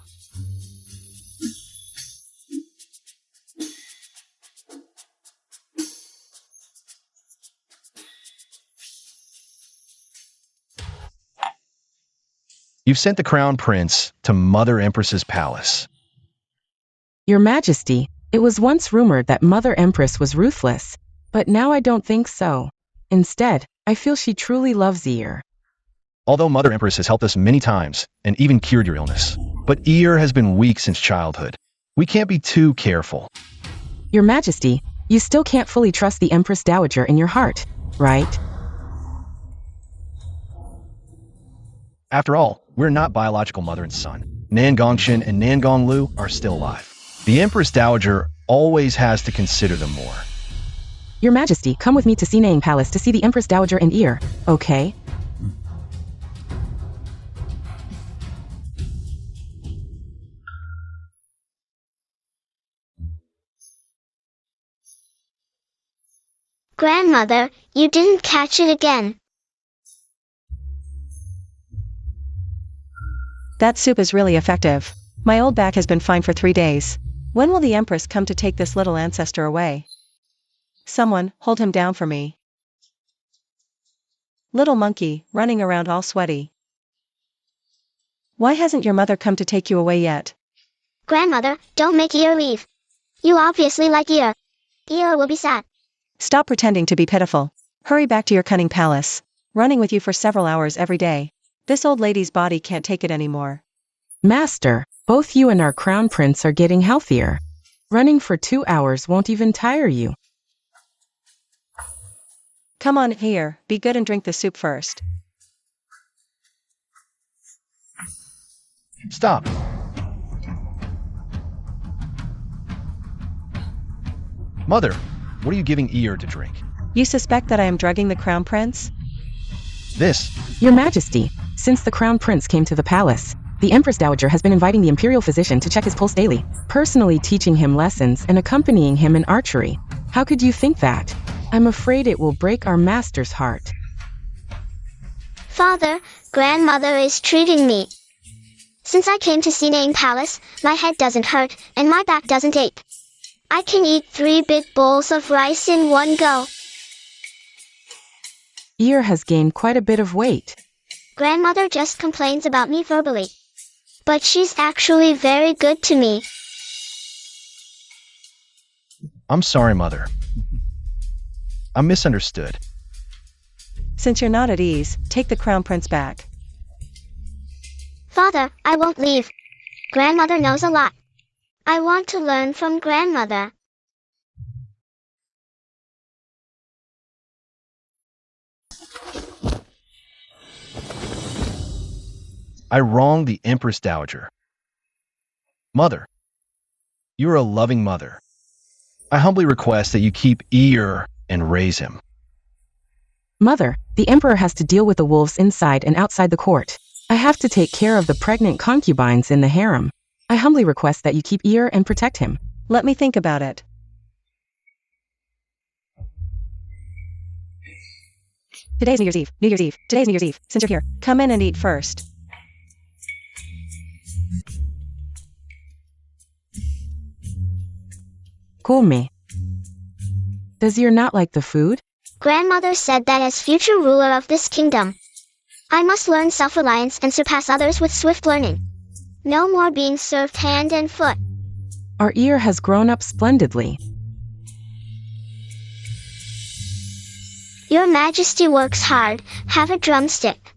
You've sent the Crown Prince to Mother Empress's palace. Your Majesty, it was once rumored that Mother Empress was ruthless, but now I don't think so. Instead, I feel she truly loves Ear. Although Mother Empress has helped us many times and even cured your illness, but Ear has been weak since childhood. We can't be too careful. Your Majesty, you still can't fully trust the Empress Dowager in your heart, right? After all, we're not biological mother and son. Nan Gongshan and Nan Gonglu are still alive. The Empress Dowager always has to consider them more. Your Majesty, come with me to Xianing Palace to see the Empress Dowager and Ear, okay? Grandmother, you didn't catch it again. That soup is really effective. My old back has been fine for 3 days. When will the Empress come to take this little ancestor away? Someone, hold him down for me. Little monkey, running around all sweaty. Why hasn't your mother come to take you away yet? Grandmother, don't make Ear leave. You obviously like Ear. Ear will be sad. Stop pretending to be pitiful. Hurry back to your cunning palace. Running with you for several hours every day. This old lady's body can't take it anymore. Master, both you and our Crown Prince are getting healthier. Running for 2 hours won't even tire you. Come on here, be good and drink the soup first. Stop. Mother, what are you giving Ear to drink? You suspect that I am drugging the Crown Prince? This. Your Majesty, since the Crown Prince came to the palace, the Empress Dowager has been inviting the Imperial Physician to check his pulse daily, personally teaching him lessons and accompanying him in archery. How could you think that? I'm afraid it will break our master's heart. Father, Grandmother is treating me. Since I came to Xianing Palace, my head doesn't hurt, and my back doesn't ache. I can eat 3 big bowls of rice in one go. Ear has gained quite a bit of weight. Grandmother just complains about me verbally. But she's actually very good to me. I'm sorry, Mother. I'm misunderstood. Since you're not at ease, take the Crown Prince back. Father, I won't leave. Grandmother knows a lot. I want to learn from Grandmother. I wronged the Empress Dowager. Mother, you are a loving mother. I humbly request that you keep ear and raise him. Mother, the emperor has to deal with the wolves inside and outside the court. I have to take care of the pregnant concubines in the harem. I humbly request that you keep ear and protect him. Let me think about it. Today's New Year's Eve. New Year's Eve. Today's New Year's Eve. Since you're here, come in and eat first. Come. Does ear not like the food? Grandmother said that as future ruler of this kingdom, I must learn self-reliance and surpass others with swift learning. No more being served hand and foot. Our ear has grown up splendidly. Your Majesty works hard. Have a drumstick.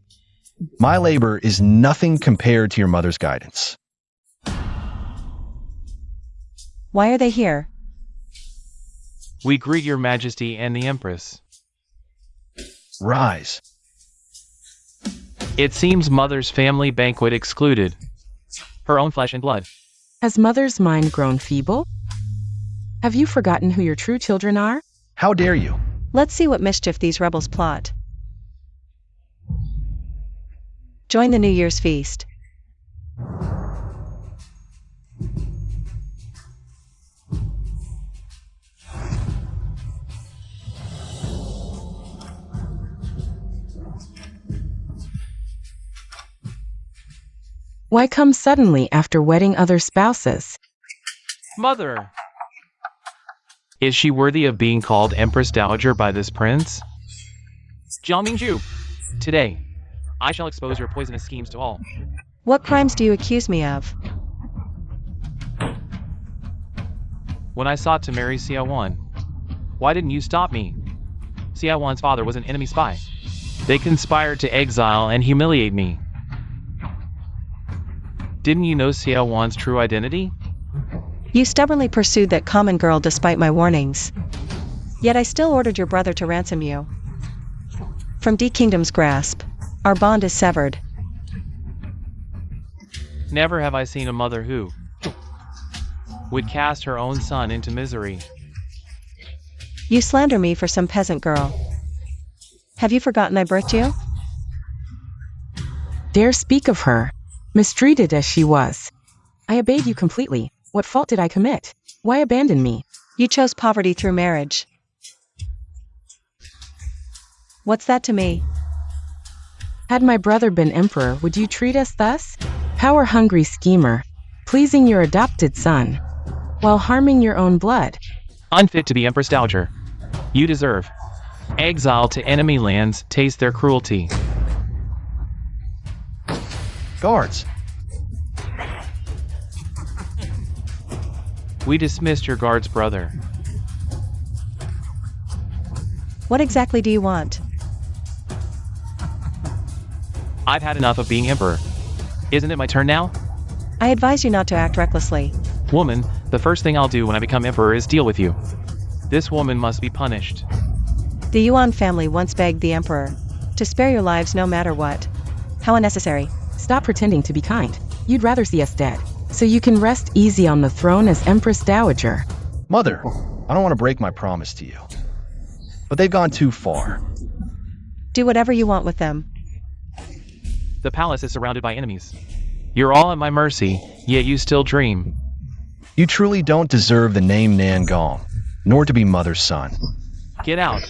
My labor is nothing compared to your mother's guidance. Why are they here? We greet your majesty and the empress. Rise. It seems mother's family banquet excluded. Her own flesh and blood. Has mother's mind grown feeble? Have you forgotten who your true children are? How dare you? Let's see what mischief these rebels plot. Join the New Year's feast. Why come suddenly after wedding other spouses? Mother! Is she worthy of being called Empress Dowager by this prince? Jiangmingzhu, today, I shall expose your poisonous schemes to all. What crimes do you accuse me of? When I sought to marry Xiaowan, why didn't you stop me? Xiaowan's father was an enemy spy. They conspired to exile and humiliate me. Didn't you know Xiaowan's true identity? You stubbornly pursued that common girl despite my warnings. Yet I still ordered your brother to ransom you. From D Kingdom's grasp, our bond is severed. Never have I seen a mother who would cast her own son into misery. You slander me for some peasant girl. Have you forgotten I birthed you? Dare speak of her, mistreated as she was. I obeyed you completely. What fault did I commit? Why abandon me? You chose poverty through marriage. What's that to me? Had my brother been emperor, would you treat us thus? Power-hungry schemer, pleasing your adopted son, while harming your own blood. Unfit to be Empress Dowager. You deserve exile to enemy lands, taste their cruelty. Guards. We dismissed your guard's brother. What exactly do you want? I've had enough of being emperor. Isn't it my turn now? I advise you not to act recklessly. Woman, the first thing I'll do when I become emperor is deal with you. This woman must be punished. The Yuan family once begged the emperor to spare your lives no matter what. How unnecessary. Stop pretending to be kind. You'd rather see us dead, so you can rest easy on the throne as Empress Dowager. Mother, I don't want to break my promise to you, but they've gone too far. Do whatever you want with them. The palace is surrounded by enemies. You're all at my mercy, yet you still dream. You truly don't deserve the name Nangong, nor to be mother's son. Get out.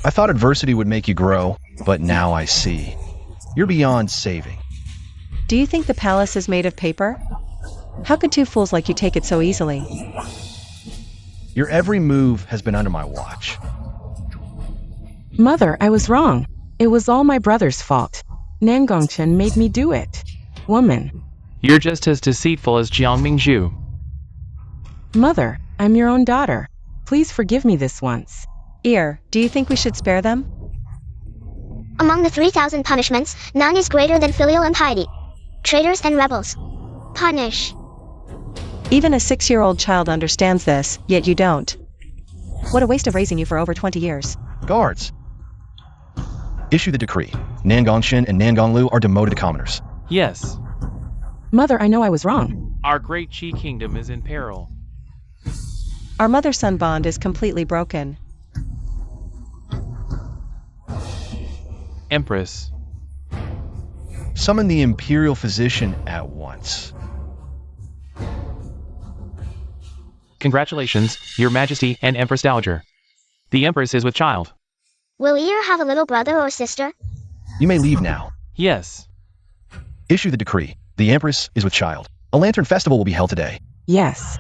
I thought adversity would make you grow, but now I see. You're beyond saving. Do you think the palace is made of paper? How could two fools like you take it so easily? Your every move has been under my watch. Mother, I was wrong. It was all my brother's fault. Nangongchen made me do it. Woman. You're just as deceitful as Jiangmingzhu. Mother, I'm your own daughter. Please forgive me this once. Ear, do you think we should spare them? Among the 3,000 punishments, none is greater than filial impiety. Traitors and rebels. Punish. Even a 6-year-old child understands this, yet you don't. What a waste of raising you for over 20 years. Guards, issue the decree. Nangongshin and Nangonglu are demoted commoners. Yes, Mother, I know I was wrong. our great Qi kingdom is in peril. Our mother-son bond is completely broken. Empress, Summon the imperial physician at once. congratulations, Your Majesty and Empress Dowager. The Empress is with child. Will Ear have a little brother or sister? You may leave now. Yes, Issue the decree. The Empress is with child. A lantern festival will be held today. Yes.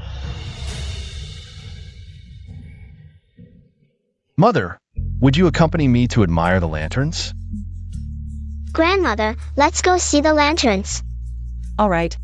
Mother, would you accompany me to admire the lanterns? Grandmother, let's go see the lanterns. All right,